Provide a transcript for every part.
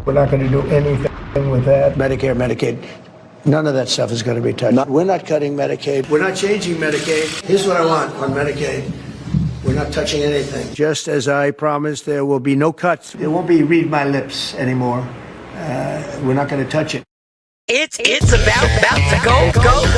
We're not going to do anything with that. Medicare, Medicaid, none of that stuff is going to be touched. We're not cutting Medicaid. We're not changing Medicaid. Here's what I want on Medicaid. We're not touching anything. Just as I promised, there will be no cuts. There won't be read my lips anymore. We're not going to touch it. It's about to go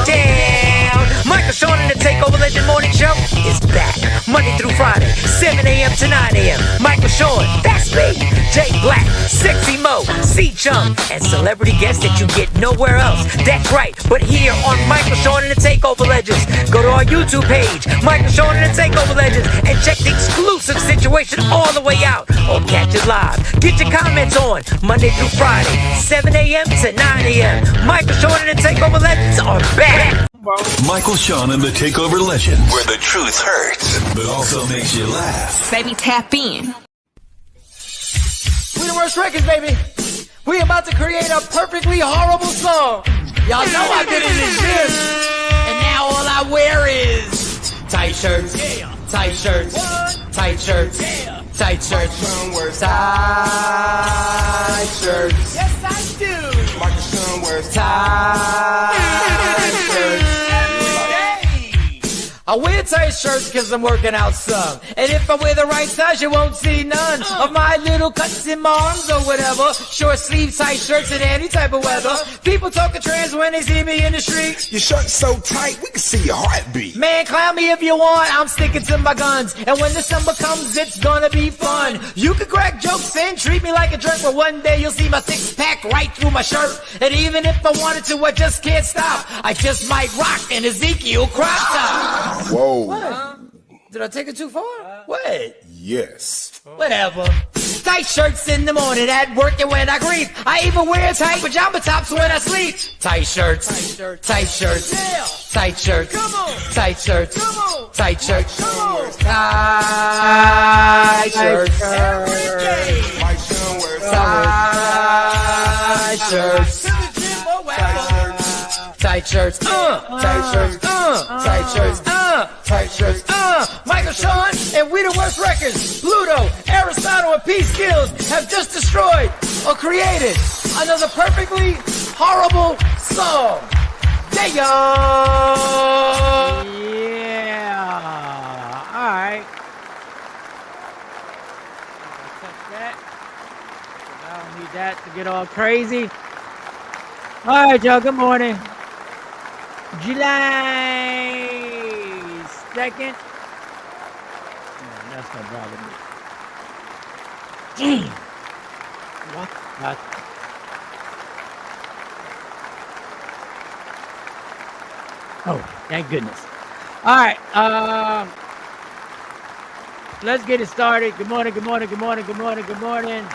down. Michael Sean and the Takeover Legend Morning Show is back Monday through Friday, 7 a.m. to 9 a.m. Michael Sean, that's me. Jay Black, Sexy Mo, C-Chung, and celebrity guests that you get nowhere else. That's right, but here on Michael Sean and the Takeover Legends. Go to our YouTube page, Michael Sean and the Takeover Legends, and check the exclusive situation all the way out. Or catch it live. Get your comments on Monday through Friday, 7 a.m. to 9 a.m. Michael Sean and the Takeover Legends are back. Michael Sean and the Takeover Legends, where the truth hurts, but also makes you laugh. Baby, tap in. We the worst records, baby. We about to create a perfectly horrible song. Y'all know I didn't exist. And now all I wear is tight shirts, tight shirts, tight shirts, tight shirts, tight shirts. Yes, I do. Michael Sean wears tight shirts. I wear tight shirts because I'm working out some. And if I wear the right size, you won't see none of my little cuts in my arms or whatever. Short sleeve tight shirts in any type of weather. People talking trans when they see me in the street. Your shirt's so tight, we can see your heartbeat. Man, clown me if you want, I'm sticking to my guns. And when December comes, it's gonna be fun. You can crack jokes and treat me like a jerk, but one day you'll see my six-pack right through my shirt. And even if I wanted to, I just can't stop. I just might rock an Ezekiel crop top. Whoa. What? Did I take it too far? What? Yes. Whatever. Tight shirts in the morning at work and when I grieve. I even wear tight pajama tops when I sleep. Tight shirts. Tight shirts. Tight shirts. Come on. Tight shirts. Come on. Tight shirts. Come on. Tight shirts. Every day. Tight shirts. Tight shirts, tight shirts, tight shirts, tight shirts, Michael Sean and We the Worst Records, Pluto, Aristotle, and P Skills have just destroyed or created another perfectly horrible song. Yeah. All right. Touch that. I don't need that to get all crazy. All right, y'all. Good morning. July 2nd. Man, that's not bothering me. Damn. What? Oh, thank goodness. All right. Let's get it started. Good morning. Good morning. Good morning. Good morning. Good morning.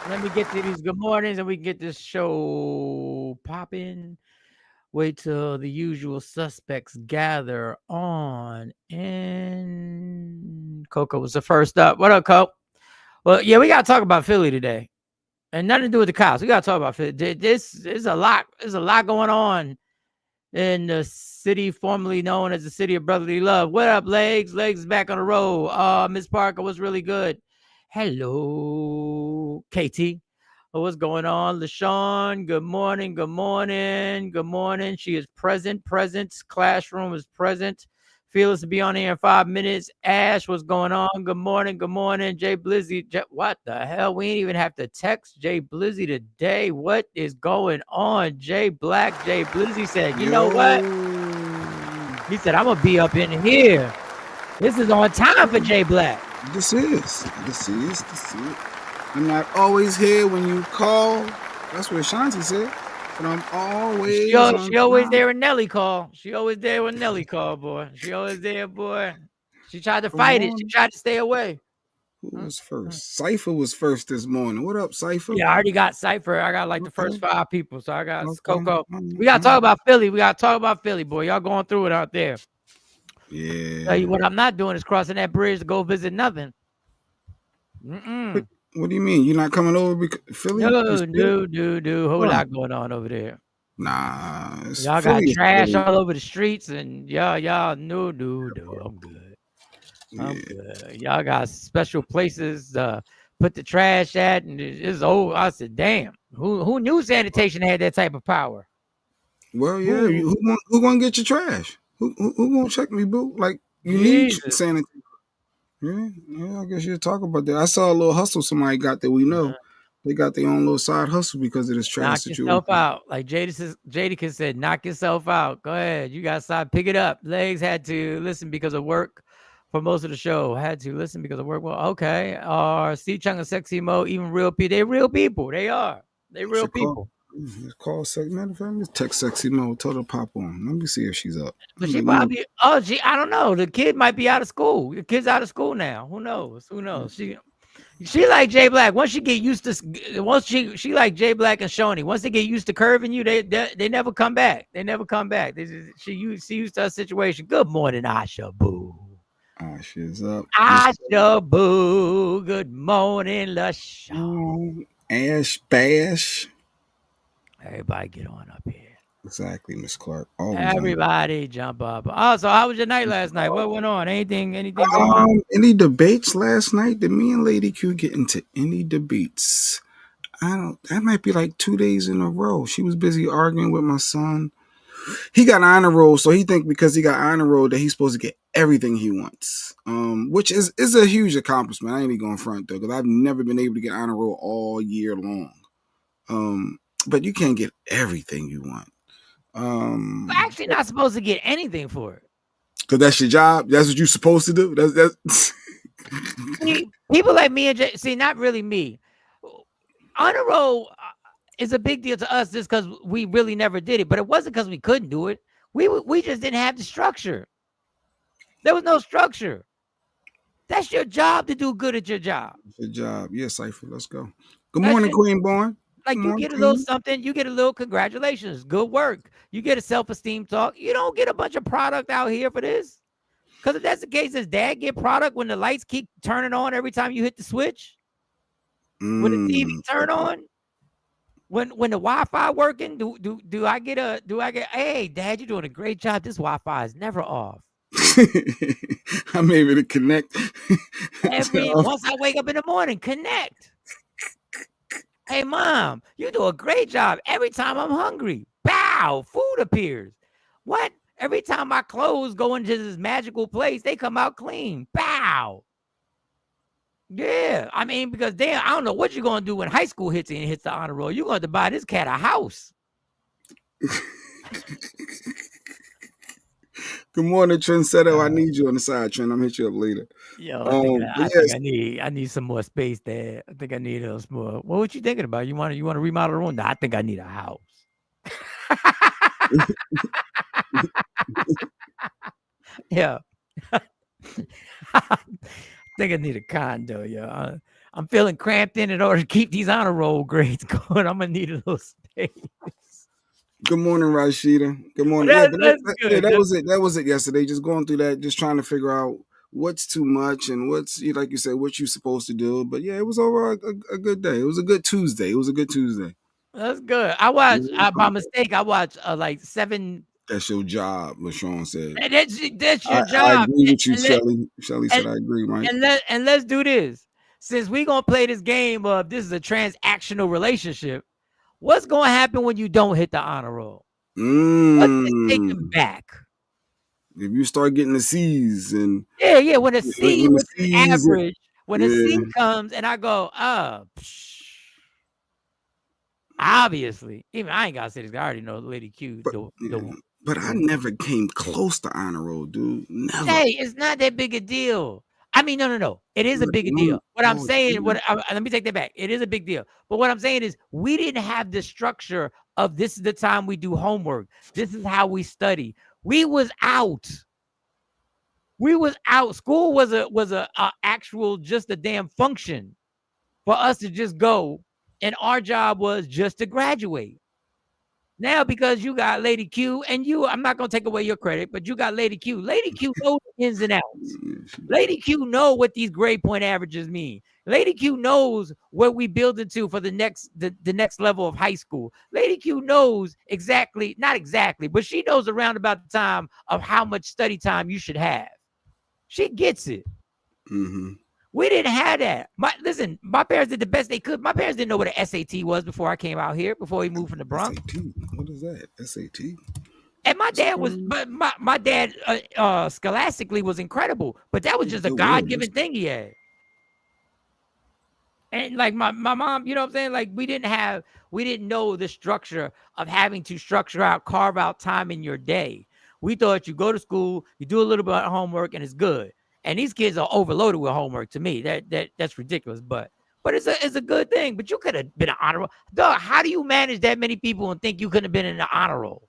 Let me get to these good mornings and we can get this show popping. Wait till the usual suspects gather on. And Coco was the first up. What up, Coco? Well, yeah, we got to talk about Philly today. And nothing to do with the cops. We got to talk about Philly. This is a lot. There's a lot going on in the city formerly known as the city of brotherly love. What up, Legs? Legs is back on the road. Miss Parker was really good. Hello, KT. What's going on? LaShawn, good morning, good morning, good morning. She is present. Classroom is present. Feel us to be on here in 5 minutes. Ash, what's going on? Good morning, good morning. Jay Blizzy, what the hell? We ain't even have to text Jay Blizzy today. What is going on? Jay Black, Jay Blizzy said, you know what? He said, I'm going to be up in here. This is on time for Jay Black. This is. I'm not always here when you call. That's what Shanti said. But I'm always. She always there when Nelly call. She always there when Nelly call, boy. She always there, boy. She tried to fight it. She tried to stay away. Who was first? Cypher was first this morning. What up, Cypher? Yeah, I already got Cypher. I got like the first 5 people. So I got Coco. We got to talk about Philly. Boy. Y'all going through it out there. Yeah. Tell you what I'm not doing is crossing that bridge to go visit nothing. What do you mean? You're not coming over Philly? No. Whole lot going on over there. Nah. Y'all got trash all over the streets and y'all, no. I'm good. I'm good. Y'all got special places, put the trash at, and it's old. I said, damn, who knew sanitation had that type of power? Well, yeah, who gonna get your trash? Who gonna check me, boo? Like you need Jesus. sanitation. Yeah, I guess you'll talk about that. I saw a little hustle somebody got that we know. They got their own little side hustle because of this trash Knock situation. yourself out. Like Jadakiss said, knock yourself out. Go ahead. You got to stop. Pick it up. Legs had to listen because of work for most of the show. Had to listen because of work. Well, okay. Steve Chung and Sexy Mo, even real people. They're real people. They are. They real people. Call Sexy. Matter of fact, let's text Sexy Mo. Tell her to pop on. Let me see if she's up. But she probably, I don't know. The kid might be out of school. The kid's out of school now. Who knows? Who knows? She like Jay Black. Once she get used to, once she like Jay Black and Shoney. Once they get used to curving you, they never come back. They never come back. She used to her situation. Good morning, Asha Boo. Asha's up. Asha Boo. Good morning, LaShawn. Ash Bash. Everybody get on up here. Exactly, Miss Clark. Always Everybody jump up. Oh, so how was your night last night? What went on? Anything going on? Any debates last night? Did me and Lady Q get into any debates? That might be like 2 days in a row. She was busy arguing with my son. He got honor roll, so he think because he got honor roll that he's supposed to get everything he wants. Which is a huge accomplishment. I ain't even going front though, because I've never been able to get honor roll all year long. But you can't get everything you want. You're actually not supposed to get anything for it. Because that's your job. That's what you're supposed to do. That's See, people like me and Jay, see, not really me. Honor roll is a big deal to us just because we really never did it. But it wasn't because we couldn't do it. We just didn't have the structure. There was no structure. That's your job to do good at your job. Good job. Yeah, Cypher. Let's go. Good morning, Queenborn. Like you get a little something, you get a little congratulations, good work. You get a self-esteem talk. You don't get a bunch of product out here for this. Because if that's the case, does dad get product when the lights keep turning on every time you hit the switch? When the TV turn on? When the Wi-Fi working? Do I get hey dad, you're doing a great job. This Wi-Fi is never off. I'm able to connect. Once I wake up in the morning, connect. Hey, mom, you do a great job. Every time I'm hungry, bow, food appears. What? Every time my clothes go into this magical place, they come out clean. Bow. Yeah, I mean, because damn, I don't know what you're going to do when high school hits and hits the honor roll. You're going to have to buy this cat a house. Good morning, Trendsetter. I need you on the side, Trent. I'm hit you up later. Yo, I think I need some more space there. I think I need a little more. What you thinking about? You want to remodel the room? No, I think I need a house. Yeah. I think I need a condo, yo. I'm feeling cramped in order to keep these honor roll grades going. I'm gonna need a little space. Good morning, Rashida. Good morning. That was it. That was it yesterday. Just going through that, just trying to figure out what's too much and what's, like you said, what you're supposed to do. But yeah, it was overall a good day. It was a good Tuesday. That's good. I watched, by mistake, I watched like 7. That's your job, LaShawn said. That's your job. I agree with you, Shelly. Shelly said I agree, Mike. And let's do this. Since we're going to play this game of this is a transactional relationship, what's going to happen when you don't hit the honor roll? Let's take them back. If you start getting the C's and when a C was average, when a C comes and I go, obviously, even I ain't gotta say this. I already know Lady Q. But I never came close to honor roll, dude. Never. Hey, it's not that big a deal. I mean, no. It is a big deal. What I'm saying, let me take that back. It is a big deal. But what I'm saying is we didn't have the structure of this is the time we do homework. This is how we study. We was out. School was a actual just a damn function for us to just go. And our job was just to graduate. Now, because you got Lady Q and I'm not going to take away your credit, but you got Lady Q. Lady Q knows the ins and outs. Lady Q know what these grade point averages mean. Lady Q knows what we build into for the next level of high school. Lady Q knows not exactly, but she knows around about the time of how much study time you should have. She gets it. Mm-hmm. We didn't have that. My parents did the best they could. My parents didn't know what an SAT was before I came out here, before we moved from the Bronx. SAT. What is that? SAT. And my dad was, but my dad scholastically was incredible, but that was just a God-given thing he had. And like my mom, you know what I'm saying? Like we didn't know the structure of having to carve out time in your day. We thought you go to school, you do a little bit of homework, and it's good. And these kids are overloaded with homework. To me, that's ridiculous. But it's a good thing. But you could have been an honor roll. Dog, how do you manage that many people and think you couldn't have been in the honor roll?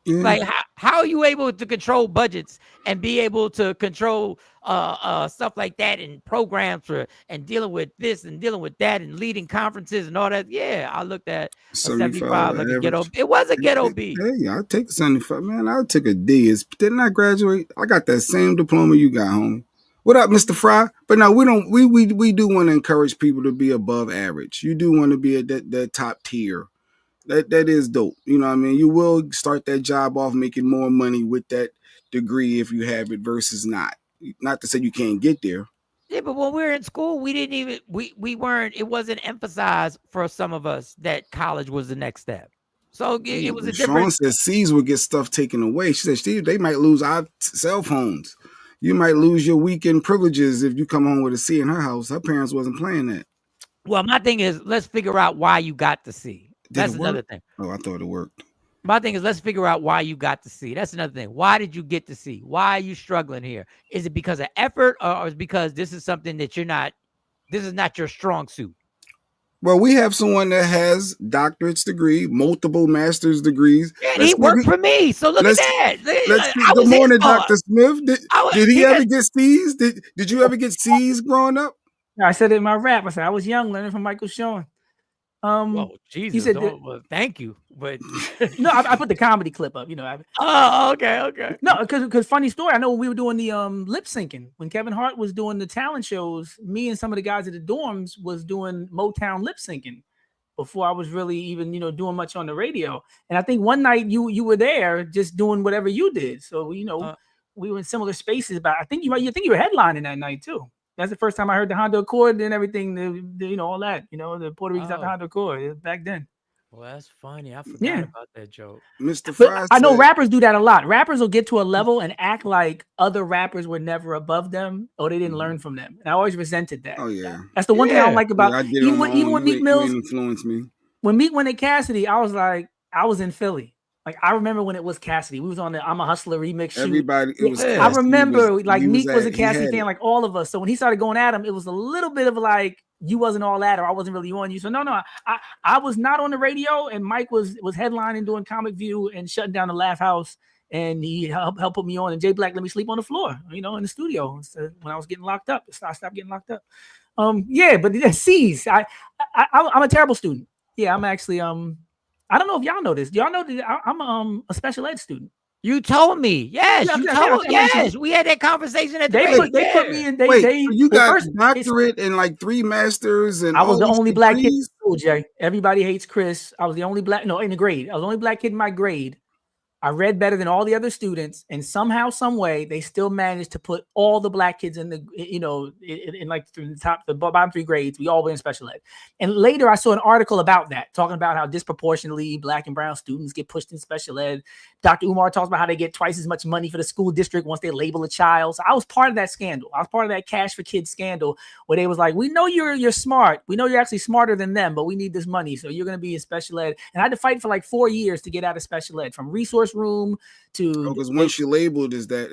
Yeah. Like how are you able to control budgets and be able to control stuff like that and programs and dealing with this and dealing with that and leading conferences and all that? Yeah, I looked at 75 like a ghetto. It was a ghetto B. Hey, I'll take 75, man. I'll take a D. Didn't I graduate? I got that same diploma you got, homie. What up, Mr. Fry? But no, we don't. We do want to encourage people to be above average. You do want to be at that top tier. That is dope. You know what I mean? You will start that job off making more money with that degree if you have it versus not. Not to say you can't get there. Yeah, but when we were in school, we didn't even we weren't. It wasn't emphasized for some of us that college was the next step. So it was a different. Sean said C's would get stuff taken away. She said, Steve, they might lose our cell phones. You might lose your weekend privileges if you come home with a C in her house. Her parents wasn't playing that. Well, my thing is, let's figure out why you got the C. That's another thing. Oh, I thought it worked. My thing is, let's figure out why you got the C. That's another thing. Why did you get the C? Why are you struggling here? Is it because of effort or is it because this is something that this is not your strong suit? Well, we have someone that has doctorate's degree, multiple master's degrees. And he worked for me. So look at that. Good morning, Dr. Smith. Did he ever get C's? Did you ever get C's growing up? I said it in my rap. I said I was young, learning from Michael Sean. Well, Jesus, said well, thank you, but no, I put the comedy clip up. You know. Okay. No, because funny story. I know when we were doing the lip syncing when Kevin Hart was doing the talent shows. Me and some of the guys at the dorms was doing Motown lip syncing before I was really even doing much on the radio. And I think one night you were there just doing whatever you did. So we were in similar spaces. But I think you were headlining that night too. That's the first time I heard the Honda Accord and everything, all that, the Puerto Ricans got the Honda Accord back then. Well, that's funny. I forgot about that joke. Mr. Fry I know rappers do that a lot. Rappers will get to a level and act like other rappers were never above them or they didn't learn from them. And I always resented that. Oh, yeah. That's the one thing I don't like about even when Meek Mills influenced me. When Meek went to Cassidy, I was like, I was in Philly. Like I remember when it was Cassidy. We was on the I'm a Hustler remix shoot. Everybody, it was. I remember Meek was a Cassidy fan, like all of us. So when he started going at him, it was a little bit of like you wasn't all that, or I wasn't really on you. So no, I was not on the radio, and Mike was headlining, doing Comic View, and shutting down the Laugh House, and he helped put me on. And Jay Black let me sleep on the floor, in the studio when I was getting locked up. I stopped getting locked up. But C's. I'm a terrible student. Yeah, I'm actually I don't know if y'all know this. Do y'all know that I'm a special ed student? You told me. Yes, yes. We had that conversation at the They put me in. You got doctorate and like 3 masters, and I was the only black kid in school, Jay. Everybody hates Chris. I was the only black. No, in the grade, I was the only black kid in my grade. I read better than all the other students, and somehow, some way, they still managed to put all the black kids in the, in like the bottom 3 grades. We all were in special ed. And later, I saw an article about that, talking about how disproportionately black and brown students get pushed in special ed. Dr. Umar talks about how they get twice as much money for the school district once they label a child. So I was part of that scandal. I was part of that Cash for Kids scandal, where they was like, "We know you're smart. We know you're actually smarter than them, but we need this money, so you're going to be in special ed." And I had to fight for like 4 years to get out of special ed, from resource room to because once you're labeled as that.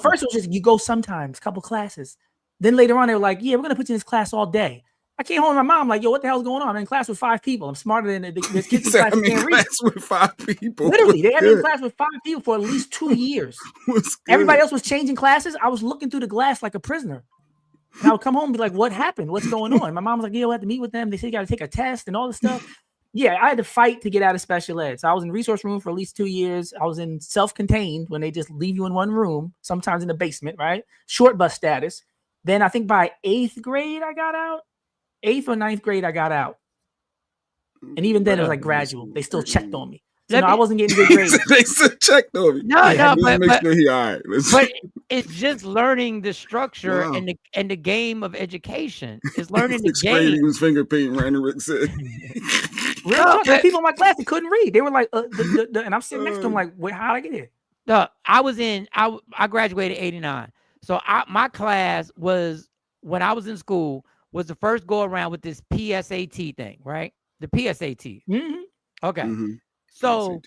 First it was just you go sometimes, couple classes. Then later on they were like, yeah, we're gonna put you in this class all day. I came home to my mom like, yo, what the hell's going on? I'm in class with 5 people. I'm smarter than this kid in class. I'm in class with 5 people. Literally, they had me in class with 5 people for at least 2 years. Everybody else was changing classes. I was looking through the glass like a prisoner. And I would come home and be like, what happened? What's going on? My mom was like, yeah, I had to meet with them. They said you got to take a test and all this stuff. Yeah, I had to fight to get out of special ed. So I was in resource room for at least 2 years. I was in self-contained when they just leave you in one room, sometimes in the basement, right? Short bus status. Then I think by 8th grade, I got out. 8th or 9th grade, I got out. And even then, it was like gradual. They still checked on me. So no, I wasn't getting good grades. They checked on me. No, make sure he all right. But it's just learning the structure and the game of education. It's learning the game. He was finger painting, Randy Rick said. Real talk, there were people in my class that couldn't read. They were like, and I'm sitting next to them like, wait, how'd I get here? No, I graduated 89. So my class was, when I was in school, was the first go around with this PSAT thing, right? The PSAT. Mm-hmm. Okay. Mm-hmm. So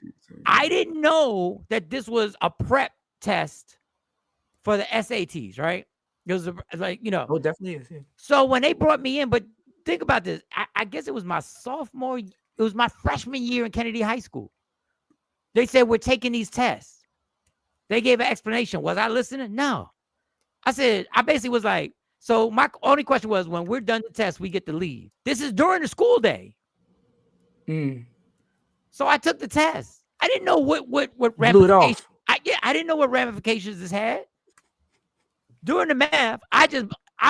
I didn't know that this was a prep test for the SATs, right? It was like, you know. Oh, definitely is. Yeah. So when they brought me in, but think about this. I guess it was my freshman year in Kennedy High School. They said, we're taking these tests. They gave an explanation. Was I listening? No. I basically was like, so my only question was, when we're done the test, we get to leave. This is during the school day. So I took the test. I didn't know what ramifications. I didn't know what ramifications this had. During the math, I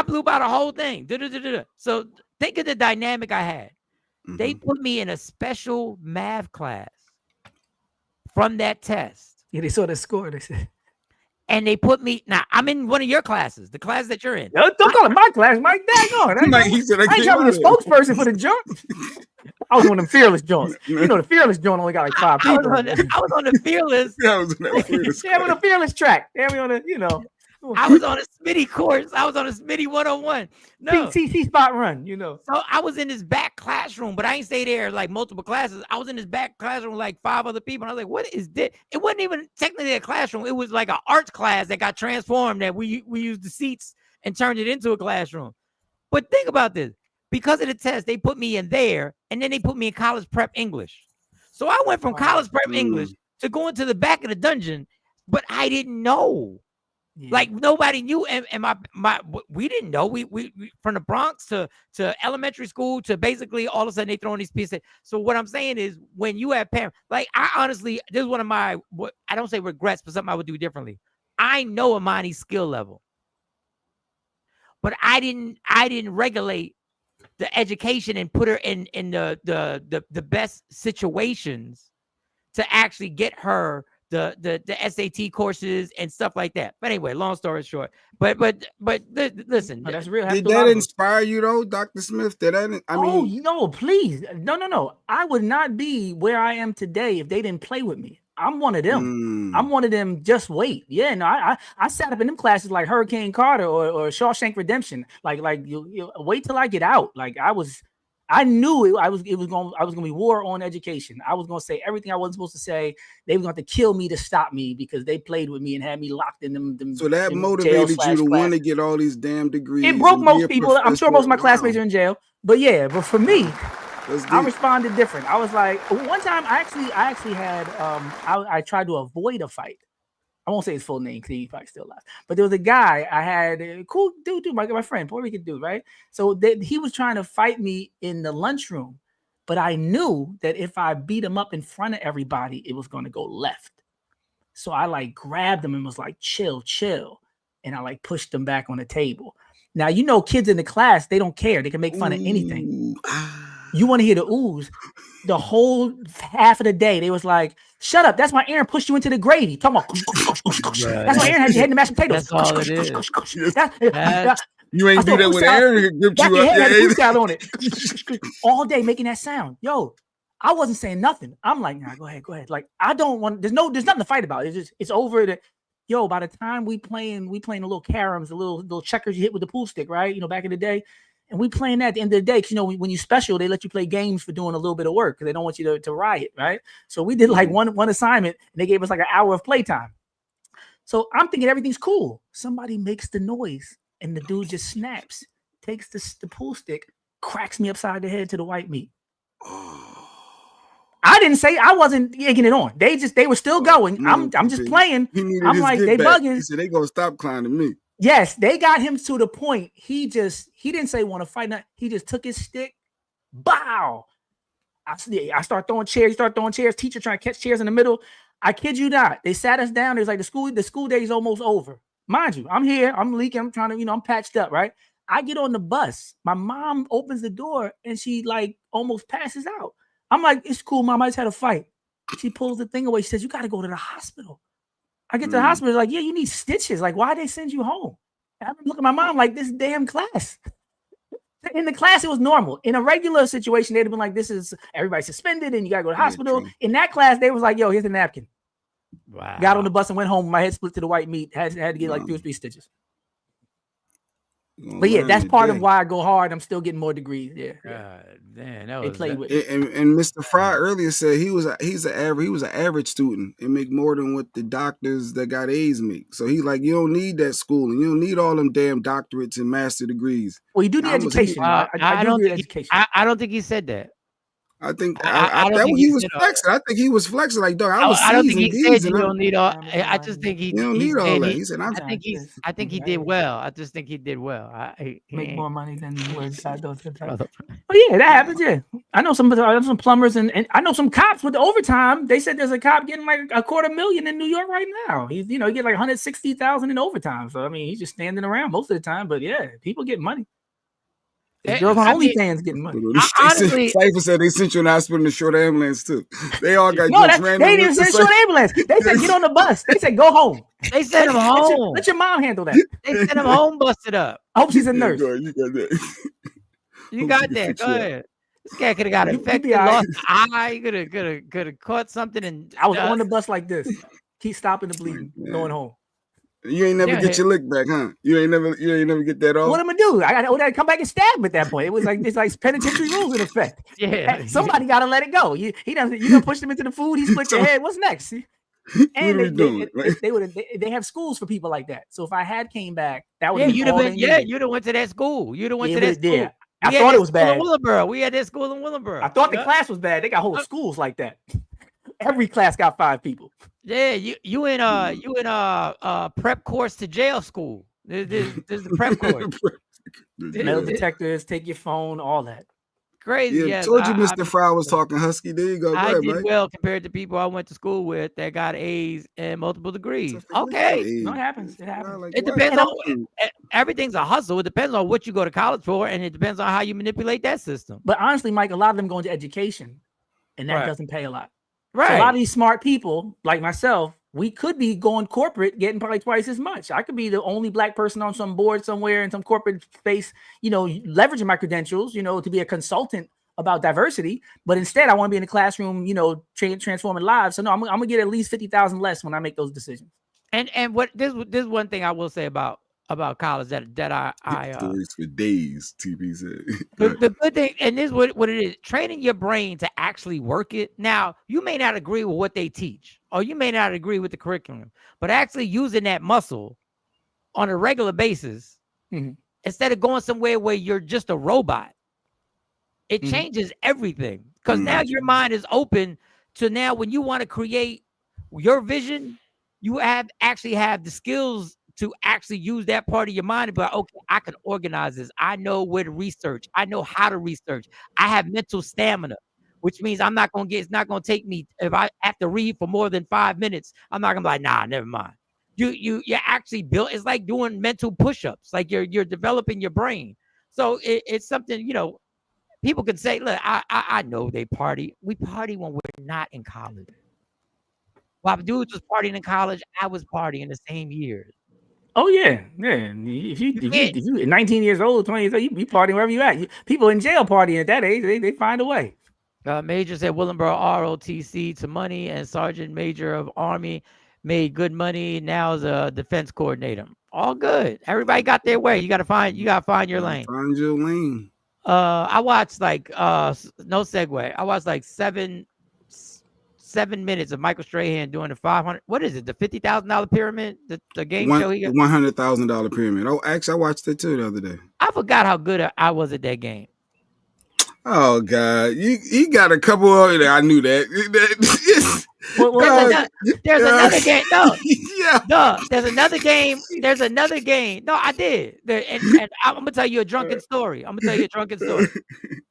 blew by the whole thing. So think of the dynamic I had. Mm-hmm. They put me in a special math class from that test. Yeah, they saw the score. They said, and they put me. Now I'm in one of your classes, the class that you're in. Don't call it my class, Mike. I ain't trying to be a spokesperson for the joint. I was on them fearless joints. You know, the fearless joint only got like 5 people. I was on the fearless. Yeah, I was on that fearless. Yeah, on the fearless track. Yeah, we on the, you know. I was on a Smitty course. I was on a Smitty 101. No. CC spot run, you know. So I was in this back classroom, but I ain't stay there like multiple classes. I was in this back classroom with like 5 other people. And I was like, what is this? It wasn't even technically a classroom. It was like an arts class that got transformed, that we used the seats and turned it into a classroom. But think about this. Because of the test, they put me in there, and then they put me in college prep English. So I went from college prep English to going to the back of the dungeon, but I didn't know. Yeah. Like nobody knew, and we didn't know. We from the Bronx to elementary school to basically all of a sudden they throwing these pieces. So what I'm saying is, when you have parents, like I honestly, this is one of my, I don't say regrets, but something I would do differently. I know Amani's skill level, but I didn't regulate the education and put her in the best situations to actually get her the SAT courses and stuff like that. But anyway, long story short, but listen, that's real. Did that inspire you though, Dr. Smith? No, please, no. I would not be where I am today if they didn't play with me. I'm one of them. I'm one of them. Just wait. Yeah, no, I sat up in them classes like Hurricane Carter or Shawshank Redemption. Like you wait till I get out. Like I knew I was gonna be war on education. I was gonna say everything I wasn't supposed to say. They were going to kill me to stop me because they played with me and had me locked in them. So that motivated you to want to get all these damn degrees. It broke most people. I'm sure most of my classmates are in jail. But yeah, but for me, I responded different. I was like, one time I actually had I tried to avoid a fight. I won't say his full name because he probably still alive. But there was a guy I had, cool dude, my friend, Puerto Rican dude, right? So he was trying to fight me in the lunchroom, but I knew that if I beat him up in front of everybody, it was going to go left. So I like grabbed him and was like, chill. And I like pushed him back on the table. Now, you know, kids in the class, they don't care. They can make fun of anything. You want to hear the ooze. The whole half of the day, they was like, shut up. That's why Aaron pushed you into the gravy. Talking about, that's why Aaron had you head in the mashed potatoes. That's all it is. You ain't do that with Aaron. Gripped you up. Yeah, on it. All day making that sound. Yo, I wasn't saying nothing. I'm like, nah, go ahead. Like, I don't want, there's nothing to fight about. It's over. Yo, by the time we playing a little caroms, a little checkers you hit with the pool stick, right? You know, back in the day. And we playing that at the end of the day, because, you know, when you special, they let you play games for doing a little bit of work because they don't want you to riot, right? So we did like one assignment, and they gave us like an hour of playtime. So I'm thinking everything's cool. Somebody makes the noise, and the dude just snaps, takes the pool stick, cracks me upside the head to the white meat. I didn't say, I wasn't egging it on. They were still going. I'm just playing. I'm like, they bugging. He said they gonna stop clowning me. Yes, they got him to the point. He didn't say want to fight. He just took his stick. Bow. I start throwing chairs. Teacher trying to catch chairs in the middle. I kid you not. They sat us down. There's like the school day is almost over. Mind you, I'm here. I'm leaking. I'm trying to, I'm patched up, right? I get on the bus. My mom opens the door and she like almost passes out. I'm like, it's cool, Mom. I just had a fight. She pulls the thing away. She says, "You got to go to the hospital." I get to the hospital. Like, yeah, you need stitches. Like, why they send you home? And I look at my mom like, this damn class. In the class, it was normal. In a regular situation, they'd have been like, this is everybody suspended and you got to go to the hospital. True. In that class, they was like, yo, here's the napkin. Wow. Got on the bus and went home. My head split to the white meat. Had to get like 2 or 3 stitches. But yeah, that's part of why I go hard. I'm still getting more degrees. Yeah. Man, They played with it. And Mr. Fry earlier said he was an average student and make more than what the doctors that got A's make. So he's like, you don't need that schooling. You don't need all them damn doctorates and master degrees. Well, you do need education. I do need education. I don't think he said that. I think he was flexing. I think he was flexing like, dog. I don't think he said you don't need all. I just think he don't need all that. He said, I think he did well. I just think he did well. He make more money than inside those. Oh yeah, that happens. Yeah, I know some plumbers and I know some cops with the overtime. They said there's a cop getting like $250,000 in New York right now. He get like 160,000 in overtime. So I mean, he's just standing around most of the time. But yeah, people get money. Girls on OnlyFans getting money. Honestly, Cypher said they sent you in the hospital in a short ambulance too. They all got they didn't even send short ambulance. They said get on the bus. They said go home. They sent him home. Let your mom handle that. They sent him home busted up. I hope she's a nurse. You got that. Go ahead. This guy could have got infected, lost an eye. Could have caught something. And I was on the bus like this. Keep stopping the bleeding. Going home. You ain't never get your lick back, huh? You ain't never get that off. What am I do? I got to come back and stab him at that point. It's like penitentiary rules in effect. Yeah, somebody got to let it go. You done pushed him into the food. He split your head. What's next? And they have schools for people like that. So if I had came back, that would you'd have went to that school. You'd have went to that school. Yeah. I thought it was bad. We had that school in Willenboro. I thought the class was bad. They got whole schools like that. Every class got 5 people. Yeah, you in prep course to jail school. This is the prep course. Metal detectors, take your phone, all that. Crazy. Yeah, told you Mr. Fry was talking husky. There you go. I did well compared to people I went to school with that got A's and multiple degrees. Okay. No, it happens. It happens. It depends on everything's a hustle. It depends on what you go to college for, and it depends on how you manipulate that system. But honestly, Mike, a lot of them go into education, and that doesn't pay a lot. Right. So a lot of these smart people like myself, we could be going corporate, getting probably twice as much. I could be the only black person on some board somewhere in some corporate space, leveraging my credentials, to be a consultant about diversity. But instead, I want to be in the classroom, transforming lives. So no, I'm gonna get at least 50,000 less when I make those decisions. And what this one thing I will say about college that I stories for days. TV said the good thing, and this is what it is: training your brain to actually work it. Now, you may not agree with what they teach, or you may not agree with the curriculum, but actually using that muscle on a regular basis instead of going somewhere where you're just a robot, it changes everything. Because now your mind is open to now when you want to create your vision, you actually have the skills to actually use that part of your mind and be like, okay, I can organize this. I know where to research. I know how to research. I have mental stamina, which means it's not going to take me, if I have to read for more than 5 minutes, I'm not going to be like, nah, never mind. You're actually built. It's like doing mental push-ups. Like you're developing your brain. So it's something, people can say, look, I know they party. We party when we're not in college. While dudes was partying in college, I was partying the same years. Oh yeah. If you 19 years old, 20 years old, you partying wherever you at. People in jail partying at that age, they find a way. Major said Willenboro ROTC to money, and Sergeant Major of Army made good money. Now is a defense coordinator. All good. Everybody got their way. You gotta find your lane. Find your lane. I watched no segue. I watched like 7 minutes of Michael Strahan doing the 500. What is it? The $50,000 pyramid? The game show he got? $100,000 pyramid. Oh, actually, I watched it too the other day. I forgot how good I was at that game. Oh God, you got a couple of it. I knew that. There's another game. No, yeah. No, there's another game. There's another game. No, I did. And I'm gonna tell you a drunken story.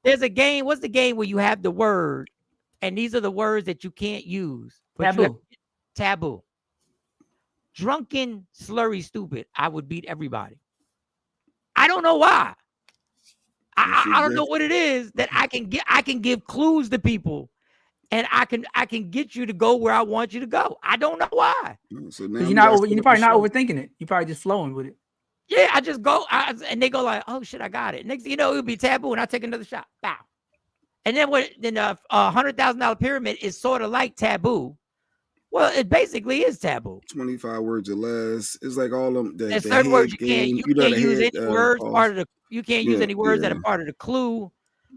There's a game. What's the game where you have the word? And these are the words that you can't use. Taboo. Drunken, slurry, stupid. I would beat everybody. I don't know why. I don't know what it is that I can give clues to people and I can get you to go where I want you to go. I don't know why. So now Because we you're probably not overthinking it. You're probably just flowing with it. Yeah, I just go, and they go like, "Oh shit, I got it." Next thing you know, it'll be taboo, and I take another shot. Bow. And then a $100,000 pyramid is sort of like taboo. Well, it basically is taboo. 25 words or less. It's like all of them. There's certain words you can't use any words part of the. You can't use any words that are part of the clue.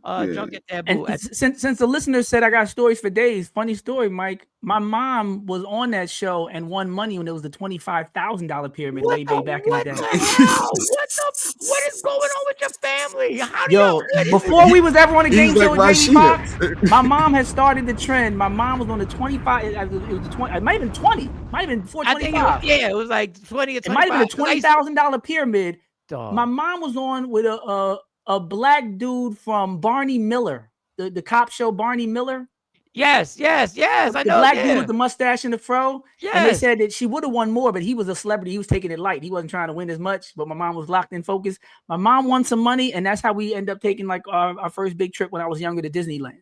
Junk and taboo. And since the listener said I got stories for days, funny story, Mike. My mom was on that show and won money when it was the $25,000 pyramid way back in the day. What is going on with your family? How do Yo, before we was ever on a game show with Jamie Foxx, my mom had started the trend. My mom was on the 25. It was the 20. It might have been 20. Might have been 425. It was like 20 or 25. It might have been a $20,000 pyramid. Dog. My mom was on with a black dude from Barney Miller, the cop show Barney Miller. Yes. I know. The black dude with the mustache and the fro. Yes. And they said that she would have won more, but he was a celebrity. He was taking it light. He wasn't trying to win as much, but my mom was locked in focus. My mom won some money, and that's how we end up taking like our first big trip when I was younger to Disneyland.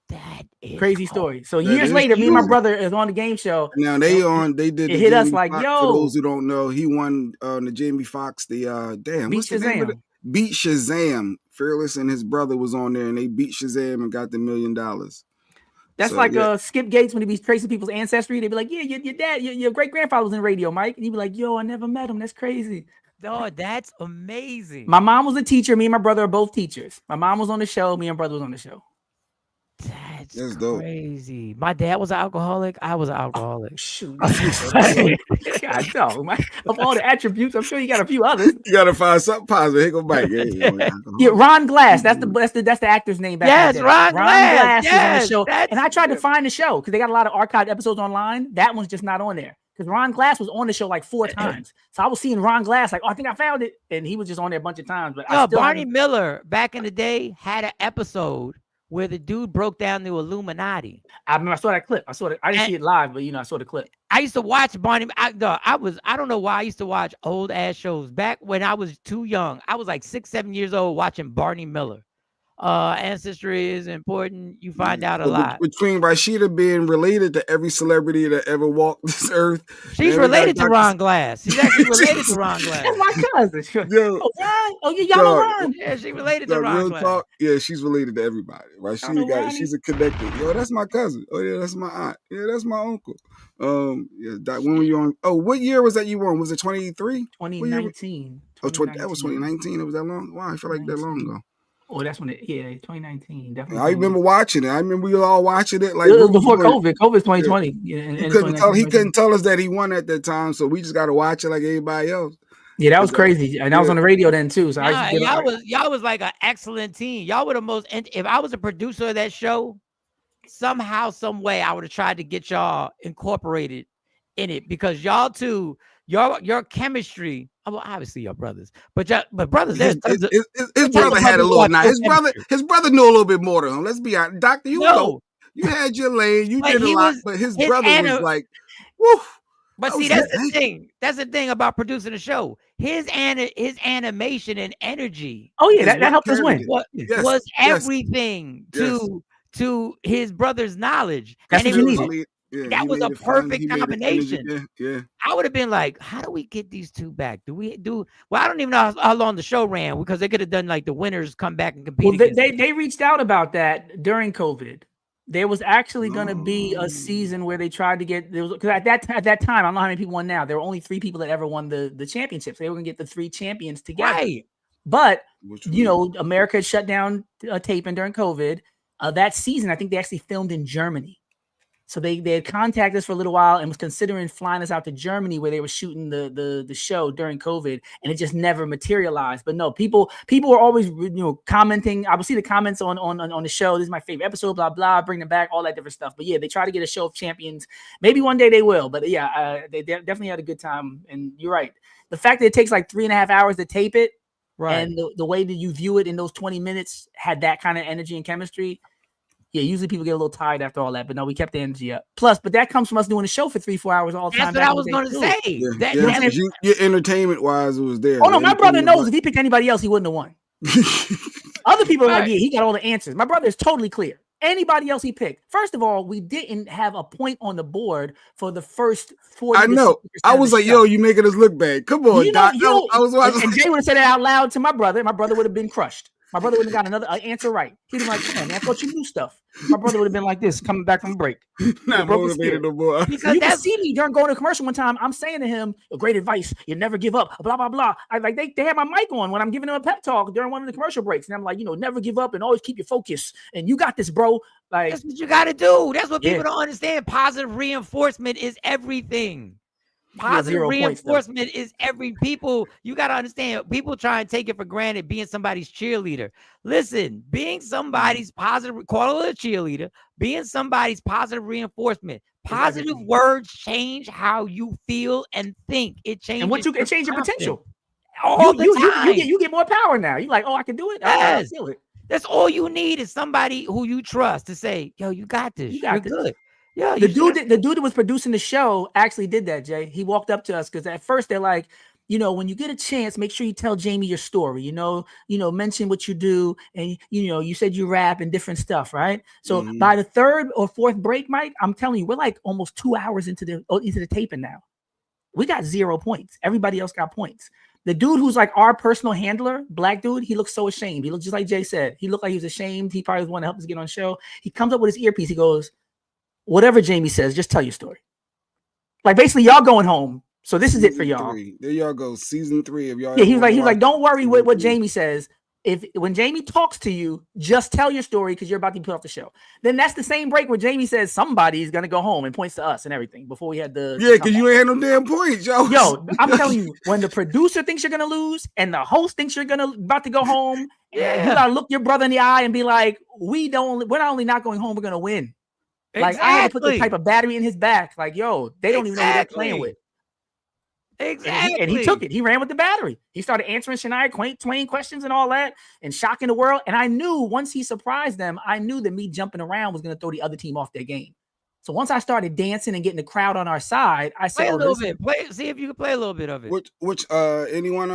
That is crazy story. So years later, me and my brother is on the game show. Now they did it hit us like, Fox, yo. For those who don't know, he won the Jamie Foxx, Beat Shazam. Beat Shazam. Fearless and his brother was on there, and they beat Shazam and got the $1 million. That's Skip Gates when he be tracing people's ancestry. They'd be like, yeah, your dad, your great grandfather was in radio, Mike. And he'd be like, yo, I never met him. That's crazy. Oh, that's amazing. My mom was a teacher. Me and my brother are both teachers. My mom was on the show. Me and brother was on the show. That's crazy. My dad was an alcoholic. I was an alcoholic. Oh, shoot. God, no, of all the attributes, I'm sure you got a few others. You gotta find something positive. Here go Mike. Yeah, Ron Glass. That's the actor's name back yes, Ron Glass. Was on the show. And I tried to find the show because they got a lot of archived episodes online. That one's just not on there. Because Ron Glass was on the show like 4 times. So I was seeing Ron Glass like, oh, I think I found it. And he was just on there a bunch of times. But Barney Miller back in the day had an episode where the dude broke down the Illuminati. I remember I saw that clip. I didn't see it live, but I saw the clip. I used to watch Barney. I don't know why I used to watch old ass shows back when I was too young. I was like 6, 7 years old watching Barney Miller. Ancestry is important. You find out a lot. Between Rashida being related to every celebrity that ever walked this earth. She's related to Ron Glass. She's actually related to Ron Glass. That's my cousin. Yo, y'all know Ron. Yeah, she's related to Ron Glass. Talk, yeah, she's related to everybody. She's a connected. Yo, that's my cousin. Oh yeah, that's my aunt. Yeah, that's my uncle. When were you on? Oh, what year was that you won? Was it 23? 2019. That was 2019. It was that long? Wow, I feel like that long ago. Oh, that's when 2019. Definitely. I remember watching it. I remember we were all watching it. Like it was before COVID. COVID's 2020. Yeah. He couldn't tell us that he won at that time, so we just got to watch it like everybody else. Yeah, that was crazy, and I was on the radio then too. So y'all was like an excellent team. Y'all were the most. If I was a producer of that show, somehow, some way, I would have tried to get y'all incorporated in it because y'all two, your chemistry. Well, obviously your brothers, but brothers. His brother had a little. His brother knew a little bit more than him. Let's be honest, Doctor. You had your lane. You did a lot, but his brother was like, woo. But see, that's the thing. That's the thing about producing a show. His animation and energy. Oh yeah, that helped us win. Was everything to his brother's knowledge. That's what you needed. Yeah, that was a perfect combination. Yeah. I would have been like, how do we get these two back? Well, I don't even know how long the show ran because they could have done like the winners come back and compete. Well, they reached out about that during COVID. There was actually going to be a season where they tried to get because at that time, I don't know how many people won now. There were only 3 people that ever won the championships. They were going to get the 3 champions together. Right. But America had shut down taping during COVID. That season, I think they actually filmed in Germany. So they had contacted us for a little while and was considering flying us out to Germany where they were shooting the show during COVID, and it just never materialized. But no, people were always commenting. I would see the comments on the show. This is my favorite episode. Blah blah. Bring them back. All that different stuff. But yeah, they try to get a show of champions. Maybe one day they will. But yeah, they definitely had a good time. And you're right. The fact that it takes like 3.5 hours to tape it, right? And the way that you view it in those 20 minutes had that kind of energy and chemistry. Yeah, usually people get a little tired after all that, but no, we kept the energy up. Plus, but that comes from us doing the show for 3-4 hours all the time. That's what I was going to say. Your entertainment-wise, it was there. Oh, no, my brother knows if he picked anybody else, he wouldn't have won. Other people are like, yeah, he got all the answers. My brother is totally clear. Anybody else he picked. First of all, we didn't have a point on the board for the first 40. I know. I was like, yo, you making us look bad. Come on, Doc. I was watching. And Jay would have said it out loud to my brother. My brother would have been crushed. My brother would have got another answer right. He'd be like, come on, man, I thought you knew stuff. My brother would have been like this, coming back from break. Not motivated no more. Because you can see me during going to commercial one time. I'm saying to him, great advice. You never give up, blah, blah, blah. They had my mic on when I'm giving him a pep talk during one of the commercial breaks. And I'm like, never give up and always keep your focus. And you got this, bro. Like, that's what you got to do. That's what people don't understand. Positive reinforcement is everything. Positive reinforcement is you got to understand, people try and take it for granted being somebody's cheerleader. Listen, being somebody's positive, call it a cheerleader, being somebody's positive reinforcement. Positive words change how you feel and think. It changes. And it changes your potential. All the time. You get more power now. You're like, oh, I can do it. Yes. I feel it. That's all you need is somebody who you trust to say, yo, you got this. You're good. Yeah, the dude that was producing the show actually did that, Jay. He walked up to us because at first they're like, when you get a chance, make sure you tell Jamie your story. Mention what you do, and you said you rap and different stuff, right? So by the third or fourth break, Mike, I'm telling you, we're like almost 2 hours into the taping now. We got 0 points. Everybody else got points. The dude who's like our personal handler, black dude, he looks so ashamed. He looks just like Jay said. He looked like he was ashamed. He probably was one to help us get on the show. He comes up with his earpiece. He goes, whatever Jamie says, just tell your story. Like basically y'all going home. So this is it for y'all. There y'all go. Season 3 of y'all. Yeah, he's like, don't worry what Jamie says. When Jamie talks to you, just tell your story because you're about to be put off the show. Then that's the same break where Jamie says somebody's gonna go home and points to us and everything before we had the because you ain't had no damn points, yo. Yo, I'm telling you, when the producer thinks you're gonna lose and the host thinks you're about to go home, you gotta look your brother in the eye and be like, we're not only not going home, we're gonna win. Like I had to put the type of battery in his back. Like, yo, they don't even know who they're playing with. Exactly. And he took it. He ran with the battery. He started answering Shania Twain questions and all that and shocking the world. And I knew once he surprised them, I knew that me jumping around was going to throw the other team off their game. So once I started dancing and getting the crowd on our side, I said, play a little bit. See if you can play a little bit of it. Which anyone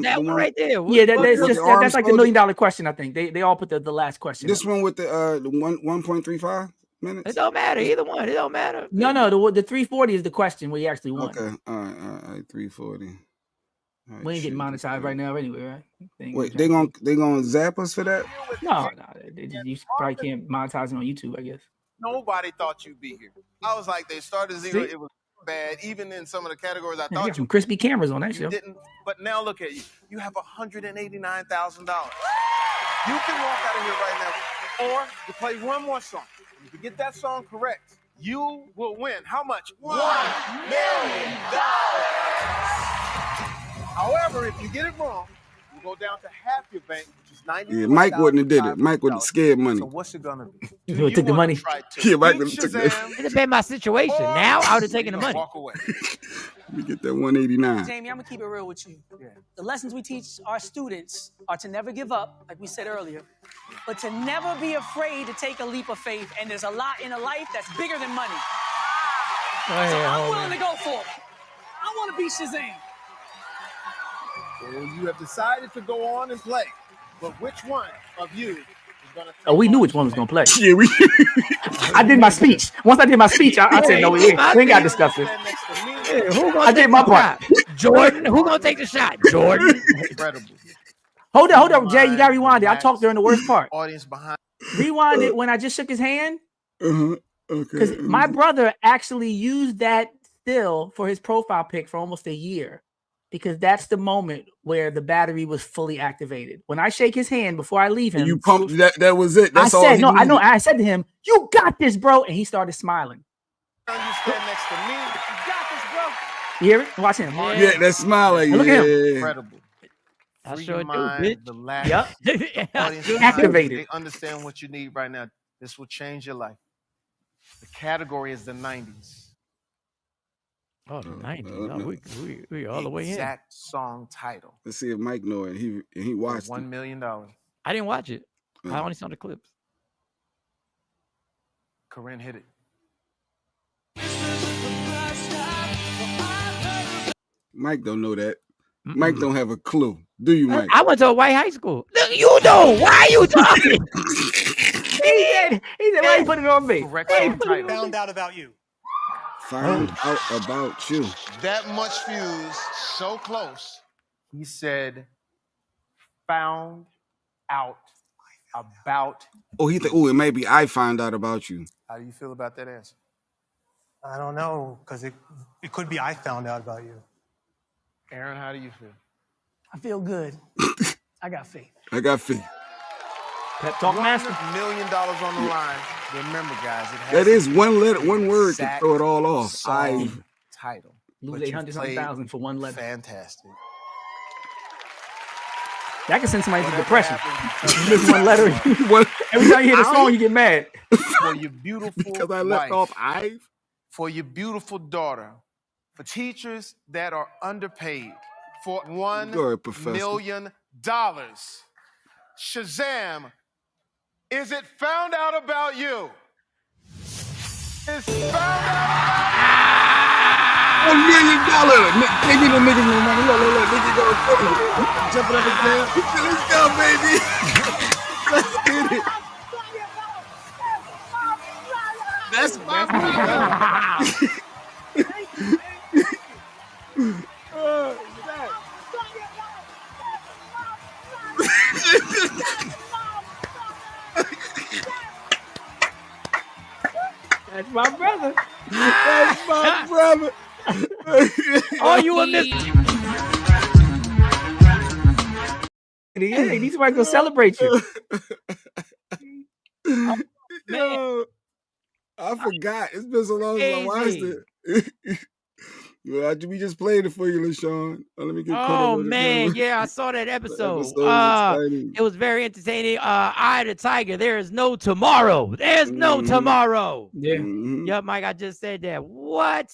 that one right there. That's like the $1 million question. I think they all put the last question. This one with the 1.35 minutes. It don't matter either one. It don't matter. No, the 340 is the question where he actually won. Okay, all right, 340. Right, we ain't getting monetized right now anyway, right? Wait, they gonna zap us for that? No, you probably can't monetize it on YouTube, I guess. Nobody thought you'd be here. I was like, they started 0. It was bad, even in some of the categories I thought you some crispy cameras on that show. Didn't, but now look at you. You have $189,000. You can walk out of here right now, or you play one more song. If you get that song correct, you will win. How much? $1 million. However, if you get it wrong, you go down to half your bank, which is $90,000. Yeah, Mike wouldn't have did it. Mike would have scared money. So what's it gonna be? You would take the money. Yeah, Mike would have took it. It depends my situation. Now I would have taken the money. Walk away. We get that 189. Jamie, I'm gonna keep it real with you. Yeah. The lessons we teach our students are to never give up, like we said earlier, but to never be afraid to take a leap of faith. And there's a lot in a life that's bigger than money. So I'm willing to go for it. I want to be Shazam. Well, you have decided to go on and play, but which one of you is gonna? We knew which one was gonna play. Yeah, I did my speech. Once I did my speach, I said, no, we ain't got to discuss it. I did my part. Jordan, who gonna take the shot? Jordan. Incredible. Hold up, Jay. You gotta rewind it. I talked during the worst part. Audience behind. Rewind it when I just shook his hand. Okay. Because my brother actually used that still for his profile pic for almost a year. Because that's the moment where the battery was fully activated. When I shake his hand before I leave him, you pumped that was it. That's all. I know. I said to him, "You got this, bro," and he started smiling. You stand next to me. You got this, bro. You hear it? Watch him. Yeah, that smile like look at him. Incredible. I sure do, bitch. The last Yep. Activated. They understand what you need right now. This will change your life. The category is the 90s. Oh, the 90s. We all the way in. Exact song title. Let's see if Mike know it. He watched $1 million. I didn't watch it. I only saw the clips. Corinne hit it. Mike don't know that. Mike don't have a clue. Do you, Mike? I went to a white high school. You know. Why are you talking? He said, why you putting it on me? Correct Why you song putting it title. on me? Found out about you. Found out about you. That much fuse, so close. He said, found out about. Oh, he think. Oh, it may be I found out about you. How do you feel about that answer? I don't know, because it could be I found out about you. Aaron, how do you feel? I feel good. I got faith. I got faith. Pep talk master. $1 million on the line. Remember, guys, it has That to is be one letter, one word to exact throw it all off. song title. Lose But you 800,000 for one letter. Fantastic. That can send somebody into Whatever depression. happened, You miss one letter. Every time you hear the song, you get mad. for your beautiful Because I left wife, off I. for your beautiful daughter, for teachers that are underpaid, for $1 Go ahead, Professor. million. Shazam! Is it found out about you? It's found out. $1 million. They give the niggas no money. Look, nigga go jumping up and down. Let's go, baby. Let's get it. That's my That's my brother. That's my brother. Oh, you a miss. Yeah, he needs somebody to celebrate you. Yo, I forgot. It's been so long since I watched it. Well, we just played it for you, LaShawn. Let me get Oh man, yeah, I saw that episode. It was very entertaining. Eye of the Tiger. There is no tomorrow. There's no tomorrow. Yeah. Yep, Mike, I just said that. What?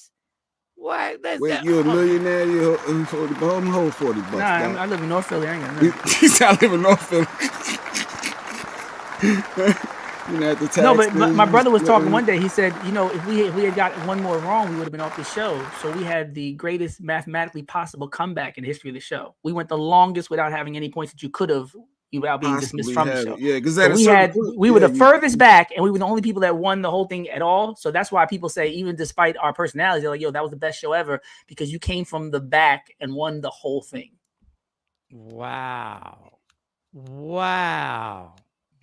What? Wait, you're a millionaire? You hold 40 bucks. Nah, I live in North Philly. I ain't got nothing. He said I live in North Philly. You know, the No, but my brother was talking one day. He said, you know, if we had got one more wrong, we would have been off the show. So we had the greatest mathematically possible comeback in the history of the show. We went the longest without having any points that you could have without being dismissed from the show. Yeah, because we were the furthest back, and we were the only people that won the whole thing at all. So that's why people say, even despite our personalities, they're like, "Yo, that was the best show ever," because you came from the back and won the whole thing. Wow.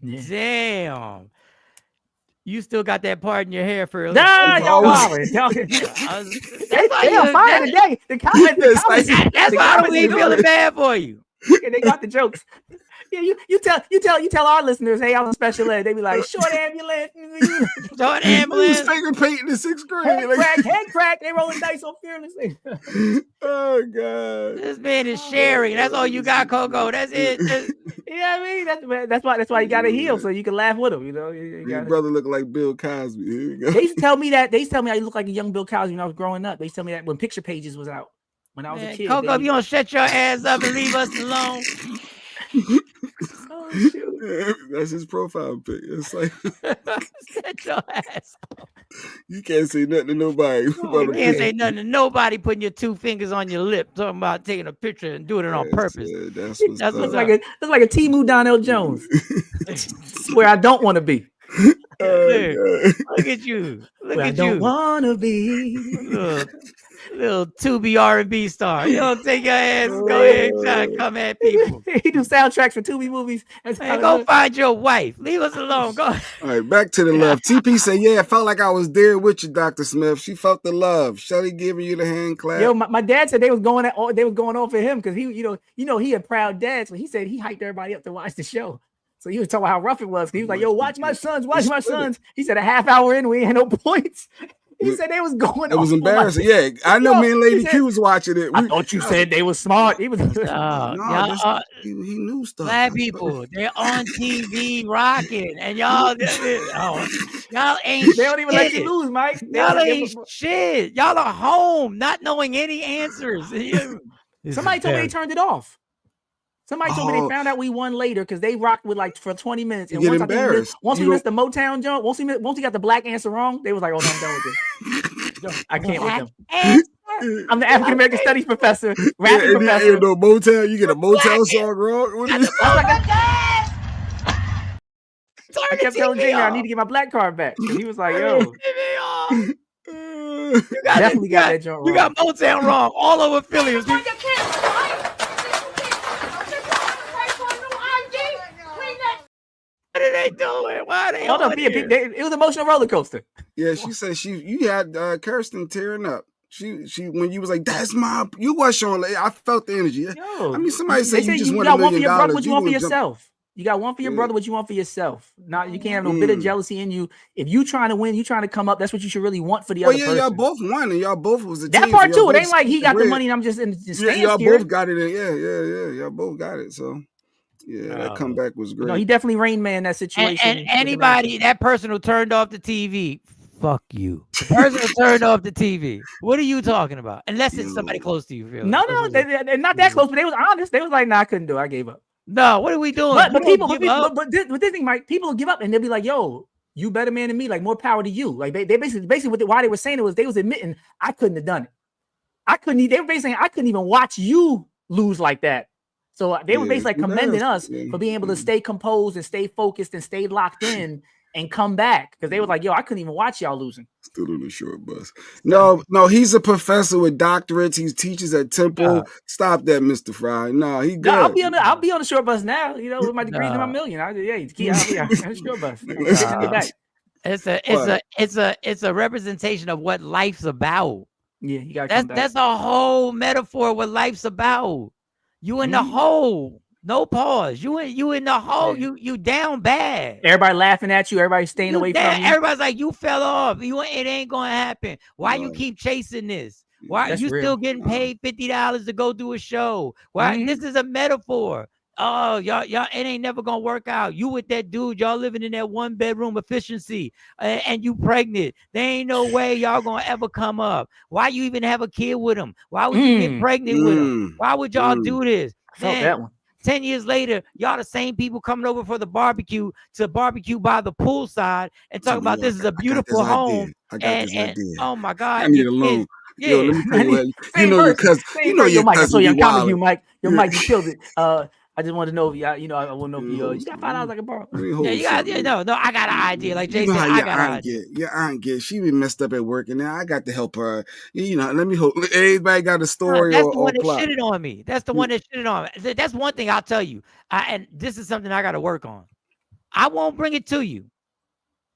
Yeah. Damn. You still got that part in your hair for a Nah, y'all wildin'. They are fine today. The comments, that's why I don't be feeling bad for you. They got the jokes. Yeah, you tell our listeners, hey, I was special ed. They be like, short ambulance. Short ambulance. Finger painting in 6th grade. Head crack. They rolling dice on Fearlessly. Oh God. This man is sharing. That's all you got, Coco. That's it. You know what I mean? That's why you gotta heal so you can laugh with him. You know, Your brother look like Bill Cosby. Here you go. They used to tell me that. They used to tell me I look like a young Bill Cosby when I was growing up. They used to tell me that when Picture Pages was out when I was a kid. Coco, if you don't shut your ass up and leave us alone. Oh, shoot. That's his profile pic. It's like Shut your ass up. You can't say nothing to nobody. You can't say nothing to nobody putting your 2 fingers on your lip, talking about taking a picture and doing it on purpose. That's looks like a Timu Donnell Jones. Where I don't want to be. Look at you. Look Where at I don't you. want to be. Little Tubi R&B star. You don't take your ass and go ahead and try to come at people. He do soundtracks for Tubi movies. Hey, go find your wife. Leave us alone. Go. All right, back to the love. TP said, yeah, I felt like I was there with you, Dr. Smith. She felt the love. Shelly giving you the hand clap. Yo, my dad said they was going off for him because he, you know, he a proud dad. So he said he hyped everybody up to watch the show. So he was talking about how rough it was. He was like, yo, watch my sons. He said a half hour in, we ain't had no points. He said they was going. It was embarrassing. Yeah, I know. Me and Lady Q was watching it. I thought you said they was smart. He was. He knew stuff. Black people, they're on TV rocking, and y'all ain't. They don't even let you lose, Mike. Y'all ain't shit. Y'all are home, not knowing any answers. Somebody told me they turned it off. Somebody told me they found out we won later because they rocked with like for 20 minutes. And once we missed the Motown jump, once we got the black answer wrong, they was like, "Oh, no, I'm done with this. I can't with them." I'm the African American Studies professor, rapping professor. You know, Motown, you get a Motown song wrong. I kept telling Jamie I need to get my black card back. And he was like, yo. You got Definitely got that joint wrong. You got Motown wrong all over Philly. What are they doing? Why are they Hold on up, here? it was an emotional roller coaster. Yeah, she said you had Kirsten tearing up. She when you was like, that's my, you was showing, I felt the energy. Yo, I mean, somebody said you just you won got $1 one for million. your brother, what you want for gonna jump- yourself. You got one for your brother, what you want for yourself. Not you can't have no bitter jealousy in you. If you trying to win, you trying to come up. That's what you should really want for the other person. Y'all both won, and y'all both was the that team, part so too. It both ain't like he got the bread. money and I'm just in the stand y'all steering. both got it. Yeah. Y'all both got it. So yeah, that comeback was great. No, he definitely Rain Man that situation. And anybody, that person who turned off the TV, fuck you. The person who turned off the TV. What are you talking about? Unless it's somebody close to you. Really. No, they're not that close, but they was honest. They was like, nah, I couldn't do it. I gave up. No, what are we doing? But this thing, Mike, people will give up and they'll be like, yo, you better man than me. Like, more power to you. Like, they basically why they were saying it was they was admitting I couldn't have done it. They were basically saying I couldn't even watch you lose like that. So they were basically commending us for being able to stay composed and stay focused and stay locked in and come back, because they were like, yo, I couldn't even watch y'all losing. Still on the short bus. No, he's a professor with doctorates. He teaches at Temple. Stop that, Mr. Fry. No, he good. No, I'll be on the short bus now. You know, with my degrees and my million. I'll be on the short bus. It's a representation of what life's about. Yeah, you got to come back. That's a whole metaphor of what life's about. You in the hole. No pause. You in the hole. You down bad. Everybody laughing at you. Everybody staying away from you. Everybody's like, you fell off. It ain't gonna happen. Why you keep chasing this? Why you still getting paid $50 to go do a show? Why this is a metaphor. Oh, y'all, it ain't never gonna work out. You with that dude, y'all living in that 1-bedroom efficiency, and you pregnant. There ain't no way y'all gonna ever come up. Why you even have a kid with him? Why would you get pregnant with him? Why would y'all do this? I felt that one. 10 years later, y'all the same people coming over for the barbecue by the poolside and talk about this is a beautiful home. I got this idea. Oh my God. I need a loan. Yeah. Yo, let me tell you what, your cousin. Mike, I saw you on Comic View, Mike. Yo, Yeah. Mike, you killed it. I just wanted to know if I want to know if you got $5 I can borrow. I got an idea. Like Jay said, I got an idea. Your aunt get. She be messed up at work, and now I got to help her. Let me hope. Everybody got a story. That's or the one that plot. shitted on me. That's the one that shitted on me. That's one thing I'll tell you. And this is something I got to work on. I won't bring it to you.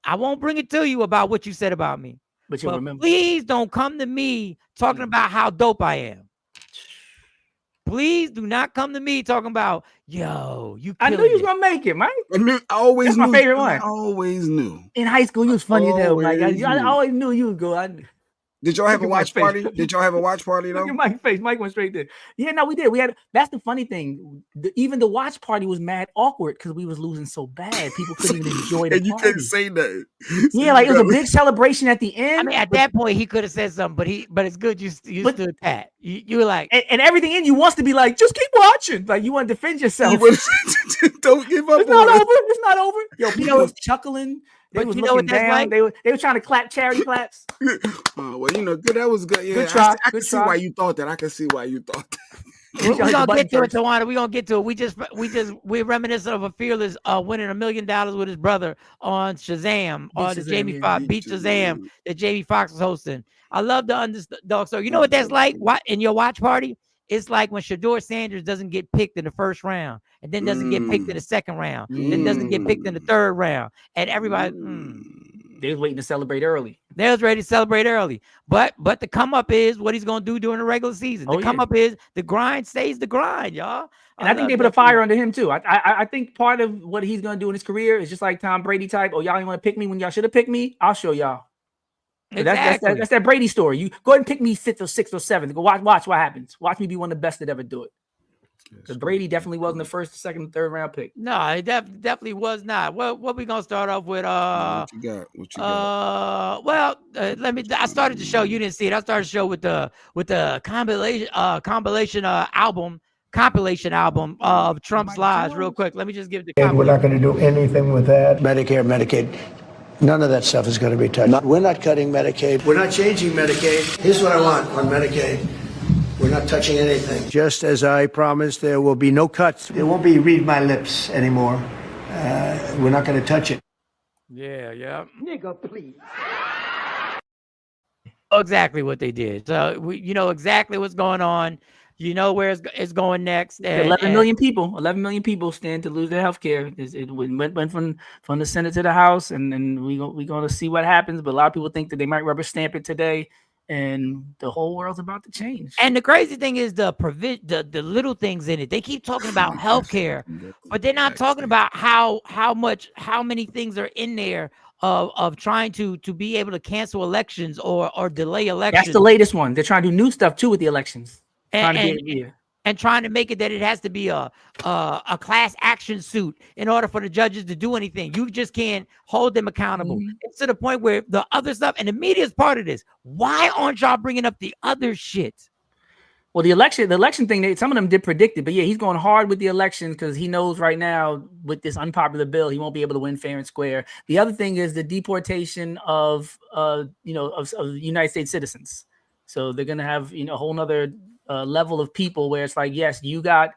I won't bring it to you about what you said about me. But you remember. Please don't come to me talking about how dope I am. Please do not come to me talking about, yo, you. I knew you was gonna make it, Mike. I always That's my favorite one. I always knew. In high school, you was funny as hell, Mike. I always knew you would go. Did y'all have a watch party? Did y'all have a watch party though? Look at Mike's face. Mike went straight there. Yeah, no, we did. We had. That's the funny thing. Even the watch party was mad awkward because we was losing so bad. People couldn't even enjoy the and you party. couldn't say that. Yeah, like it was a big celebration at the end. I mean, at that point, he could have said something, but it's good you stood pat. You were like, and everything in you wants to be like, just keep watching. Like you want to defend yourself. Don't give up. It's not over. It's not over. Yo, people was chuckling. They was looking down. Like? They were trying to clap charity claps. Well, good. That was good. Yeah, good try. I can see why you thought that. I can see why you thought that. We're gonna get to it, Tawana. We're gonna get to it. We're reminiscent of a Fearless winning $1 million with his brother on Shazam, on the Jamie Foxx Beat Shazam that Jamie Foxx was hosting. I love the underdog. So you know what that's like? What in your watch party? It's like when Shador Sanders doesn't get picked in the first round, and then doesn't get picked in the second round, then doesn't get picked in the third round, and everybody. They was waiting to celebrate early. They was ready to celebrate early. But the come up is what he's gonna do during the regular season. The come up is the grind stays the grind, y'all. And I think they put a fire under him too. I think part of what he's gonna do in his career is just like Tom Brady type. Oh, y'all didn't want to pick me when y'all should have picked me. I'll show y'all. Exactly. That's that Brady story. You go ahead and pick me 5th or 6th or 7th. Go watch what happens. Watch me be one of the best that ever do it. Because Brady definitely wasn't the first, second, and third round pick. No, he definitely was not. What we gonna start off with? What you got? I started the show. You didn't see it. I started the show with the compilation album of Trump's lies. Real quick, let me just give the. We're not going to do anything with that. Medicare, Medicaid. None of that stuff is going to be touched. We're not cutting Medicaid. We're not changing Medicaid. Here's what I want on Medicaid. We're not touching anything. Just as I promised, there will be no cuts. There won't be read my lips anymore. We're not going to touch it. Yeah. Nigga, please. Exactly what they did. So you know exactly what's going on. You know where it's going next. 11 million people stand to lose their health care. It went from the Senate to the House, and we're going to see what happens. But a lot of people think that they might rubber stamp it today, and the whole world's about to change. And the crazy thing is the little things in it. They keep talking about healthcare, but they're not talking about how many things are in there of trying to be able to cancel elections or delay elections. That's the latest one. They're trying to do new stuff too with the elections. And trying to make it that it has to be a class action suit in order for the judges to do anything. You just can't hold them accountable. It's to the point where the other stuff, and the media is part of this. Why aren't y'all bringing up the other shit? Well, the election thing, some of them did predict it, but yeah, he's going hard with the elections because he knows right now with this unpopular bill, he won't be able to win fair and square. The other thing is the deportation of United States citizens. So they're going to have, a whole nother level of people where it's like, yes, the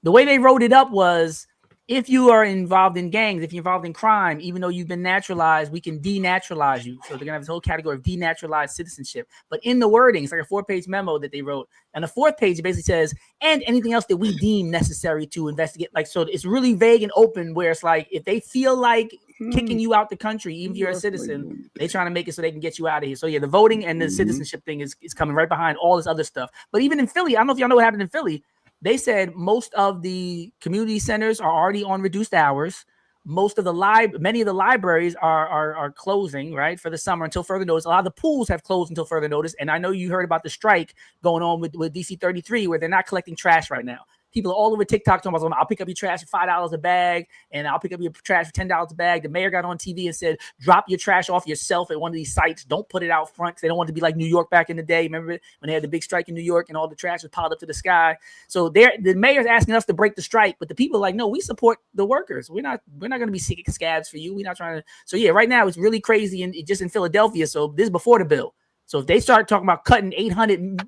way they wrote it up was, if you are involved in gangs, if you're involved in crime, even though you've been naturalized, we can denaturalize you. So they're going to have this whole category of denaturalized citizenship. But in the wording, it's like a 4-page memo that they wrote. And the 4th page basically says, and anything else that we deem necessary to investigate. Like, so it's really vague and open where it's like, if they feel like kicking you out the country, even if you're a citizen, they're trying to make it so they can get you out of here. So yeah, the voting and the citizenship thing is coming right behind all this other stuff. But even in Philly, I don't know if y'all know what happened in Philly. They said most of the community centers are already on reduced hours. Many of the libraries are closing, right, for the summer until further notice. A lot of the pools have closed until further notice. And I know you heard about the strike going on with DC 33, where they're not collecting trash right now. People are all over TikTok talking about, I'll pick up your trash for $5 a bag, and I'll pick up your trash for $10 a bag. The mayor got on TV and said, drop your trash off yourself at one of these sites. Don't put it out front because they don't want it to be like New York back in the day. Remember when they had the big strike in New York and all the trash was piled up to the sky? So the mayor's asking us to break the strike, but the people are like, no, we support the workers. We're not going to be sick scabs for you. We're not trying to. So yeah, right now it's really crazy and just in Philadelphia. So this is before the bill. So if they start talking about cutting 800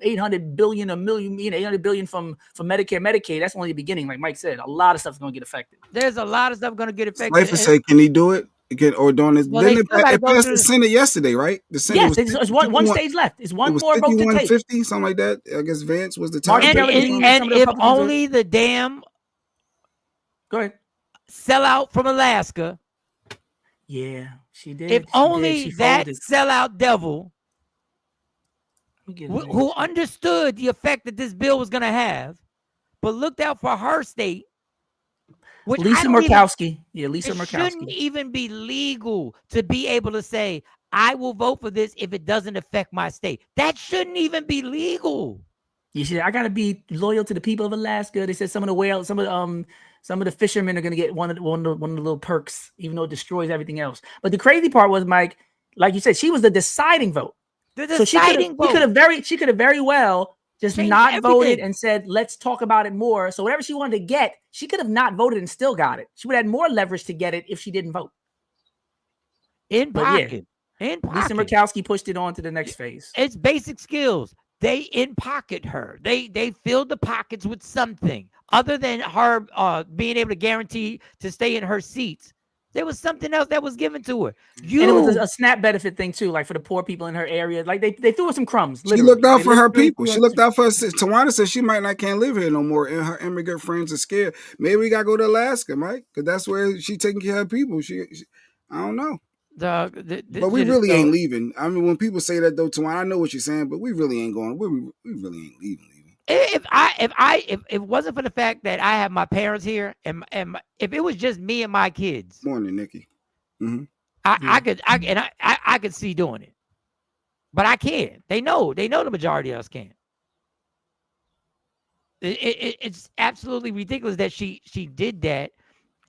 billion, $800 billion from Medicare, Medicaid, that's only the beginning. Like Mike said, a lot of stuff is going to get affected. There's a lot of stuff going to get affected. Life say, can he do it? Or doing this? Well, then it passed the Senate yesterday, right? The Senate it's one stage left. It's one more vote to take. 50, something like that. I guess Vance was the top. And if only the damn go ahead sellout from Alaska. Yeah, she did. If only that sellout devil who understood the effect that this bill was going to have, but looked out for her state. Lisa Murkowski. Lisa Murkowski. It shouldn't even be legal to be able to say, I will vote for this if it doesn't affect my state. That shouldn't even be legal. You see, I got to be loyal to the people of Alaska. They said some of the fishermen are going to get one of the little perks, even though it destroys everything else. But the crazy part was, Mike, like you said, she was the deciding vote. She could have very well just not voted and said, let's talk about it more. So whatever she wanted to get, she could have not voted and still got it. She would have had more leverage to get it if she didn't vote. In pocket. Lisa Murkowski pushed it on to the next phase. It's basic skills. They in pocket her. They filled the pockets with something other than her being able to guarantee to stay in her seats. There was something else that was given to her. And it was a SNAP benefit thing too, like for the poor people in her area. Like they threw her some crumbs. Literally. She looked out for her people. She looked out for her. Tawana said she can't live here no more, and her immigrant friends are scared. Maybe we gotta go to Alaska, Mike, because that's where she taking care of her people. She I don't know. But we really ain't leaving. I mean, when people say that though, Tawana, I know what you're saying, but we really ain't going. We really ain't leaving. If it wasn't for the fact that I have my parents here, and if it was just me and my kids, morning, Nikki, I could see doing it, but I can't. They know the majority of us can't. It's absolutely ridiculous that she did that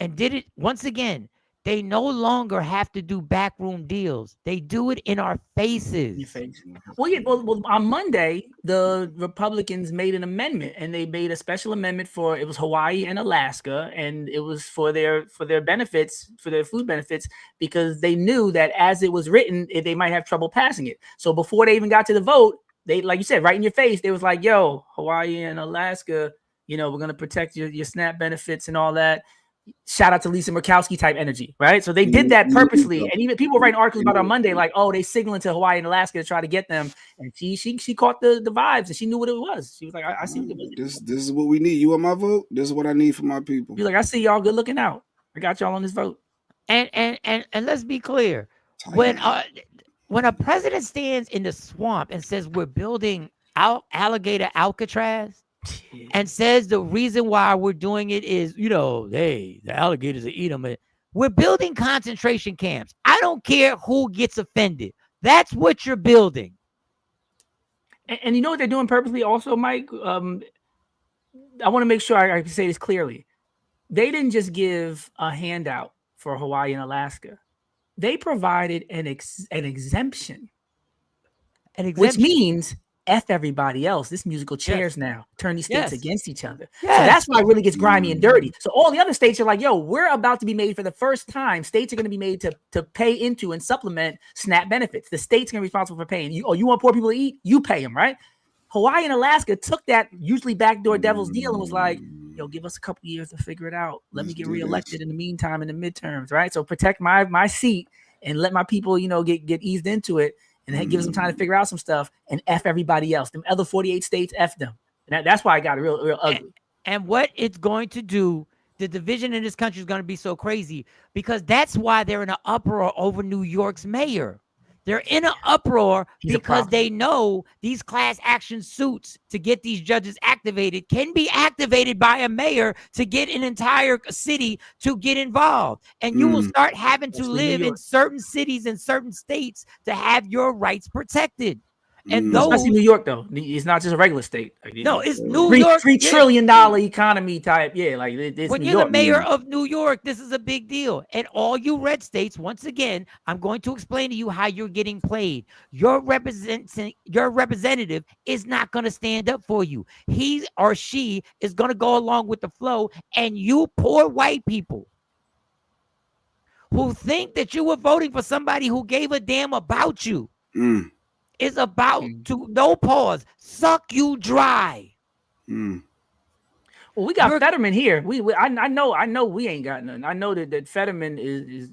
and did it once again. They no longer have to do backroom deals. They do it in our faces. Well, on Monday, the Republicans made an amendment, and they made a special amendment for, it was Hawaii and Alaska, and it was for their benefits, for their food benefits, because they knew that as it was written, they might have trouble passing it. So before they even got to the vote, they, like you said, right in your face, they was like, yo, Hawaii and Alaska, we're going to protect your SNAP benefits and all that. shout out to Lisa Murkowski type energy, right? So they did that purposely, and even people writing articles about it on Monday, like, oh, they signaling to Hawaii and Alaska to try to get them, and she caught the vibes, and she knew what it was. She was like, I see what it was. This is what we need. You want my vote? This is what I need for my people. You're like, I see y'all good looking out. I got y'all on this vote. And let's be clear, when a president stands in the swamp and says we're building alligator Alcatraz, and says the reason why we're doing it is, the alligators are eating them. We're building concentration camps. I don't care who gets offended. That's what you're building. And you know what they're doing purposely also, Mike? I want to make sure I can say this clearly. They didn't just give a handout for Hawaii and Alaska. They provided an exemption. Which means F everybody else. This musical chairs now. Turn these states against each other. So that's why it really gets grimy and dirty. So all the other states are like, yo, we're about to be made for the first time. States are going to be made to pay into and supplement SNAP benefits. The state's going to be responsible for paying. You want poor people to eat? You pay them, right? Hawaii and Alaska took that usually backdoor devil's deal and was like, yo, give us a couple years to figure it out. Let me get reelected in the meantime in the midterms, right? So protect my seat and let my people, get eased into it. And that gives them time to figure out some stuff and F everybody else. Them other 48 states, F them. And that's why it got real ugly. And what it's going to do, the division in this country is going to be so crazy because that's why they're in an uproar over New York's mayor. They're in an uproar because they know these class action suits to get these judges activated can be activated by a mayor to get an entire city to get involved. And you will start having to live in certain cities and certain states to have your rights protected. And those, especially New York, though, it's not just a regular state. No, it's New York. $3 trillion economy type. Yeah, like it's when New you're York. the mayor of New York, this is a big deal. And all you red states, once again, I'm going to explain to you how you're getting played. Your representative is not going to stand up for you. He or she is going to go along with the flow. And you poor white people who think that you were voting for somebody who gave a damn about you. Is about to, no pause, suck you dry. Well, we got Fetterman here. I know we ain't got nothing. I know that Fetterman is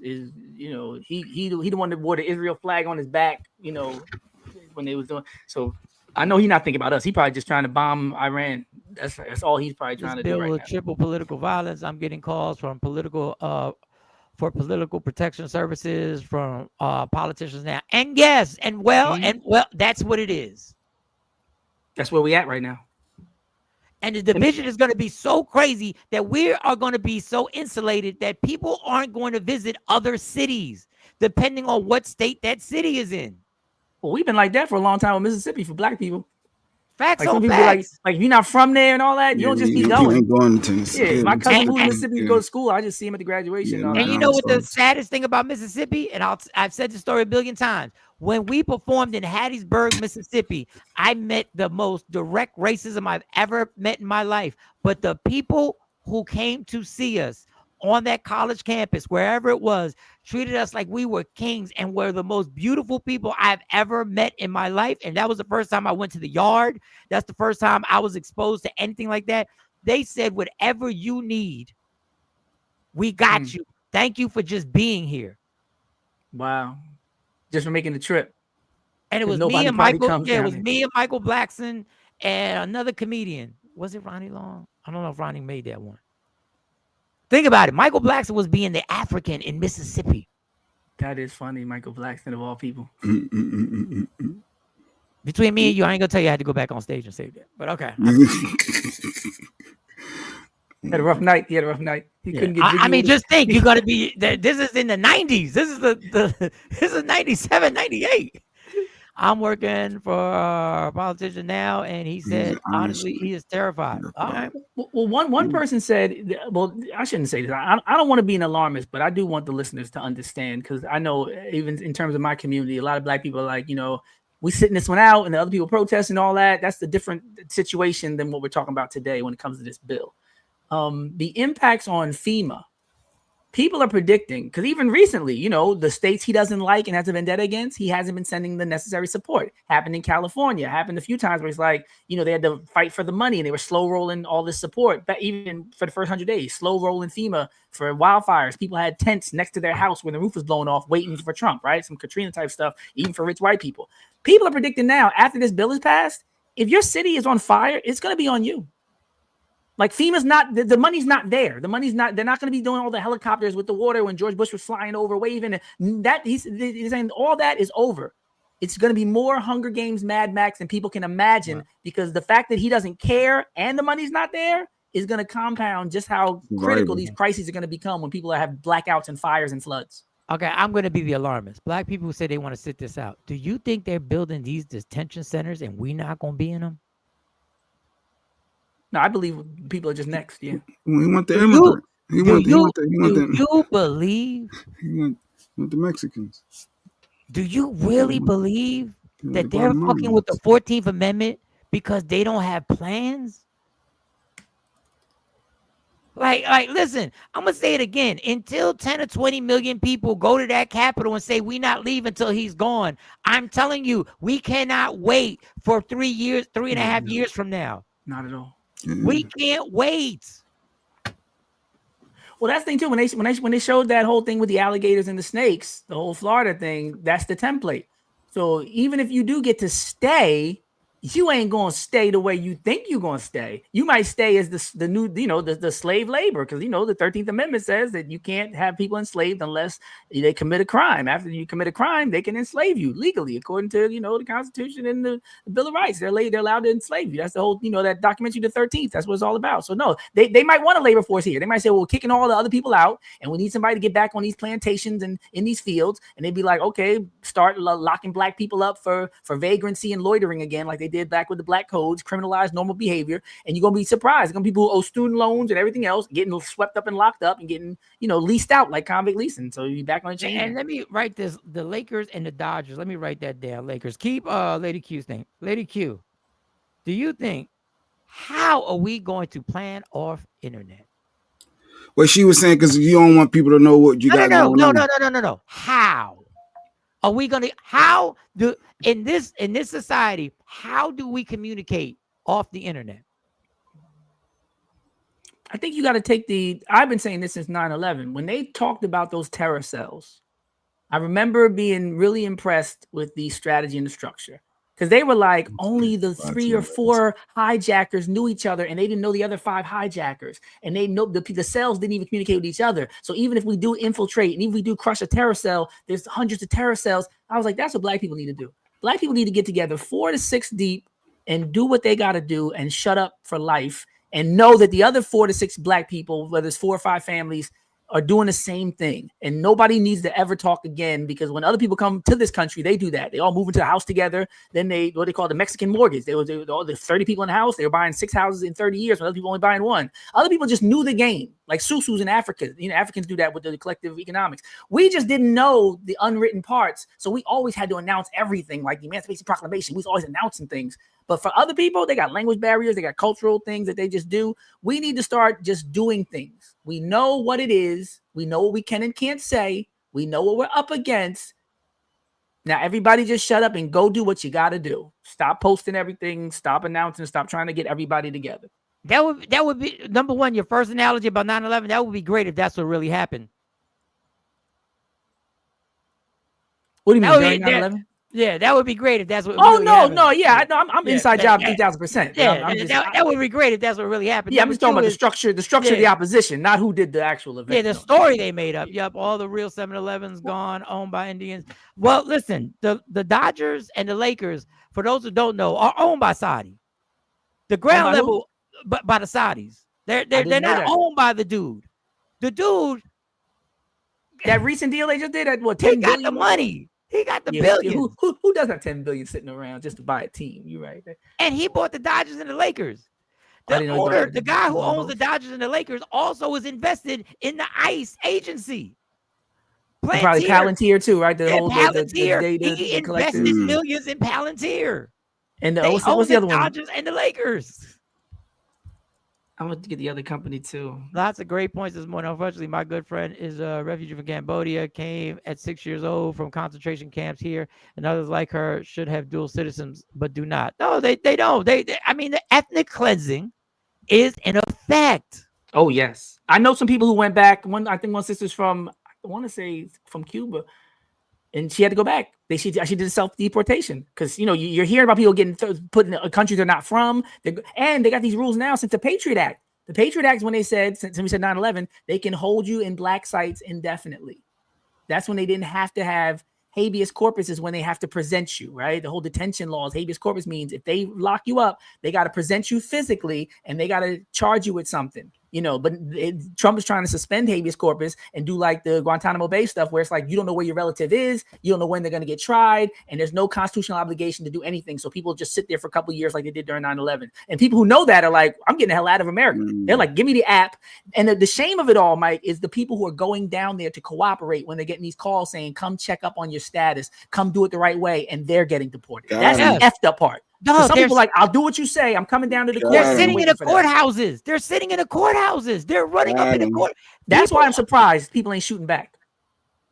he the one that wore the Israel flag on his back, when they was doing. So I know he's not thinking about us. He probably just trying to bomb Iran. That's all he's probably trying to do right now. Triple political violence. I'm getting calls from political protection services from politicians now. And yes, and well, that's what it is. That's where we at right now. And the division is going to be so crazy that we are going to be so insulated that people aren't going to visit other cities, depending on what state that city is in. Well, we've been like that for a long time with Mississippi for black people. Facts like on some facts. Like if you're not from there and all that, you don't just be going. You ain't going to Mississippi. Yeah, my cousin moved to Mississippi to go to school. I just see him at the graduation. And you know what the saddest thing about Mississippi? And I've said this story a billion times. When we performed in Hattiesburg, Mississippi, I met the most direct racism I've ever met in my life. But the people who came to see us on that college campus, wherever it was, treated us like we were kings and were the most beautiful people I've ever met in my life. And that was the first time I went to the yard. That's the first time I was exposed to anything like that. They said, whatever you need, we got you. Thank you for just being here. Wow. Just for making the trip. And it was me and Michael. Yeah, it was me and Michael Blackson and another comedian. Was it Ronnie Long? I don't know if Ronnie made that one. Think about it. Michael Blackson was being the African in Mississippi. That is funny. Michael Blackson of all people. Between me and you, I ain't gonna tell you I had to go back on stage and say that. But okay. He had a rough night. He couldn't get. I mean, just think, you're gonna be. This is in the 90s. This is this is 97, 98. I'm working for a politician now, and he said, honestly, he is terrified. All right. Well, one person said, well, I shouldn't say this. I don't want to be an alarmist, but I do want the listeners to understand, because I know even in terms of my community, a lot of black people are like, we sitting this one out and the other people protest and all that. That's a different situation than what we're talking about today when it comes to this bill. The impacts on FEMA people are predicting, because even recently, you know, the states he doesn't like and has a vendetta against, he hasn't been sending the necessary support. Happened in California, happened a few times where it's like, you know, they had to fight for the money and they were slow rolling all this support. But even for the first 100 days, slow rolling FEMA for wildfires. People had tents next to their house when the roof was blown off, waiting for Trump, right? Some Katrina type stuff, even for rich white people. People are predicting now, after this bill is passed, if your city is on fire, it's going to be on you. Like FEMA's not, the money's not there. The money's not, they're not going to be doing all the helicopters with the water when George Bush was flying over, waving. That he's saying all that is over. It's going to be more Hunger Games, Mad Max than people can imagine, because the fact that he doesn't care and the money's not there is going to compound just how critical these crises are going to become when people have blackouts and fires and floods. Okay, I'm going to be the alarmist. Black people who say they want to sit this out. Do you think they're building these detention centers and we're not going to be in them? No, I believe people are just next. Yeah. We want the immigrants. Do you believe? He want the Mexicans. Do you really believe that they're fucking with the 14th Amendment because they don't have plans? Like, listen, I'm going to say it again. Until 10 or 20 million people go to that Capitol and say, we not leaving until he's gone, I'm telling you, we cannot wait for 3 years, 3.5 years from now. Not at all. We can't wait. Well, that's the thing too. When they showed that whole thing with the alligators and the snakes, the whole Florida thing, that's the template. So even if you do get to stay, you ain't gonna stay the way you think you're gonna stay. You might stay as the new, you know, the slave labor, because you know the 13th Amendment says that you can't have people enslaved unless they commit a crime. After you commit a crime, they can enslave you legally, according to, you know, the Constitution and the Bill of Rights. They're allowed to enslave you. That's the whole, you know, that documentary, the 13th. That's what it's all about. So no, they might want a labor force here. They might say, well, we're kicking all the other people out, and we need somebody to get back on these plantations and in these fields. And they'd be like, okay, start locking black people up for vagrancy and loitering again, like they did back with the black codes, criminalize normal behavior. And you're gonna be surprised. There's gonna be people who owe student loans and everything else getting swept up and locked up and getting, you know, leased out like convict leasing. So you're back on the chain. And let me write this: the Lakers and the Dodgers. Let me write that down. Lakers. Keep Lady Q's name. Lady Q, do you think, how are we going to plan off internet? Well, she was saying because you don't want people to know what you got going on. No. How are we gonna? In this society, how do we communicate off the internet? I think you got to take I've been saying this since 9/11. When they talked about those terror cells, I remember being really impressed with the strategy and the structure, because they were like, only the 3 or 4 hijackers knew each other, and they didn't know the other 5 hijackers, and they know the cells didn't even communicate with each other. So even if we do infiltrate and even if we do crush a terror cell, there's hundreds of terror cells. I was like, that's what black people need to do. Black people need to get together 4 to 6 deep and do what they got to do and shut up for life, and know that the other 4 to 6 black people, whether it's 4 or 5 families, are doing the same thing. And nobody needs to ever talk again, because when other people come to this country, they do that. They all move into a house together. Then what they call the Mexican mortgage. They were all the 30 people in the house. They were buying 6 houses in 30 years when other people only buying 1. Other people just knew the game, like Susus in Africa. You know, Africans do that with the collective economics. We just didn't know the unwritten parts. So we always had to announce everything, like the Emancipation Proclamation. We was always announcing things. But for other people, they got language barriers. They got cultural things that they just do. We need to start just doing things. We know what it is. We know what we can and can't say. We know what we're up against. Now, everybody just shut up and go do what you got to do. Stop posting everything. Stop announcing. Stop trying to get everybody together. That would be, number one, your first analogy about 9/11. That would be great if that's what really happened. What do you mean, during 9/11? Yeah, that would be great if that's what. Oh really no, happened. no, yeah, I know. I'm inside job 3,000%. Yeah, that would be great if that's what really happened. Yeah, I'm just talking about the structure of the opposition, not who did the actual event. Yeah, the story they made up. Yep, all the real 7-Elevens gone, owned by Indians. Well, listen, the Dodgers and the Lakers, for those who don't know, are owned by Saudi. The ground level, by the Saudis. They're not owned by the dude. The dude. That recent deal they just did at what? 10 billion? Got the money. He got the billion. Who does have 10 billion sitting around just to buy a team? You're right. And he bought the Dodgers and the Lakers. The guy who owns the Dodgers and the Lakers also was invested in the ICE agency. Probably Palantir too, right? Palantir. He invested millions in Palantir. And what's the other one? Dodgers and the Lakers. I'm going to get the other company too. Lots of great points this morning. Unfortunately, my good friend is a refugee from Cambodia, came at 6 years old from concentration camps here, and others like her should have dual citizens, but do not. No, they don't. I mean, the ethnic cleansing is in effect. Oh, yes. I know some people who went back. I think one sister's from, I want to say from Cuba, and she had to go back. She did self-deportation because, you're hearing about people getting put in a country they're not from. And they got these rules now since the Patriot Act. The Patriot Act is when they said, since we said 9/11, they can hold you in black sites indefinitely. That's when they didn't have to have habeas corpus, is when they have to present you, right? The whole detention laws, habeas corpus means if they lock you up, they got to present you physically and they got to charge you with something. But Trump is trying to suspend habeas corpus and do like the Guantanamo Bay stuff where it's like, you don't know where your relative is. You don't know when they're going to get tried. And there's no constitutional obligation to do anything. So people just sit there for a couple of years like they did during 9/11. And people who know that are like, I'm getting the hell out of America. They're like, give me the app. And the shame of it all, Mike, is the people who are going down there to cooperate when they're getting these calls saying, come check up on your status, come do it the right way. And they're getting deported. That's the effed up part. No, some people are like, I'll do what you say. I'm coming down to the court. They're sitting in the courthouses. They're sitting in the courthouses. They're running up in the court. That's why I'm surprised people ain't shooting back.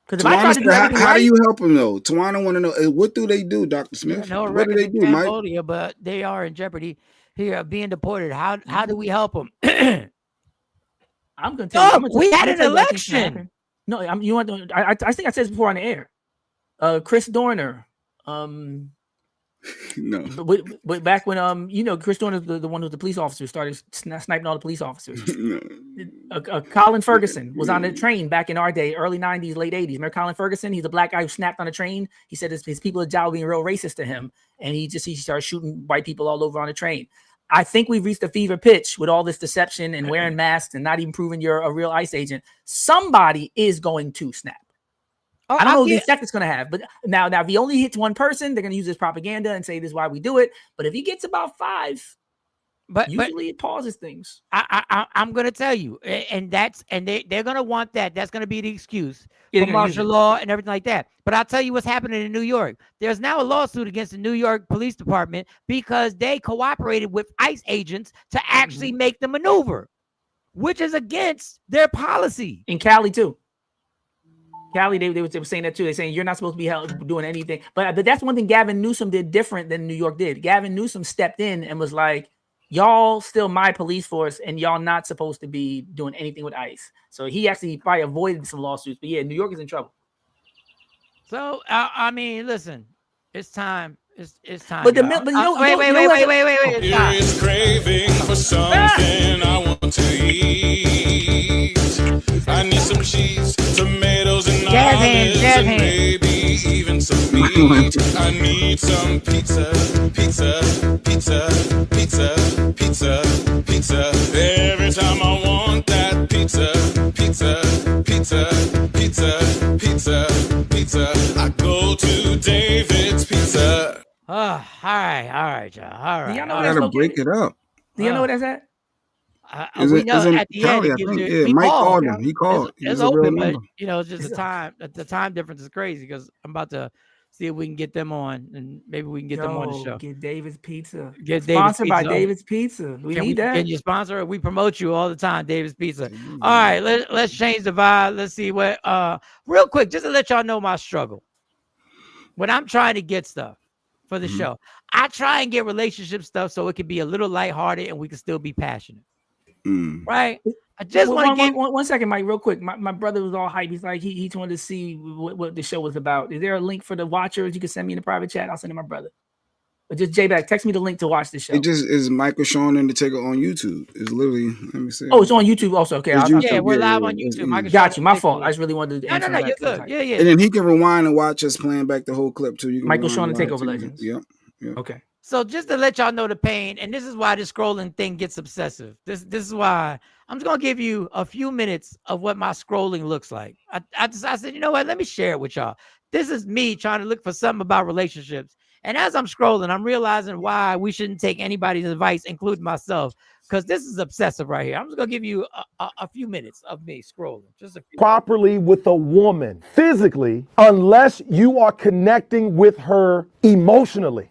Because if I try to do everything how do you help them though? Tawana want to know what do they do, Dr. Smith? What do they do, Cambodia, Mike? But they are in jeopardy here being deported. How do we help them? I'm gonna tell you. We had an election. No, I think I said this before on the air. Chris Dorner. No, but back when Chris Dorner, the one who's the police officer, started sniping all the police officers. Colin Ferguson was on the train back in our day, early 90s, late 80s. Remember Colin Ferguson? He's a black guy who snapped on a train. He said his people at Jal being real racist to him, and he started shooting white people all over on the train. I think we've reached a fever pitch with all this deception and wearing masks and not even proving you're a real ICE agent. Somebody is going to snap. I don't know the effect it's going to have, but now if he only hits one person, they're going to use this propaganda and say this is why we do it. But if he gets about 5, usually it pauses things. I'm going to tell you, and they're going to want that. That's going to be the excuse for martial law and everything like that. But I'll tell you what's happening in New York. There's now a lawsuit against the New York Police Department because they cooperated with ICE agents to actually make the maneuver, which is against their policy. In Cali too. Cali, they were saying that too. They're saying you're not supposed to be held doing anything. But that's one thing Gavin Newsom did different than New York did. Gavin Newsom stepped in and was like, y'all still my police force and y'all not supposed to be doing anything with ICE. So he actually probably avoided some lawsuits. But yeah, New York is in trouble. So, I mean, listen, it's time. It's time. But wait. It's craving for something I want to eat. I need some cheese, tomatoes, and olives, and maybe even some meat. I need some pizza. Every time I want that pizza. I go to David's Pizza. All right, y'all. All right. Do y'all know I gotta break it up. Do you know what that's at? We know at the end. I think, Mike called him. He called. It's open, but it's just the time. The time difference is crazy because I'm about to see if we can get them on, and maybe we can get them on the show. Get David's Pizza. Sponsored by David's Pizza. We need that. Can you sponsor it? We promote you all the time, David's Pizza. All right, let's change the vibe. Let's see what. Real quick, just to let y'all know my struggle. When I'm trying to get stuff for the show, I try and get relationship stuff so it can be a little lighthearted and we can still be passionate. Right? I just want to get 1 second, Mike, real quick. My brother was all hype. He's like, he wanted to see what the show was about. Is there a link for the watchers you can send me in the private chat? I'll send it to my brother. But just J-Back, text me the link to watch the show. It just is Michael Sean and the Taker on YouTube. It's literally, let me see. Oh, it's on YouTube also. Okay. We're live on YouTube. Got you. My fault. I just really wanted to answer No, you're good. Yeah. And then he can rewind and watch us playing back the whole clip too. You can Michael Sean and Takeover Legends. Yep. Okay. So just to let y'all know the pain, and this is why this scrolling thing gets obsessive. This is why I'm just gonna give you a few minutes of what my scrolling looks like. I said, you know what? Let me share it with y'all. This is me trying to look for something about relationships. And as I'm scrolling, I'm realizing why we shouldn't take anybody's advice, including myself, because this is obsessive right here. I'm just gonna give you a few minutes of me scrolling. Just a few properly with a woman physically unless you are connecting with her emotionally.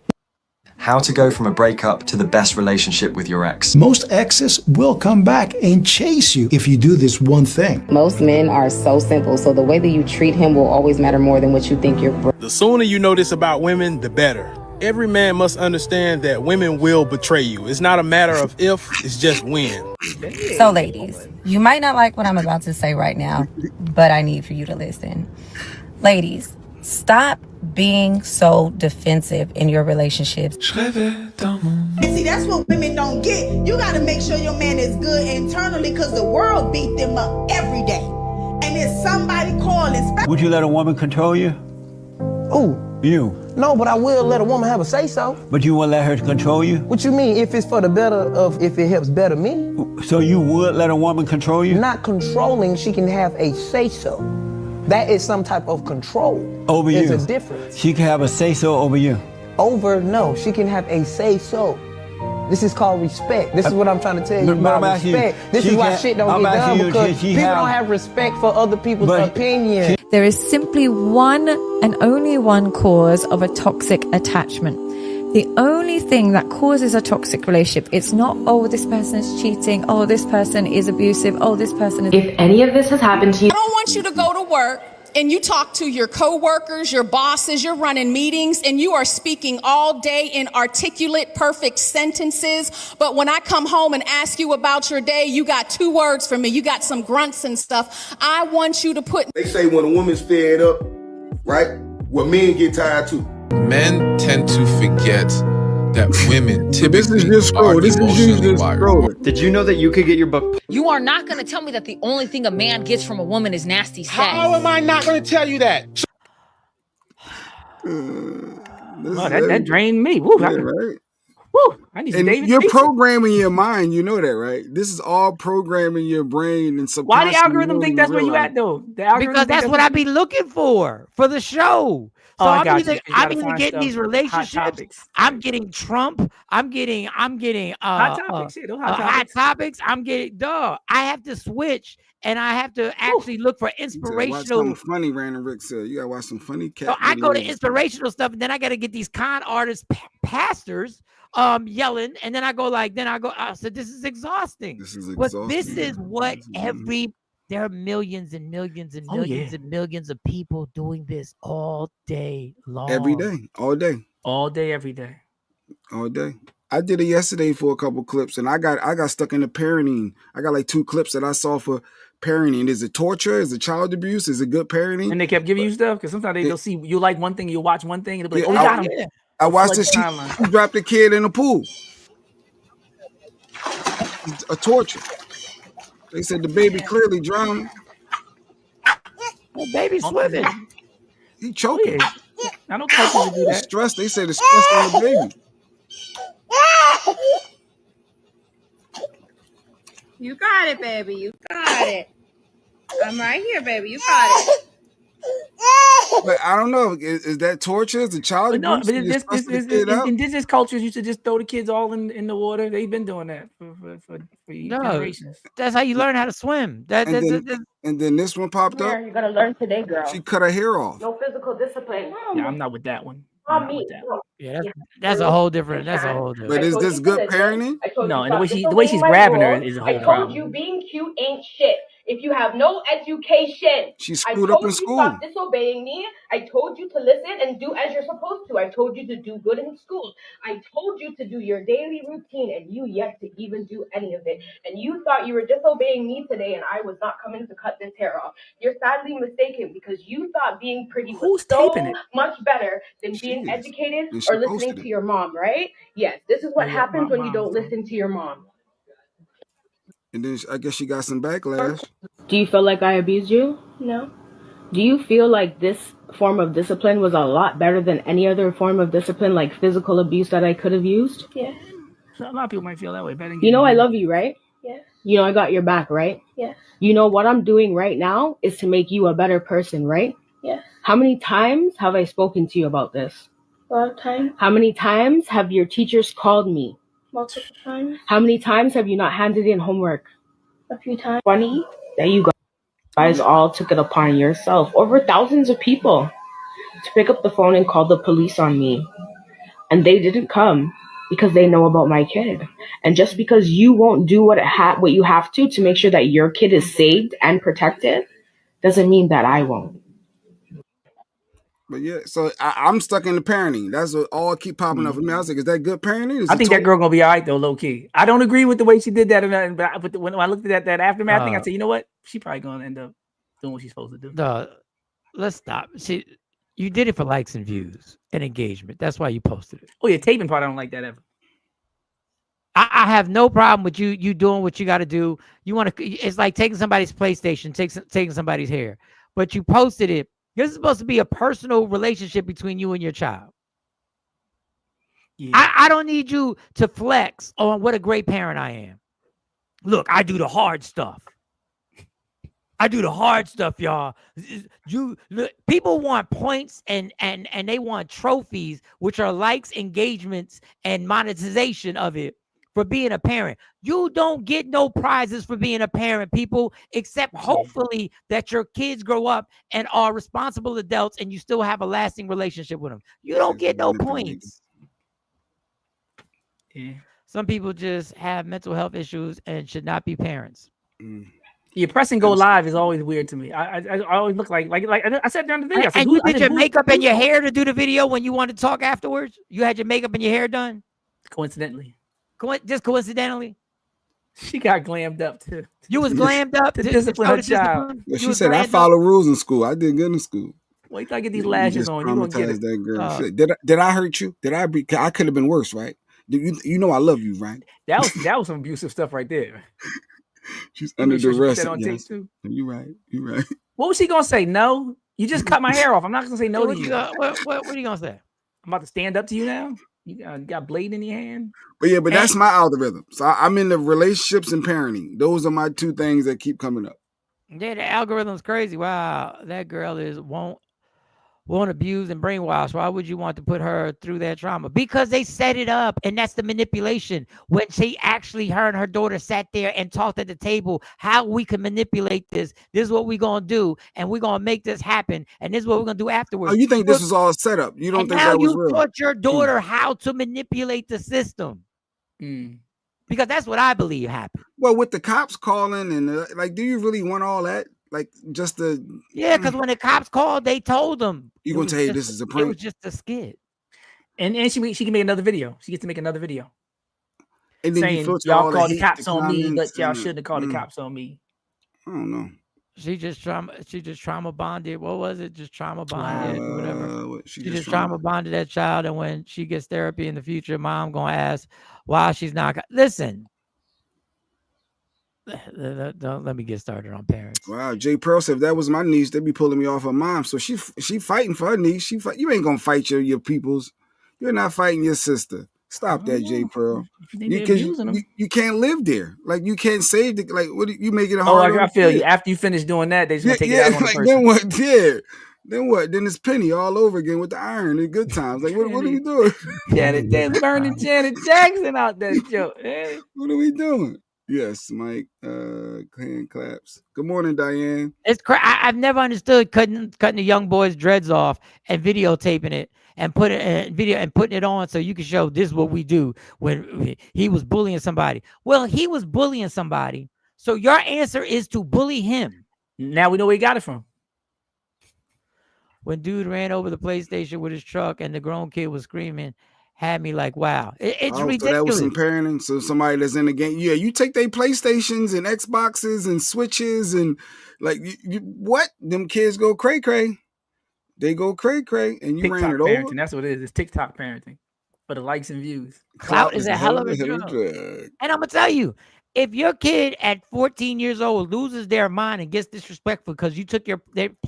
How to go from a breakup to the best relationship with your ex. Most exes will come back and chase you if you do this one thing. Most men are so simple, so the way that you treat him will always matter more than what you think you're. The sooner you know this about women, the better. Every man must understand that women will betray you. It's not a matter of if, it's just when. So ladies, you might not like what I'm about to say right now, but I need for you to listen. Ladies, stop being so defensive in your relationships. And see, that's what women don't get. You got to make sure your man is good internally because the world beat them up every day. And if somebody calling... Would you let a woman control you? Ooh. You? No, but I will let a woman have a say-so. But you won't let her control you? What you mean? If it's for the better of, if it helps better me? So you would let a woman control you? Not controlling, she can have a say-so. That is some type of control. Over you? There's a difference. She can have a say-so over you? Over, no. She can have a say-so. This is called respect. This is what I'm trying to tell you about respect. This is why shit don't get done because people don't have respect for other people's opinions. There is simply one and only one cause of a toxic attachment. The only thing that causes a toxic relationship, it's not, oh, this person is cheating, oh, this person is abusive, oh, this person is... If any of this has happened to you... I don't want you to go to work and you talk to your coworkers, your bosses, you're running meetings, and you are speaking all day in articulate, perfect sentences. But when I come home and ask you about your day, you got 2 words for me. You got some grunts and stuff. I want you to put... They say when a woman's fed up, right? Well, men get tired too. Men tend to forget that women typically this is just scroll. This is you just scrolling. Did you know that you could get your book? You are not going to tell me that the only thing a man gets from a woman is nasty sex. How am I not going to tell you that? That drained me. Woo, right? Woo, I need and David you're Mason. programming your mind, you know that, right? This is all programming your brain and why the algorithm think that's where you at though? Because that's what I be looking for the show. So I'm either getting these relationships. I'm getting Trump. I'm getting hot topics. Hot topics. I'm getting I have to switch and I have to actually look for inspirational. Watch something funny, Random Rick said. You gotta watch some funny cat. So I go to inspirational stuff, and then I got to get these con artists, pastors, yelling, and then I go. So this is exhausting. This is exhausting. But this is what there are millions and millions and millions and millions of people doing this all day long. Every day, all day. All day, every day. All day. I did it yesterday for a couple clips, and I got stuck in the parenting. I got like 2 clips that I saw for parenting. Is it torture? Is it child abuse? Is it good parenting? And they kept giving you stuff because sometimes they'll see you like one thing, you'll watch one thing, and they'll be like, "Oh, we got him." I watched this. She dropped a kid in the pool. A torture. They said the baby clearly drowned. The baby's swimming. He choking. I don't think you do that. Stress. They said it's stress on the baby. You got it, baby. You got it. I'm right here, baby. You got it. But I don't know. Is that torture? Is it child abuse? No, but in indigenous cultures used to just throw the kids all in the water. They've been doing that for generations. That's how you learn how to swim. And then this one popped up. You're gonna learn today, girl. She cut her hair off. No physical discipline. Yeah, I'm not with that one. Yeah, that's a whole different. But is this good parenting? No, and the way she's grabbing her is a whole problem. I told you being cute ain't shit. If you have no education, she screwed up in school. Stop disobeying me. I told you to listen and do as you're supposed to. I told you to do good in school. I told you to do your daily routine, and you yet to even do any of it. And you thought you were disobeying me today, and I was not coming to cut this hair off. You're sadly mistaken because you thought being pretty was so much better than being educated or listening to your mom, right? Yes, this is what happens when you don't listen to your mom. And then I guess she got some backlash. Do you feel like I abused you? No. Do you feel like this form of discipline was a lot better than any other form of discipline, like physical abuse that I could have used? Yes. So a lot of people might feel that way. You know I love you, right? Yes. You know I got your back, right? Yes. You know what I'm doing right now is to make you a better person, right? Yes. How many times have I spoken to you about this? A lot of times. How many times have your teachers called me? Multiple times. How many times have you not handed in homework? A few times. Funny that you guys all took it upon yourself, over thousands of people, to pick up the phone and call the police on me. And they didn't come because they know about my kid. And just because you won't do what you have to make sure that your kid is saved and protected doesn't mean that I won't. But yeah, so I'm stuck in the parenting. That's what all keep popping up for me. I was like, is that good parenting? I think that girl gonna be all right though, low key. I don't agree with the way she did that or nothing, but when I looked at that aftermath thing, I said, you know what? She probably gonna end up doing what she's supposed to do. Let's stop. See, you did it for likes and views and engagement. That's why you posted it. Oh yeah, taping part I don't like that ever. I have no problem with you doing what you got to do. You want to? It's like taking somebody's PlayStation, taking somebody's hair, but you posted it. This is supposed to be a personal relationship between you and your child. Yeah. I don't need you to flex on what a great parent I am. Look, I do the hard stuff. I do the hard stuff, y'all. People want points and they want trophies, which are likes, engagements, and monetization of it for being a parent. You don't get no prizes for being a parent, people, except hopefully that your kids grow up and are responsible adults and you still have a lasting relationship with them. You don't get no points. Yeah. Some people just have mental health issues and should not be parents. Yeah, press and go live is always weird to me. I always look like I said during the video. And you did your makeup and your hair to do the video when you wanted to talk afterwards? You had your makeup and your hair done? Coincidentally. Just coincidentally? She got glammed up too. You was glammed up to discipline her child. Yeah, she said, I follow rules in school. I did good in school. Wait till I get these lashes on. You gonna get it. That girl. Did I hurt you? I could have been worse, right? You know I love you, right? That was some abusive stuff right there. She's under duress. Yes. You're right. You're right. What was she gonna say? No, you just cut my hair off. I'm not gonna say no to you. What are you gonna say? I'm about to stand up to you now. You got a blade in your hand. But that's my algorithm. So I'm in the relationships and parenting. Those are my two things that keep coming up. Yeah, the algorithm's crazy. Wow, that girl won't abuse and brainwash. Why would you want to put her through that trauma? Because they set it up, and that's the manipulation. When her and her daughter sat there and talked at the table, how we can manipulate this. This is what we're gonna do, and we're gonna make this happen, and this is what we're gonna do afterwards. Oh, you think this was all set up? You don't think that was real? Now you taught your daughter how to manipulate the system. Because that's what I believe happened. Well, with the cops calling and do you really want all that? Like just the because when the cops called, they told them you gonna tell you this is a prank. It was just a skit, and she can make another video. She gets to make another video, and then saying y'all called the cops on me, but y'all shouldn't have called the cops on me. I don't know. She just trauma bonded. What was it? Just trauma bonded, whatever. She just trauma bonded that child, and when she gets therapy in the future, mom gonna ask why she's not. Listen. Don't let me get started on parents. Wow, J. Pearl said if that was my niece, they'd be pulling me off her mom. So she fighting for her niece. You ain't gonna fight your peoples. You're not fighting your sister. Stop that, J. Pearl. You can't live there. Like you can't save the what you making it hard. I feel you. After you finish doing that, they just gonna take it out on the person. Then what? Yeah. Then what? Then it's Penny all over again with the iron in good times. Like what are we doing? Burning Janet Jackson out that joke. Hey. What are we doing? Yes, Mike. Hand claps. Good morning, Diane. It's I've never understood cutting the young boy's dreads off and videotaping it and putting it on so you can show this is what we do when he was bullying somebody. Well, he was bullying somebody, so your answer is to bully him. Now we know where he got it from. When dude ran over the PlayStation with his truck and the grown kid was screaming. Had me like, wow, it's ridiculous. So that was some parenting. So somebody that's in the game, you take their PlayStations and Xboxes and Switches and what? Them kids go cray cray. They go cray cray, and you TikTok ran it parenting, over. That's what it is. It's TikTok parenting for the likes and views. Clout is a hell of a drug. And I'm gonna tell you, if your kid at 14 years old loses their mind and gets disrespectful because you took their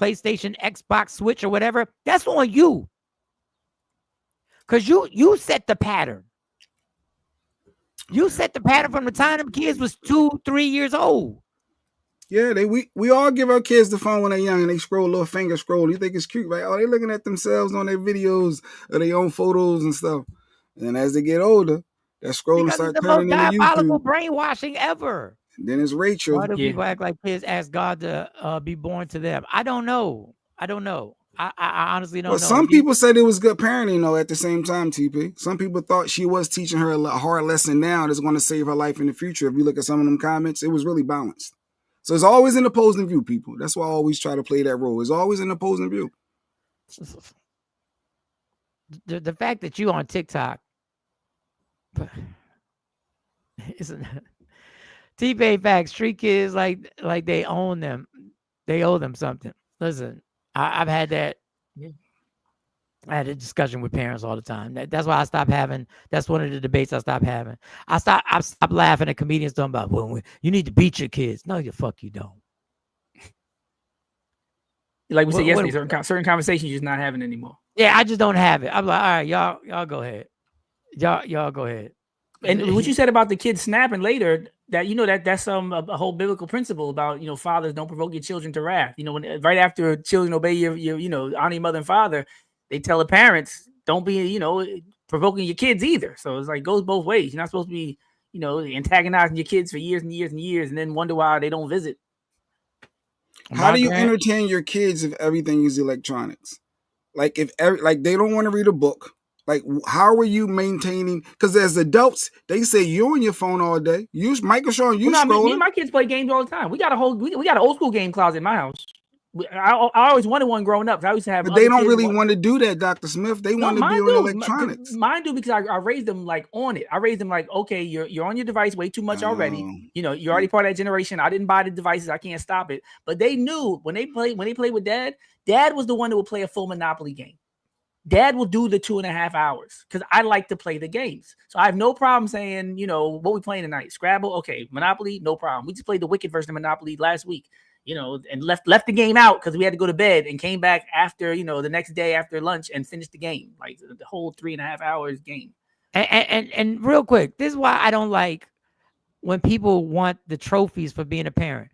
PlayStation, Xbox, Switch, or whatever, that's on you. Because you set the pattern. You set the pattern from the time them kids was 2-3 years old. Yeah, we all give our kids the phone when they're young and they scroll a little finger scroll. You think it's cute, right? Oh, they looking at themselves on their videos or their own photos and stuff. And as they get older, that scrolling start turning into YouTube. It's the most diabolical brainwashing ever. And then it's Rachel. Why do people act like kids ask God to be born to them? I don't know. I honestly don't Well, know. some people said it was good parenting, though, at the same time, TP. Some people thought she was teaching her a hard lesson now that's going to save her life in the future. If you look at some of them comments, it was really balanced. So it's always an opposing view, people. That's why I always try to play that role. It's always an opposing view. The fact that you on TikTok isn't T-Pain facts, street kids like they own them. They owe them something. Listen, I've had that. Yeah. I had a discussion with parents all the time. That's why I stopped having. That's one of the debates I stopped having. I stopped laughing at comedians talking about, well, you need to beat your kids. No, you fuck you don't. Like we said yesterday, certain conversations you're just not having anymore. Yeah, I just don't have it. I'm like, all right, y'all go ahead. Y'all go ahead. And what you said about the kids snapping later, that that's a whole biblical principle about fathers don't provoke your children to wrath. When right after children obey your honor your mother and father, they tell the parents don't be provoking your kids either. So it's like goes both ways. You're not supposed to be antagonizing your kids for years and years and years, and then wonder why they don't visit. How do you entertain your kids if everything is electronics? Like like they don't want to read a book. Like, how are you maintaining? Because as adults, they say you're on your phone all day. Michael Sean, scrolling. Me and my kids play games all the time. We got an old school game closet in my house. I always wanted one growing up. I used to have. But they don't really want to do that, Dr. Smith. They want to be on electronics. Mine do because I raised them like on it. I raised them like, okay, you're on your device way too much already. You're already part of that generation. I didn't buy the devices. I can't stop it. But they knew when they played with Dad. Dad was the one that would play a full Monopoly game. Dad will do the 2.5 hours because I like to play the games. So I have no problem saying, what we playing tonight? Scrabble, okay. Monopoly, no problem. We just played the Wicked version of Monopoly last week, and left the game out because we had to go to bed and came back after, the next day after lunch and finished the game, like the whole 3.5 hours game. And real quick, this is why I don't like when people want the trophies for being a parent.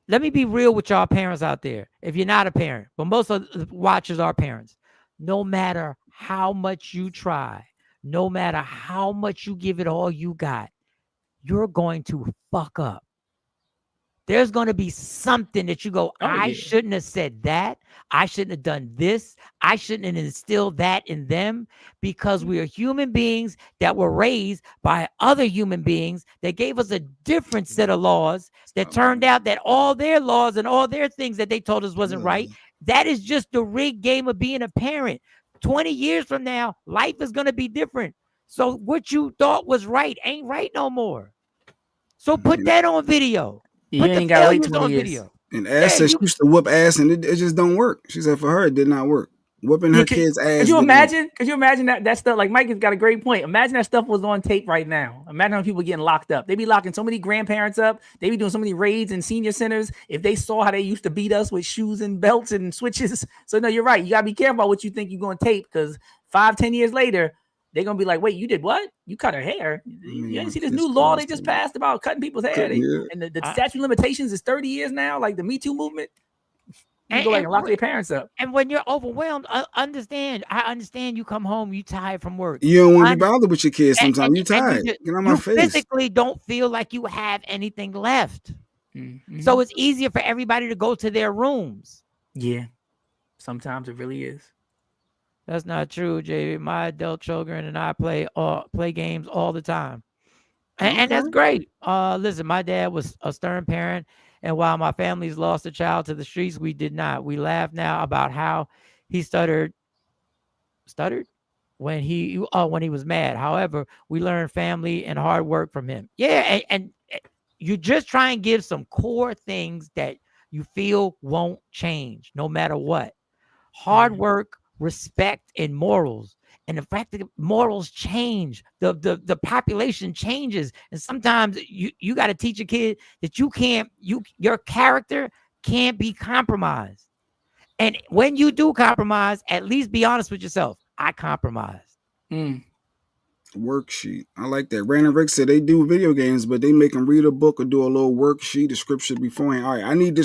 Let me be real with y'all parents out there. If you're not a parent, but most of the watchers are parents. No matter how much you try, no matter how much you give it all you got, you're going to fuck up. There's going to be something that you go, I shouldn't have said that. I shouldn't have done this. I shouldn't have instilled that in them, because we are human beings that were raised by other human beings that gave us a different set of laws that turned out that all their laws and all their things that they told us wasn't right. That is just the rigged game of being a parent. 20 years from now, life is going to be different. So what you thought was right ain't right no more. So put that on video. You ain't got to wait 20 years. Video. And Ash said she used to whoop ass and it just don't work. She said for her, it did not work. Whooping her kids' ass. Could you imagine that stuff? Like Mike has got a great point. Imagine that stuff was on tape right now. Imagine how people getting locked up. They be locking so many grandparents up. They be doing so many raids in senior centers. If they saw how they used to beat us with shoes and belts and switches. So no, you're right. You gotta be careful about what you think you're going to tape, because 5-10 years later, they're gonna be like, wait, you did what? You cut her hair. You didn't see this new law they just passed about cutting people's hair. And the statute of limitations is 30 years now, like the Me Too movement. You go back and lock their parents up. And when you're overwhelmed, I understand you come home, you tired from work. You don't want to be bothered with your kids sometimes. You tired. Get on my face. You physically don't feel like you have anything left. Mm-hmm. So it's easier for everybody to go to their rooms. Yeah. Sometimes it really is. That's not true, JB. My adult children and I play games all the time. And that's great. Listen, my dad was a stern parent. And while my family's lost a child to the streets, we did not. We laugh now about how he stuttered when he was mad. However, we learned family and hard work from him. Yeah, and you just try and give some core things that you feel won't change no matter what. Hard work, respect, and morals. And the fact that morals change, the population changes. And sometimes you got to teach a kid that your character can't be compromised. And when you do compromise, at least be honest with yourself. I compromised. Worksheet. I like that. Random Rick said they do video games, but they make them read a book or do a little worksheet, a scripture beforehand. All right, I need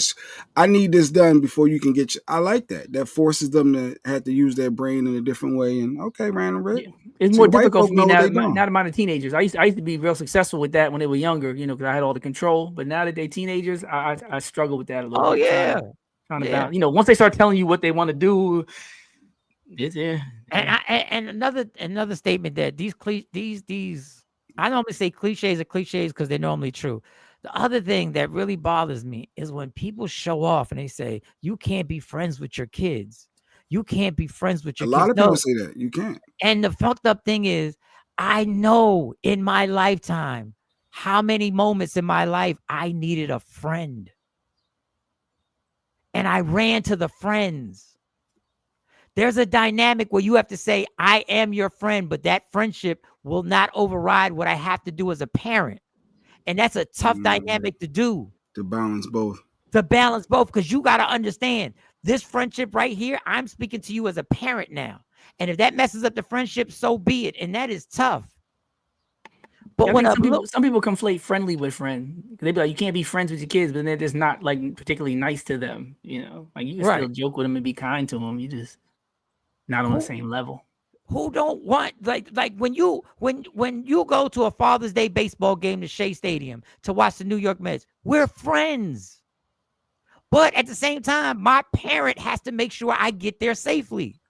this done before you can get you. I like that. That forces them to have to use their brain in a different way. And okay, Random Rick. Yeah. It's more difficult for me now that I'm teenagers. I used to be real successful with that when they were younger, because I had all the control. But now that they're teenagers, I struggle with that a little bit. Yeah. Trying to balance. Once they start telling you what they want to do, it's And another statement that these I normally say cliches are cliches because they're normally true. The other thing that really bothers me is when people show off and they say you can't be friends with your kids. You can't be friends with your kids. A lot of people say that. You can't. And the fucked up thing is, I know in my lifetime how many moments in my life I needed a friend. And I ran to the friends. There's a dynamic where you have to say, I am your friend, but that friendship will not override what I have to do as a parent. And that's a tough dynamic to do. To balance both. Because you got to understand this friendship right here, I'm speaking to you as a parent now. And if that messes up the friendship, so be it. And that is tough. But when some people conflate friendly with friend. They be like, you can't be friends with your kids, but they're just not like particularly nice to them. Like you can still joke with them and be kind to them. You just not on the same level. Who don't want like when you go to a Father's Day baseball game to Shea Stadium to watch the New York Mets, we're friends. But at the same time, my parent has to make sure I get there safely.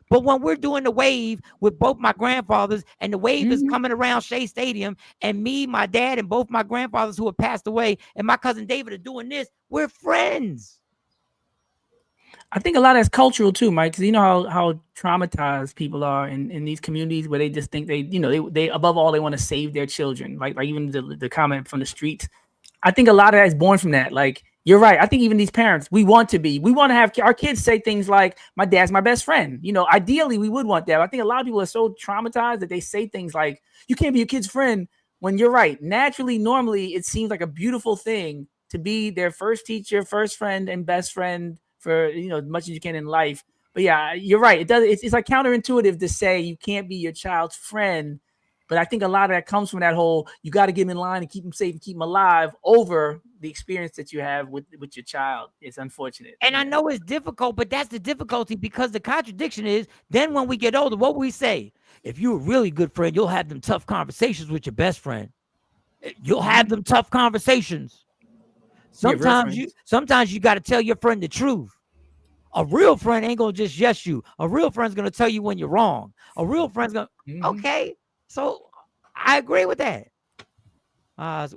But when we're doing the wave with both my grandfathers and the wave is coming around Shea Stadium and me, my dad, and both my grandfathers who have passed away and my cousin David are doing this, we're friends. I think a lot of that's cultural too, Mike, because you know how traumatized people are in these communities where they just think they above all, they want to save their children. Like even the comment from the streets. I think a lot of that is born from that. Like, you're right. I think even these parents, we want to have our kids say things like, my dad's my best friend. Ideally we would want that. I think a lot of people are so traumatized that they say things like, you can't be your kid's friend, when you're right. Naturally, normally it seems like a beautiful thing to be their first teacher, first friend, and best friend for, as much as you can in life. But yeah, you're right. It's like counterintuitive to say you can't be your child's friend. But I think a lot of that comes from that whole, you got to get him in line and keep him safe and keep him alive over the experience that you have with your child. It's unfortunate. And I know it's difficult, but that's the difficulty, because the contradiction is then when we get older, what we say, if you're a really good friend, you'll have them tough conversations with your best friend. You'll have them tough conversations. Sometimes you got to tell your friend the truth. A real friend ain't going to just yes you. A real friend's going to tell you when you're wrong. A real friend's going to, okay. So I agree with that.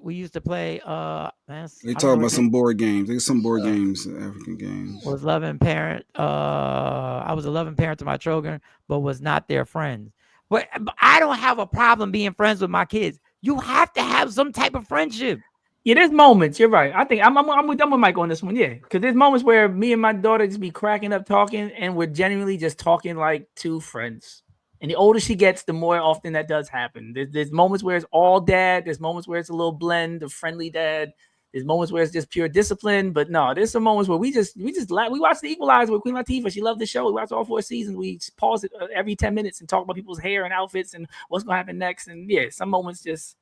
We used to play. They talk about some board games. There's some board games, African games. Was loving parent. I was a loving parent to my children, but was not their friends. But I don't have a problem being friends with my kids. You have to have some type of friendship. Yeah, there's moments. You're right. I think I'm with Mike on this one. Yeah, because there's moments where me and my daughter just be cracking up talking, and we're genuinely just talking like two friends. And the older she gets, the more often that does happen. There's moments where it's all dad. There's moments where it's a little blend of friendly dad. There's moments where it's just pure discipline. But no, there's some moments where we watch The Equalizer with Queen Latifah. She loved the show. We watched all 4 seasons. We pause it every 10 minutes and talk about people's hair and outfits and what's going to happen next. And yeah, some moments just,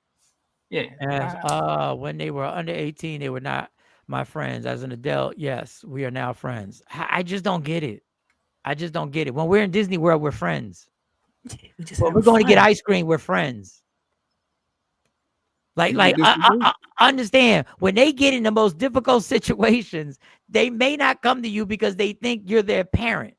yeah. And when they were under 18, they were not my friends. As an adult, yes, we are now friends. I just don't get it. When we're in Disney World, we're friends. We're going to get ice cream. We're friends. I understand when they get in the most difficult situations, they may not come to you because they think you're their parent.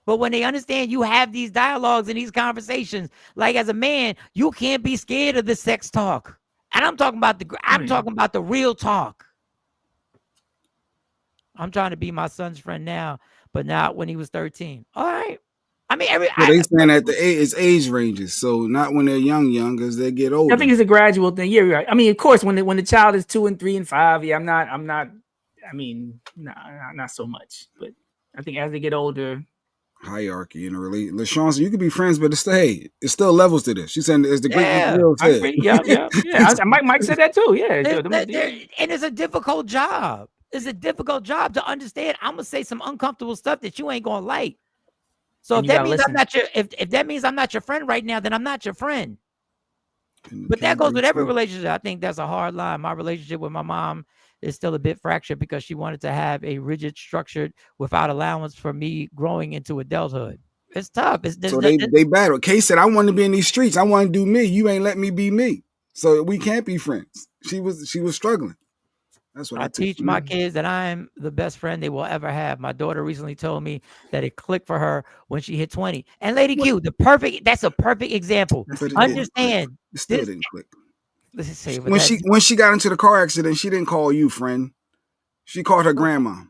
But when they understand you have these dialogues and these conversations, like as a man, you can't be scared of the sex talk. And I'm talking about the real talk. I'm trying to be my son's friend now, but not when he was 13. All right. I mean, they saying that it's age ranges, so not when they're young, as they get older. I think it's a gradual thing. Yeah, right. I mean, of course, when the child is 2 and 3 and 5, yeah, I'm not. I mean, not so much. But I think as they get older, hierarchy in a relationship. LaShawn, you could be friends, but it's still levels to this. She's saying it's the great Will said. Yeah. Mike said that too. Yeah, and it's a difficult job. It's a difficult job to understand. I'm gonna say some uncomfortable stuff that you ain't gonna like. So if that means if that means I'm not your friend right now, then I'm not your friend. But that goes with every relationship. I think that's a hard line. My relationship with my mom is still a bit fractured because she wanted to have a rigid, structured, without allowance for me growing into adulthood. It's tough. So they battle. Kay said, I want to be in these streets. I want to do me. You ain't let me be me. So we can't be friends. She was struggling. That's what I I took teach from my you. kids that I'm the best friend they will ever have. My daughter recently told me that it clicked for her when she hit 20. And Lady Q, that's a perfect example. But it didn't click. Understand It still this. didn't click. Let's say When she got into the car accident, she didn't call you, friend. She called her grandma.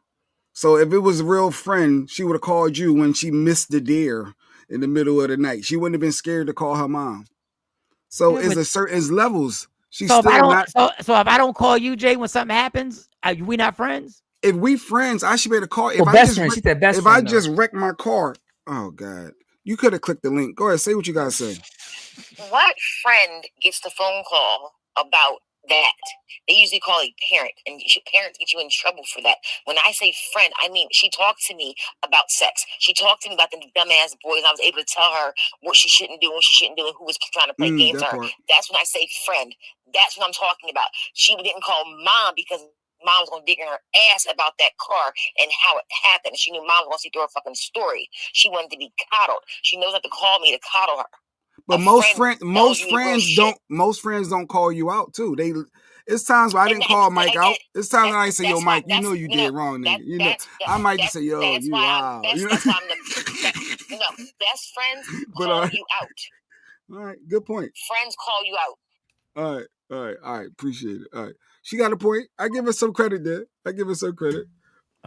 So if it was a real friend, she would have called you when she missed the deer in the middle of the night. She wouldn't have been scared to call her mom. So Yeah, it's levels. She's so if I still don't not. so if I don't call you, Jay, when something happens, we not friends? If we friends, I should be able to call. Well, best friend. She said best If friend. I just wreck my car, oh God, you could have clicked the link. Go ahead, say what you gotta say. What friend gets the phone call about that? They usually call a parent, and parents get you in trouble for that. When I say friend, I mean she talked to me about sex. She talked to me about the dumbass boys. I was able to tell her what she shouldn't do, what she shouldn't do, and who was trying to play games with her. Part. That's when I say friend. That's what I'm talking about. She didn't call mom because mom was going to dig in her ass about that car and how it happened. She knew mom was going to see through her fucking story. She wanted to be coddled. She knows not to call me to coddle her. But most friends don't call you out too. It's times where I didn't call Mike out. It's times when I say, "Yo, Mike, you know you did wrong, nigga." You know, I might just say, "Yo, you wow." That's why I'm the best friends call you out. All right, good point. Friends call you out. All right. Appreciate it. All right, she got a point. I give her some credit there. But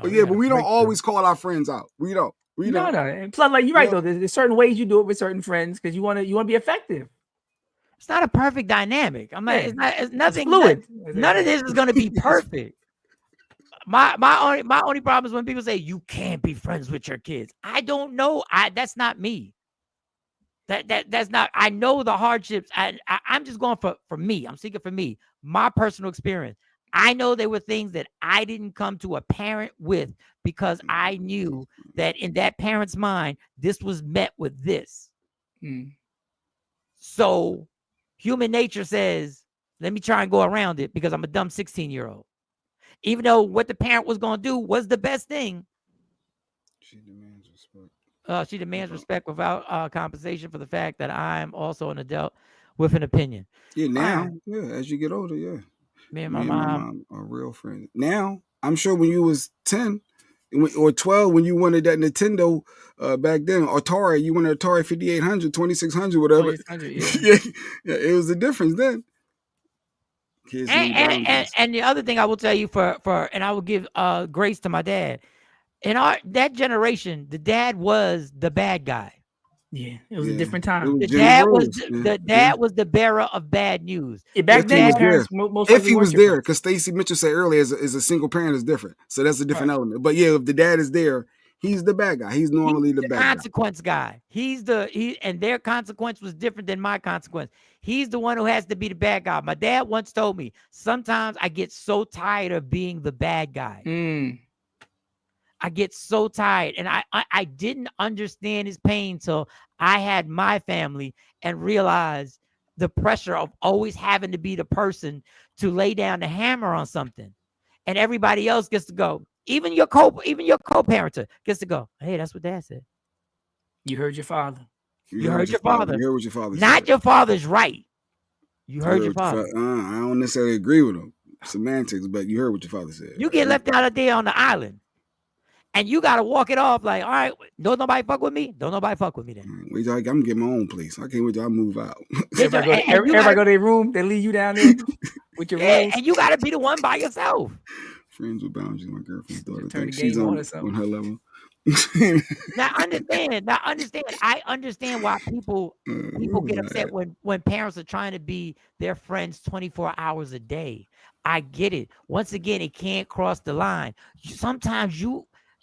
we don't always call our friends out. We don't. No. And plus, like you're right though. There's certain ways you do it with certain friends because you want to be effective. It's not a perfect dynamic. I'm like, it's nothing. It's fluid. None of this is going to be perfect. My only problem is when people say you can't be friends with your kids. I don't know. That's not me. That's not. I know the hardships. I'm just going for me. I'm speaking for me. My personal experience. I know there were things that I didn't come to a parent with because I knew that in that parent's mind, this was met with this. So human nature says, let me try and go around it because I'm a dumb 16-year-old. Even though what the parent was going to do was the best thing. She demands respect without compensation for the fact that I'm also an adult with an opinion. Yeah, now, as you get older, yeah. Me and my mom are real friends. Now, I'm sure when you was 10 or 12, when you wanted that Nintendo back then, Atari, you wanted Atari 5800, 2600, whatever. 2600, yeah, it was the difference then. Kids and the other thing I will tell you and I will give grace to my dad. In that generation, the dad was the bad guy. Yeah, it was a different time. The dad was the bearer of bad news. Back then, parents most if he was there, because Stacey Mitchell said earlier, as a single parent is different, so that's a different element. But yeah, if the dad is there, he's the bad guy. He's normally the bad consequence guy. And their consequence was different than my consequence. He's the one who has to be the bad guy. My dad once told me, sometimes I get so tired of being the bad guy. I get so tired, and I didn't understand his pain till I had my family and realized the pressure of always having to be the person to lay down the hammer on something, and everybody else gets to go. Even your co-parenter gets to go. Hey, that's what Dad said. You heard your father. You heard your father. You heard what your father said. Not your father's right. You heard your father. I don't necessarily agree with him. Semantics, but you heard what your father said. You get left out there on the island. And you got to walk it off like, all right, don't nobody fuck with me? Don't nobody fuck with me then. Wait, I'm going to get my own place. I can't wait till I move out. Everybody go to their room. They leave you down there with your rules. And you got to be the one by yourself. Friends with boundaries, my girlfriend's daughter. Think she's on her level. Now understand. I understand why people get upset when parents are trying to be their friends 24 hours a day. I get it. Once again, it can't cross the line. Sometimes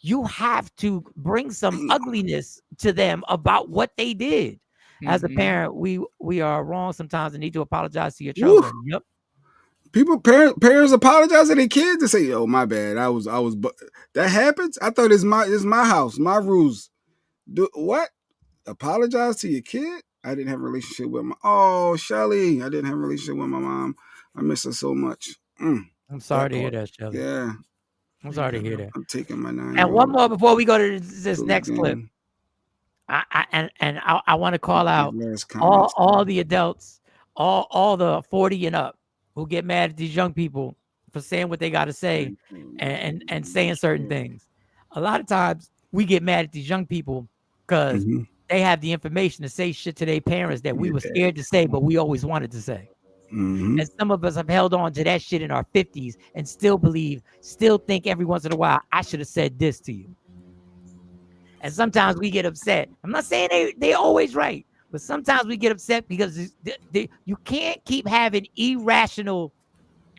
you have to bring some ugliness to them about what they did. As a parent, we are wrong sometimes and need to apologize to your children. Yep. Parents apologize to their kids and say, "Yo, my bad. I was. That happens. I thought it's my house, my rules. What? Apologize to your kid? I didn't have a relationship with Shelly. I didn't have a relationship with my mom. I miss her so much. I'm sorry to hear that, Shelly. Yeah. I'm sorry to hear that. I'm taking my 9. And one more before we go to this next clip. I want to call out all the adults, all the 40 and up who get mad at these young people for saying what they got to say and saying certain things. A lot of times we get mad at these young people because they have the information to say shit to their parents that we were scared to say, but we always wanted to say. And some of us have held on to that shit in our 50s and still think every once in a while, I should have said this to you. And sometimes we get upset. I'm not saying they're always right, but sometimes we get upset because you can't keep having irrational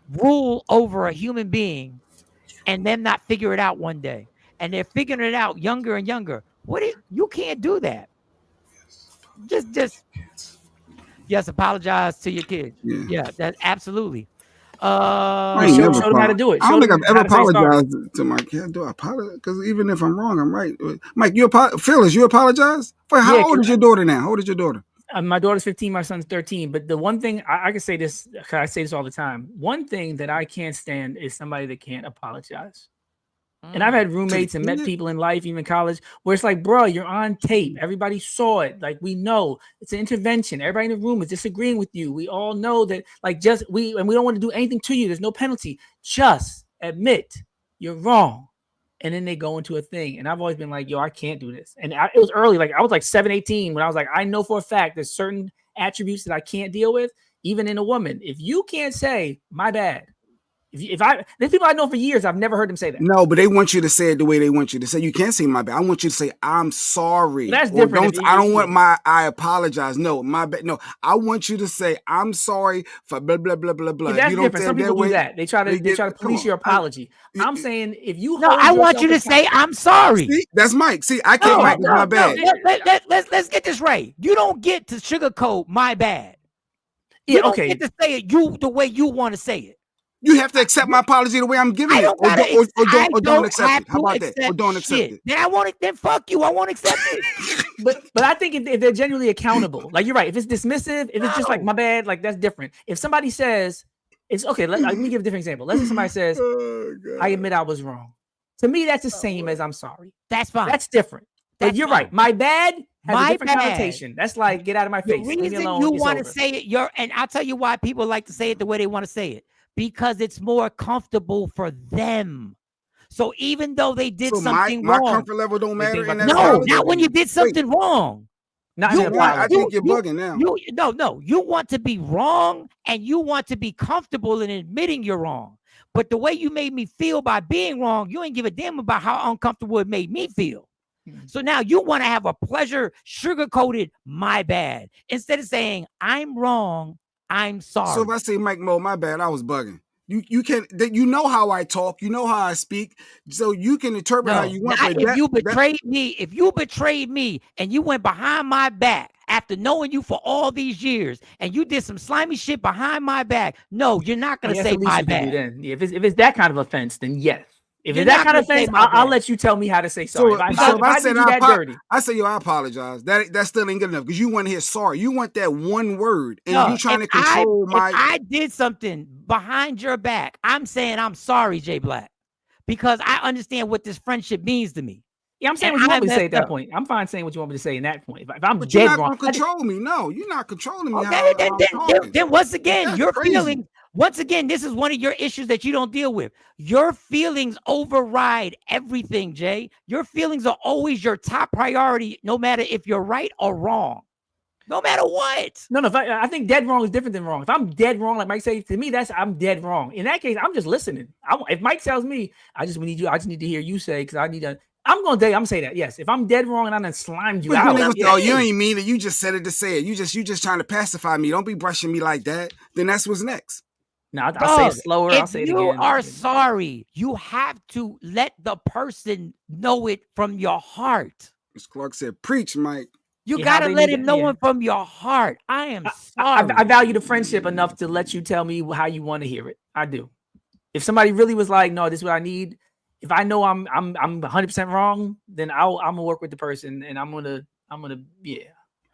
rule over a human being and them not figure it out one day. And they're figuring it out younger and younger. You can't do that. Just yes, apologize to your kids. Yeah, that's absolutely. I ain't never show them how to do it. I don't Show think them I've ever how to say sorry. apologized to my kid. Do I apologize? Because even if I'm wrong, I'm right. Mike, Phyllis, you apologize? How old is your daughter now? How old is your daughter? My daughter's 15, my son's 13. But the one thing I can say this, I say this all the time. One thing that I can't stand is somebody that can't apologize. And I've had roommates and met people in life, even college, where it's like, bro, you're on tape. Everybody saw it. Like, we know it's an intervention. Everybody in the room is disagreeing with you. We all know that, like, we don't want to do anything to you. There's no penalty. Just admit you're wrong. And then they go into a thing. And I've always been like, yo, I can't do this. And it was early. Like, I was like 7, 18 when I was like, I know for a fact there's certain attributes that I can't deal with, even in a woman. If you can't say, my bad. There's people I know for years, I've never heard them say that. No, but they want you to say it the way they want you to say. You can't say my bad. I want you to say I'm sorry. That's different. I don't want I apologize. No, my bad. No, I want you to say I'm sorry for blah blah blah blah blah. That's different. Some people do that. They try to police your apology. I'm saying if you I want you to say I'm sorry. See, that's Mike. See, I can't. Mike, it's my bad. Let's get this right. You don't get to sugarcoat my bad. You don't get to say it the way you want to say it. You have to accept my apology the way I'm giving it, or don't accept it. How about that? Or don't accept it. Then fuck you. I won't accept it. But I think if they're genuinely accountable, like you're right. If it's dismissive, if it's just like my bad, like that's different. If somebody says it's okay, let me give a different example. Let's say somebody says, I admit I was wrong. To me, that's the same as I'm sorry. That's fine. That's different. But you're right. My bad has a different connotation. That's like get out of my face. The reason you want to say it, and I'll tell you why people like to say it the way they want to say it. Because it's more comfortable for them. So even though they did something wrong, my comfort level don't matter. No, not when you did something wrong. I think you're bugging now. No. You want to be wrong and you want to be comfortable in admitting you're wrong. But the way you made me feel by being wrong, you ain't give a damn about how uncomfortable it made me feel. So now you want to have a pleasure sugar-coated my bad instead of saying I'm wrong. I'm sorry. So if I say Mike Mo, my bad, I was bugging. You can know how I talk, you know how I speak, so you can interpret how you want. If you betrayed me and you went behind my back after knowing you for all these years and you did some slimy shit behind my back, no, you're not gonna say my bad. If it's that kind of offense, then yes. If it's that kind of offense, I'll let you tell me how to say sorry. I say, yo, I apologize. That still ain't good enough because you want to hear sorry. You want that one word, and you trying to control my. If I did something behind your back, I'm saying I'm sorry, Jay Black, because I understand what this friendship means to me. Yeah, I'm saying what you want me to say at that point. I'm fine saying what you want me to say in that point. If I'm but dead you're not wrong, gonna control me. No, you're not controlling me. Okay, then once again, your feelings. Once again, this is one of your issues that you don't deal with. Your feelings override everything, Jay. Your feelings are always your top priority, no matter if you're right or wrong. No matter what. No. I think dead wrong is different than wrong. If I'm dead wrong, like Mike says, to me, I'm dead wrong. In that case, I'm just listening. If Mike tells me, I just need to hear you say, because I need to. I'm gonna say that. Yes, if I'm dead wrong and I done slimed you out. You ain't mean it. You just said it to say it. You just trying to pacify me. Don't be brushing me like that. Then that's what's next. No, I'll say it slower. I'll say it again. If you are sorry, you have to let the person know it from your heart. As Clark said, preach, Mike. You got to let him know it from your heart. I am sorry. I value the friendship enough to let you tell me how you want to hear it. I do. If somebody really was like, no, this is what I need. If I know I'm 100% wrong, then I'm gonna work with the person and I'm gonna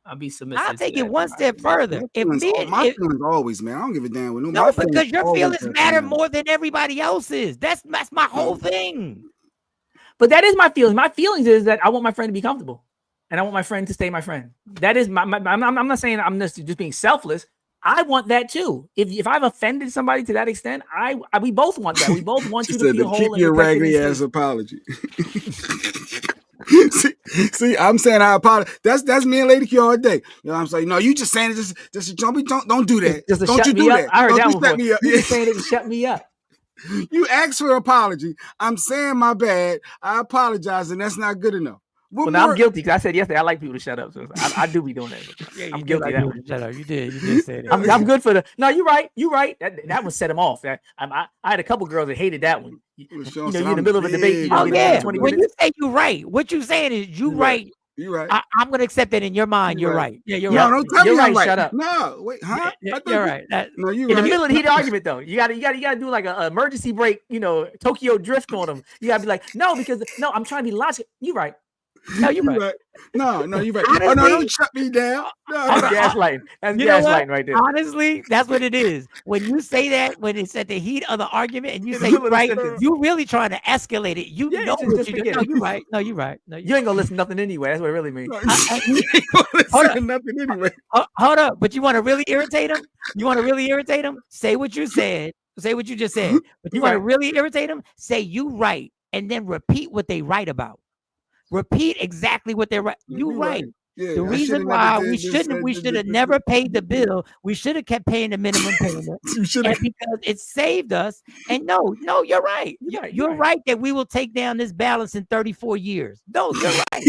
I'll be submissive. I'll take it one step further. My feelings always, man. I don't give a damn. No, because your feelings matter more than everybody else's. That's my whole thing. But that is my feelings. My feelings is that I want my friend to be comfortable, and I want my friend to stay my friend. That is I'm not saying I'm just being selfless. I want that too. If I've offended somebody to that extent, we both want that. We both want She you said to feel to whole keep and your protected raggedy and ass safe. apology. see, I'm saying I apologize. That's me and Lady Q all day. You know what I'm saying? No, you just saying it just don't do that. Just to Don't shut you me do up. that. I heard Don't that you one shut before. me up. You just saying it to shut me up. You asked for an apology. I'm saying my bad. I apologize, and that's not good enough. Well, now I'm guilty because I said yesterday I like people to shut up. So I do be doing that. Yeah, I'm guilty of that one. Shut up. You did say that. I'm good for the. No, you're right. You're right. That one set him off. I had a couple girls that hated that one. You know, you're in the middle of a debate. Oh yeah. 20 When minutes. you say you right, what you saying is you right. You right. I'm gonna accept that in your mind. You're right. Yeah, you're no, right. don't tell You're me I'm right. right. Shut up. No, wait, huh? You're right. No, you in right. the middle of the heated argument though. You gotta do like an emergency break. You know, Tokyo drift on them. You gotta be like, no, because no, I'm trying to be logical. You right. No, you're right. No, you're right. Honestly, oh no, don't shut me down. No, That's gaslighting. That's gaslighting right there. Honestly, that's what it is. When you say that, when it's at the heat of the argument, and you In say the middle of the right, sentence. you really trying to escalate it. You know what just you do. forget No, it. you're right. No, you're right. No, You ain't gonna listen to nothing anyway. That's what it really means. Hold up. Nothing anyway. Hold up. But you want to really irritate him? You want to really irritate him? Say what you said. Say what you just said. But you want to really irritate him? Say you right, and then repeat what they write about. Repeat exactly what they're right. You right. Yeah, the reason why we should have never paid the bill. We should have kept paying the minimum payment. And because it saved us. And no, you're right. You're right that we will take down this balance in 34 years. No, you're right.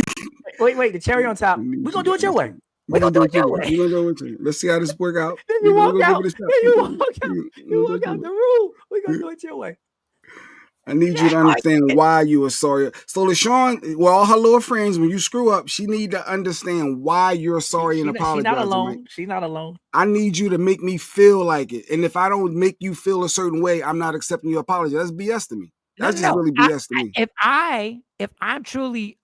Wait, the cherry on top. We're gonna do it your way. We're gonna do it your way. We're gonna go with you. Let's see how this work out. Then you walk out. You walk out the room. We're gonna do it your way. I need you to understand why you are sorry. So LaShawn, well, all her little friends, when you screw up, she need to understand why you're sorry and apologize. She's not alone. Right? She's not alone. I need you to make me feel like it. And if I don't make you feel a certain way, I'm not accepting your apology. That's BS to me. That's just really BS to me. If I'm truly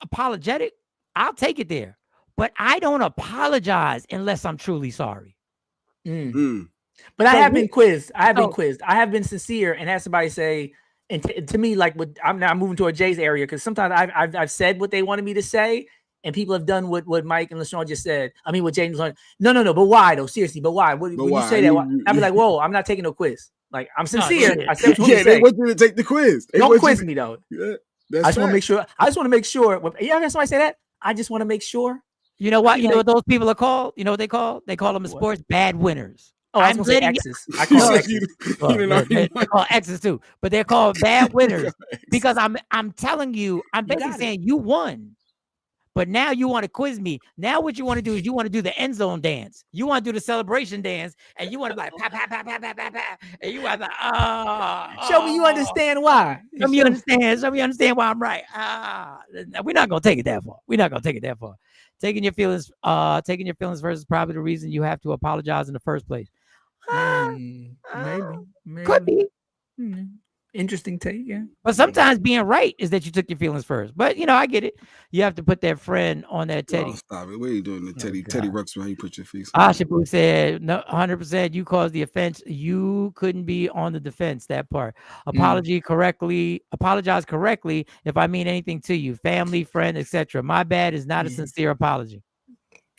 apologetic, I'll take it there. But I don't apologize unless I'm truly sorry. But I have been quizzed. I have been sincere and had somebody say, and to me, like I'm now moving toward Jay's area because sometimes I've said what they wanted me to say, and people have done what Mike and LaShawn just said. I mean, what James was like, no, but why though? Seriously, but why? When you say that, I'd be like, whoa, I'm not taking no quiz. Like I'm sincere. I said what you they want you to take the quiz. Don't quiz me though. Yeah, I just want to make sure. I just want to make sure. You ever heard somebody say that? I just want to make sure. You know what? You know what those people are called? You know what they call? They call them in sports bad winners. Oh, I was gonna say X's. I call X's. They call X's too, but they're called bad winners because I'm telling you, I'm basically saying you won, but now you want to quiz me. Now what you want to do is you want to do the end zone dance. You want to do the celebration dance, and you want to be like pa pa pa pa pa pa pa, and you want to show me you understand why. Show me you understand. Show me you understand why I'm right. We're not gonna take it that far. We're not gonna take it that far. Taking your feelings first is probably the reason you have to apologize in the first place. Maybe. Could be. Interesting take, yeah. But sometimes being right is that you took your feelings first. But I get it. You have to put that friend on that Teddy. Oh, stop it. What are you doing, the Teddy? Teddy Ruxpin, how you put your feet? Ashabu said, no, 100%. You caused the offense. You couldn't be on the defense. That part. Apologize correctly. If I mean anything to you, family, friend, etc. My bad is not a sincere apology.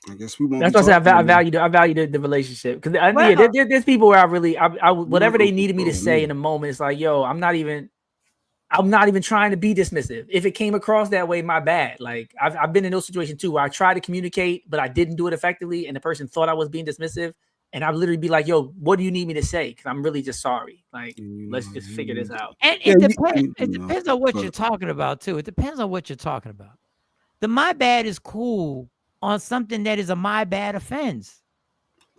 I guess we won't. That's what I say. I value the relationship because there's people where I whatever they needed me to say in a moment. It's like, yo, I'm not even trying to be dismissive. If it came across that way, my bad. Like I've been in those situations too where I tried to communicate, but I didn't do it effectively, and the person thought I was being dismissive, and I'd literally be like, yo, what do you need me to say? Because I'm really just sorry. Like, let's just figure this out. And it depends. It depends on what you're talking about too. It depends on what you're talking about. The my bad is cool on something that is a my bad offense.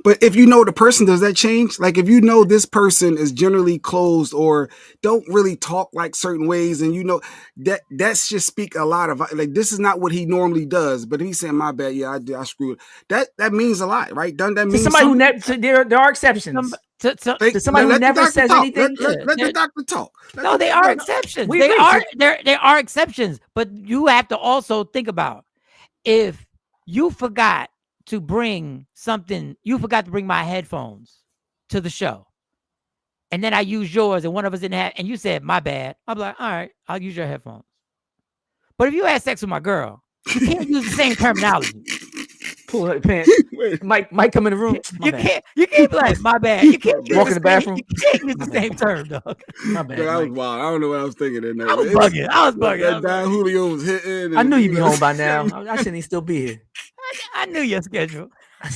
But if you know the person, does that change? Like if you know this person is generally closed or don't really talk like certain ways, and you know that's just speak a lot of like this is not what he normally does. But he's saying my bad, yeah, I screwed. That means a lot, right? Doesn't that mean somebody who there are exceptions? To somebody who never says anything. Let the doctor talk. No, they are exceptions. There are exceptions, but you have to also think about if you forgot to bring my headphones to the show. And then I used yours and one of us didn't have, and you said, my bad. I'm like, all right, I'll use your headphones. But if you had sex with my girl, you can't use the same terminology. Pull her pants. Mike come in the room. You can't be like, my bad. You can't walk in the bathroom. You can't use the same term, dog. My bad. I was wild. I don't know what I was thinking that night. I was bugging. That Don Julio was hitting. I knew you'd be home by now. I shouldn't still be here. I knew your schedule. I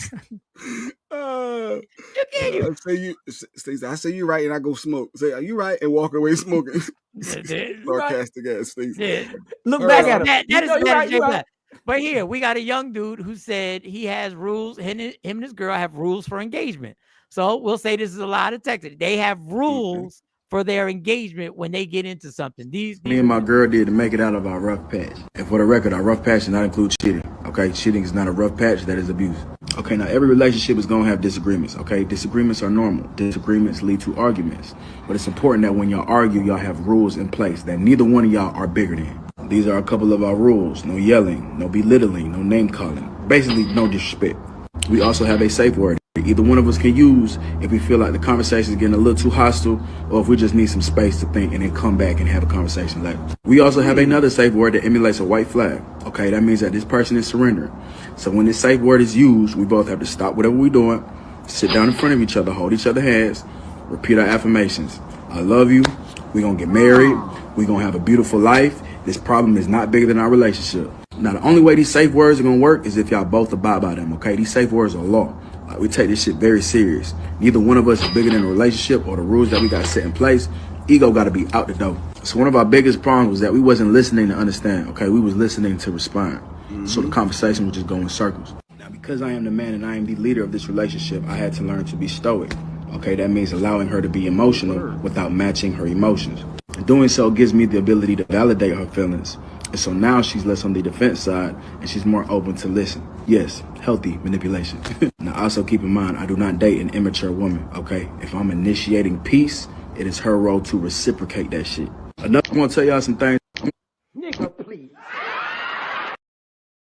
say you right, and I go smoke. Say, are you right? And walk away smoking. Sarcastic ass Stacey. Look back at him. That is right. But here we got a young dude who said he has rules. Him and his girl have rules for engagement. So we'll say this is a lot of Texas. They have rules for their engagement when they get into something. These Me and my girl did to make it out of our rough patch. And for the record, our rough patch does not include cheating. Okay, cheating is not a rough patch. That is abuse. Okay, now every relationship is gonna have disagreements. Okay, disagreements are normal. Disagreements lead to arguments. But it's important that when y'all argue, y'all have rules in place that neither one of y'all are bigger than. These are a couple of our rules. No yelling, no belittling, no name calling. Basically, no disrespect. We also have a safe word. Either one of us can use if we feel like the conversation is getting a little too hostile, or if we just need some space to think and then come back and have a conversation later. We also have another safe word that emulates a white flag. Okay, that means that this person is surrendering. So when this safe word is used, we both have to stop whatever we're doing, sit down in front of each other, hold each other's hands, repeat our affirmations. I love you. We're going to get married. We're going to have a beautiful life. This problem is not bigger than our relationship. Now, the only way these safe words are going to work is if y'all both abide by them, okay? These safe words are law. Like, we take this shit very serious. Neither one of us is bigger than the relationship or the rules that we got set in place. Ego got to be out the door. So one of our biggest problems was that we wasn't listening to understand, okay? We was listening to respond. So the conversation would just go in circles. Now, because I am the man and I am the leader of this relationship, I had to learn to be stoic. Okay, that means allowing her to be emotional without matching her emotions. Doing so gives me the ability to validate her feelings. And so now she's less on the defense side and she's more open to listen. Yes, healthy manipulation. Now also keep in mind, I do not date an immature woman, okay? If I'm initiating peace, it is her role to reciprocate that shit. I'm gonna tell y'all some things. Nigga, please.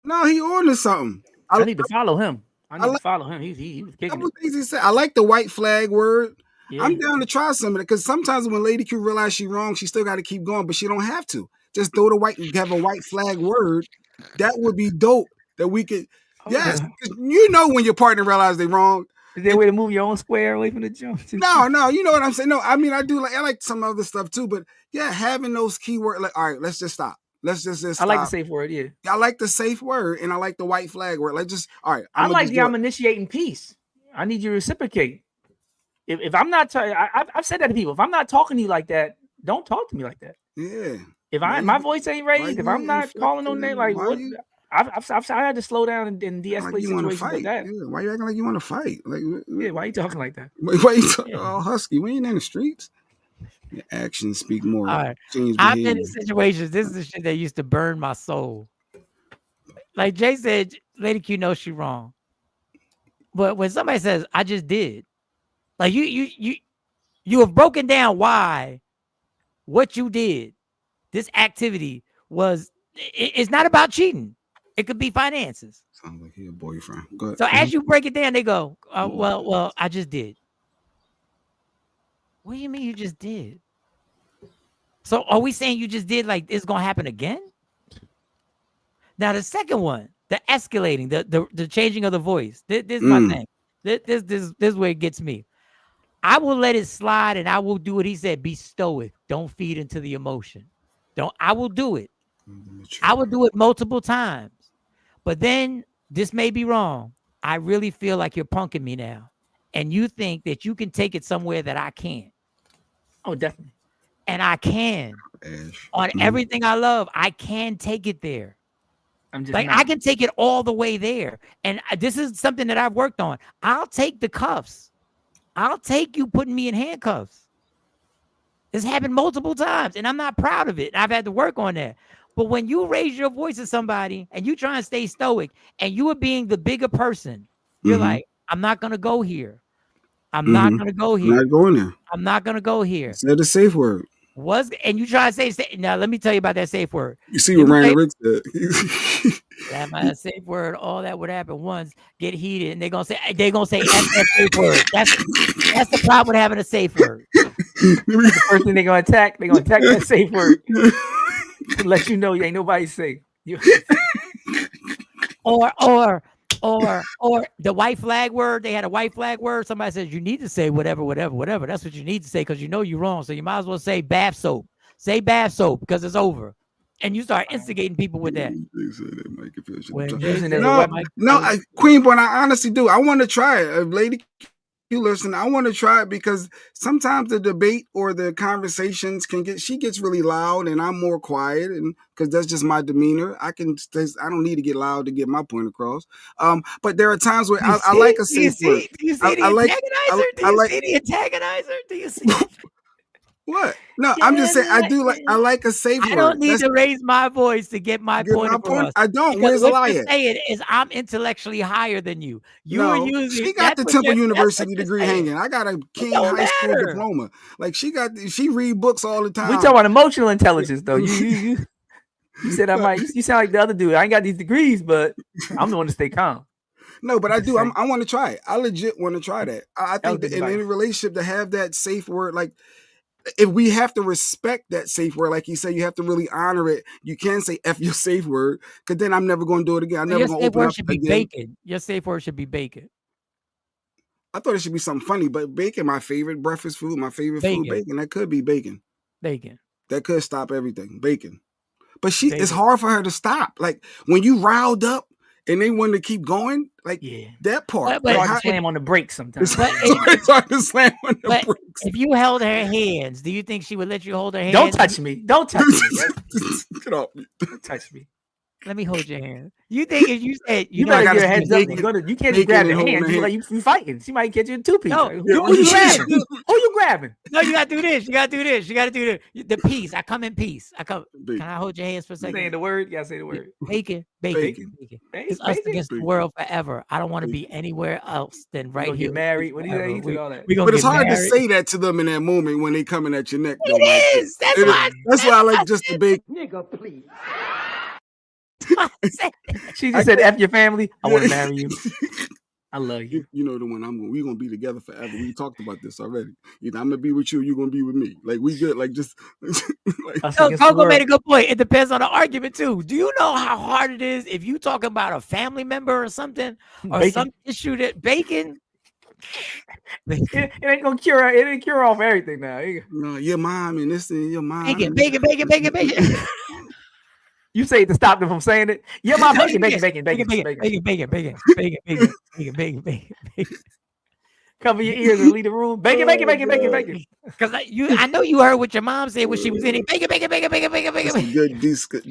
No, he on to something. I need to follow him. He was kicking it. Things he said. I like the white flag word. Yeah. I'm down to try some of it because sometimes when Lady Q realizes she's wrong, she still got to keep going, but she don't have to. Just throw have a white flag word. That would be dope. That we could, yes. You know when your partner realizes they're wrong. Is there a way to move your own square away from the jump? No, you know what I'm saying. No, I mean I like some other stuff too, but yeah, having those keywords. Like, all right, let's just stop. Let's just stop. I like the safe word. Yeah, I like the safe word, and I like the white flag word. Like, just all right. I'm initiating peace. I need you to reciprocate. If I'm not, I've said that to people. If I'm not talking to you like that, don't talk to me like that. Yeah. If my voice ain't raised, if I'm not calling no name, like what? I had to slow down and de-escalate situations like that. Yeah. Why you acting like you want to fight? Like, yeah, why you talking like that? Why you talking all husky? We ain't in the streets. Your actions speak more. All right. I've been in situations. This is the shit that used to burn my soul. Like Jay said, Lady Q knows she's wrong. But when somebody says, "I just did," like you have broken down why what you did, this activity was. It's not about cheating. It could be finances. Sounds like your boyfriend. Go ahead. So as you break it down, they go, well, I just did. What do you mean you just did? So are we saying you just did like it's gonna happen again? Now the second one, the escalating, the changing of the voice. This is my thing. This is where it gets me. I will let it slide and I will do what he said. Be stoic. Don't feed into the emotion. I will do it. I will do it multiple times. But then this may be wrong. I really feel like you're punking me now. And you think that you can take it somewhere that I can't. Oh, definitely. And I can. On everything I love, I can take it there. I'm just like, I can take it all the way there. And this is something that I've worked on. I'll take the cuffs. I'll take you putting me in handcuffs. It's happened multiple times, and I'm not proud of it. I've had to work on that. But when you raise your voice at somebody and you try and stay stoic and you are being the bigger person, you're like, I'm not going to go here. I'm not going to go here. Not going there. I'm not going to go here. Said the safe word. And you try to say, now let me tell you about that safe word. You see what Ryan Rick said. That might safe word, all that would happen once, get heated, and they're gonna say that safe word. That's the problem with having a safe word. The first thing they're gonna attack that safe word. To let you know you ain't nobody safe. or or the white flag word. They had a white flag word. Somebody says you need to say whatever. That's what you need to say because you know you're wrong. So you might as well say bath soap. Say bath soap because it's over. And you start instigating people with that. Queen, but I honestly do. I want to try it. Lady Q, listen, I want to try it because sometimes the debate or the conversations she gets really loud and I'm more quiet, and because that's just my demeanor. I don't need to get loud to get my point across. But there are times where I like a safe word. Do you see the antagonizer? Do you see the antagonizer? Do you see? What? No, I'm just saying I like a safe word. I don't need to raise my voice to get my point across. I don't. Because Where's the what lie you're at? saying is I'm intellectually higher than you. She got the Temple University degree hanging. I got a King High School diploma. Like she read books all the time. We talking about emotional intelligence though. You said I might. You sound like the other dude. I ain't got these degrees, but I'm the one to stay calm. No, but I do. I want to try it. I legit want to try that. I think that in any relationship to have that safe word, like if we have to respect that safe word, like you say, you have to really honor it. You can say F your safe word, because then I'm never going to do it again. I'm never going to open up should be again. Bacon. Your safe word should be bacon. I thought it should be something funny, but bacon, my favorite breakfast food, my favorite food, bacon. That could be bacon. Bacon. That could stop everything. Bacon. But it's hard for her to stop. Like when you riled up and they want to keep going, like that part. But hard to slam on the brakes sometimes. It's hard to slam on the brakes. If you held her hands, do you think she would let you hold her hands? Don't touch me. Don't touch me. Get off me. Don't touch me. Let me hold your hand. You think if you said you better get your heads up, you can't just grab the hand. You fighting. She might get you in two pieces. No, who you grabbing? Who you grabbing? No, you gotta do this. You gotta do this. You gotta do this. The peace. I come in peace. Can I hold your hands for a second? Saying the word. You gotta say the word. Bacon. It's us against the world forever. I don't want to be anywhere else than right here. Get married. What do you say? All that. But it's hard to say that to them in that moment when they coming at your neck. Though, it is. That's why I like just the bacon. Nigga, please. She just said, "F your family. I want to marry you. I love you." You know the one we're gonna be together forever. We talked about this already. Either I'm gonna be with you, or you're gonna be with me. Like we good. Like just. Coco made a good point. It depends on the argument too. Do you know how hard it is if you talking about a family member or something or some issue that bacon? It ain't gonna cure. It ain't cure off everything now. No, your mom and this and your mom. Bacon. You say it to stop them from saying it. Yeah, my bacon. Cover your ears and leave the room. Bacon. Because I know you heard what your mom said when she was in it. Bacon. That's a good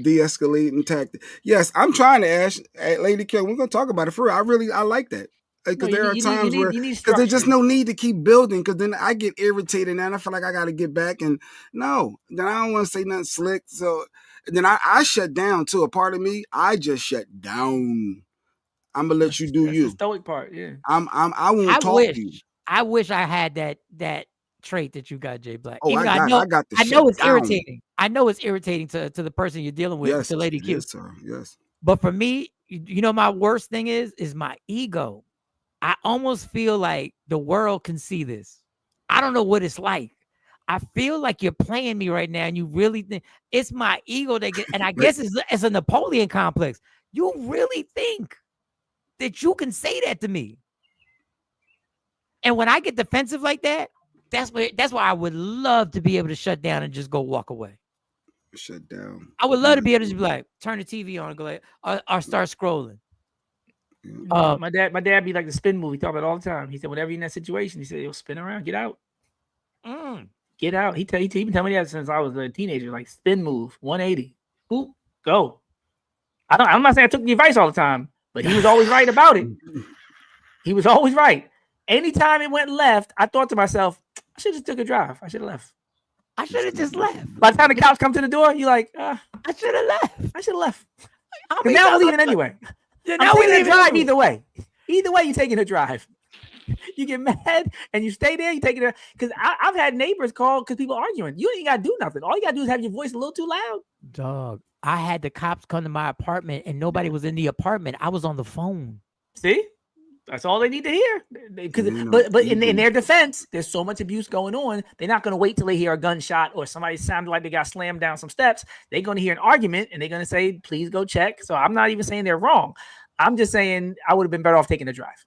de-escalating tactic. Yes, I'm trying to ask Lady Q. We're gonna talk about it for real. I like that. Because there are times where there's just no need to keep building, because then I get irritated and I feel like I got to get back, and then I don't want to say nothing slick. So then I shut down too. A part of me, I just shut down. I'm gonna let you do you. The stoic part, yeah. I won't talk to you. I wish I had that trait that you got, Jay Black. Oh, I got the I know it's down. irritating. I know it's irritating to the person you're dealing with, to Lady Q. Yes, sir. Yes. But for me, you know, my worst thing is my ego. I almost feel like the world can see this. I don't know what it's like. I feel like you're playing me right now, and you really think it's my ego that gets. And I guess it's a Napoleon complex. You really think that you can say that to me? And when I get defensive like that, that's why I would love to be able to shut down and just go walk away. Shut down. I would love to be able to just be like, turn the TV on and go like, or start scrolling. My dad be like the spin move. He talk about it all the time. He said, whenever you're in that situation, he said, you'll spin around, get out. Get out. He been telling me that since I was a teenager. Like spin move, 180. Boop, go. I'm not saying I took the advice all the time, but he was always right about it. He was always right. Anytime it went left, I thought to myself, I should have just took a drive. I should have left. I should have just left. By the time the cops come to the door, you're like, I should have left. I should have left. Now we're leaving anyway. Now we're taking a drive either way. Either way, you're taking a drive. You get mad and you stay there. You take it because I've had neighbors call because people arguing. You ain't got to do nothing. All you got to do is have your voice a little too loud. Dog, I had the cops come to my apartment and nobody was in the apartment. I was on the phone. See, that's all they need to hear. But in their defense, there's so much abuse going on. They're not going to wait till they hear a gunshot or somebody sounded like they got slammed down some steps. They're going to hear an argument and they're going to say, "Please go check." So I'm not even saying they're wrong. I'm just saying I would have been better off taking a drive.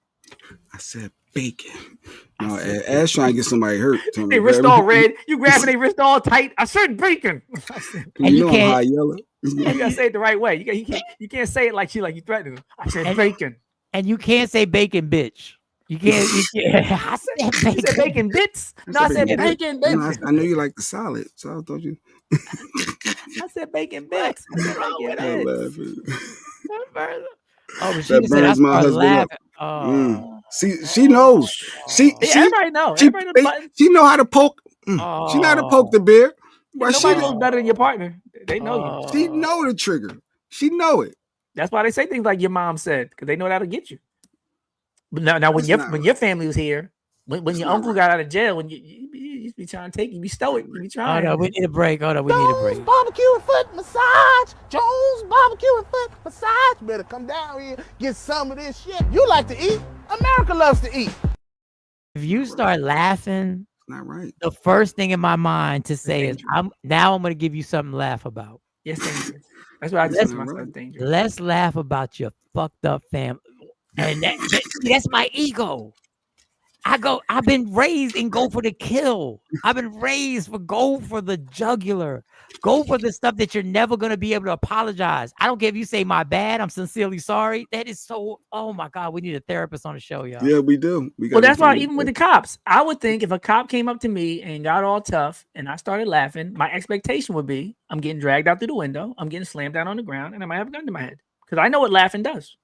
I said bacon. No, Ash trying to get somebody hurt. They wrist all red. You grabbing their wrist all tight. I said bacon. And you know I'm high yellow. You gotta say it the right way. You can't say it like you threatening them. I said bacon. And you can't say bacon, bitch. You can't. I said bacon. You said bacon bits. No, I said bacon bits. I know you like the salad, so I thought you. I said bacon bits. I said bacon bits. Oh, but she That just said I burns my started husband up. laughing. See, she knows. Everybody knows. Everybody knows the button. She know how to poke. She know how to poke the bear. Well, nobody knows better than your partner. They know you. She know the trigger. She know it. That's why they say things like your mom said, because they know that'll get you. But now when your family was here, when your uncle got out of jail, when you be trying to take, you be stoic, you be trying. Oh no, we need a break. Hold on, we need a break. Barbecue and foot massage. Jones barbecue and foot massage. Better come down here, get some of this shit. You like to eat. America loves to eat. If you start laughing, it's not right. The first thing in my mind to say is, I'm going to give you something to laugh about. Yes, dangerous. That's what I just said myself. Dangerous. Let's laugh about your fucked up family, and that's my ego. I've been raised in go for the kill. I've been raised for go for the jugular. Go for the stuff that you're never going to be able to apologize. I don't care if you say my bad. I'm sincerely sorry. That is so, oh my God, we need a therapist on the show, y'all. Yeah, we do. Well, that's why even with the cops, I would think if a cop came up to me and got all tough and I started laughing, my expectation would be I'm getting dragged out through the window. I'm getting slammed down on the ground and I might have a gun to my head because I know what laughing does.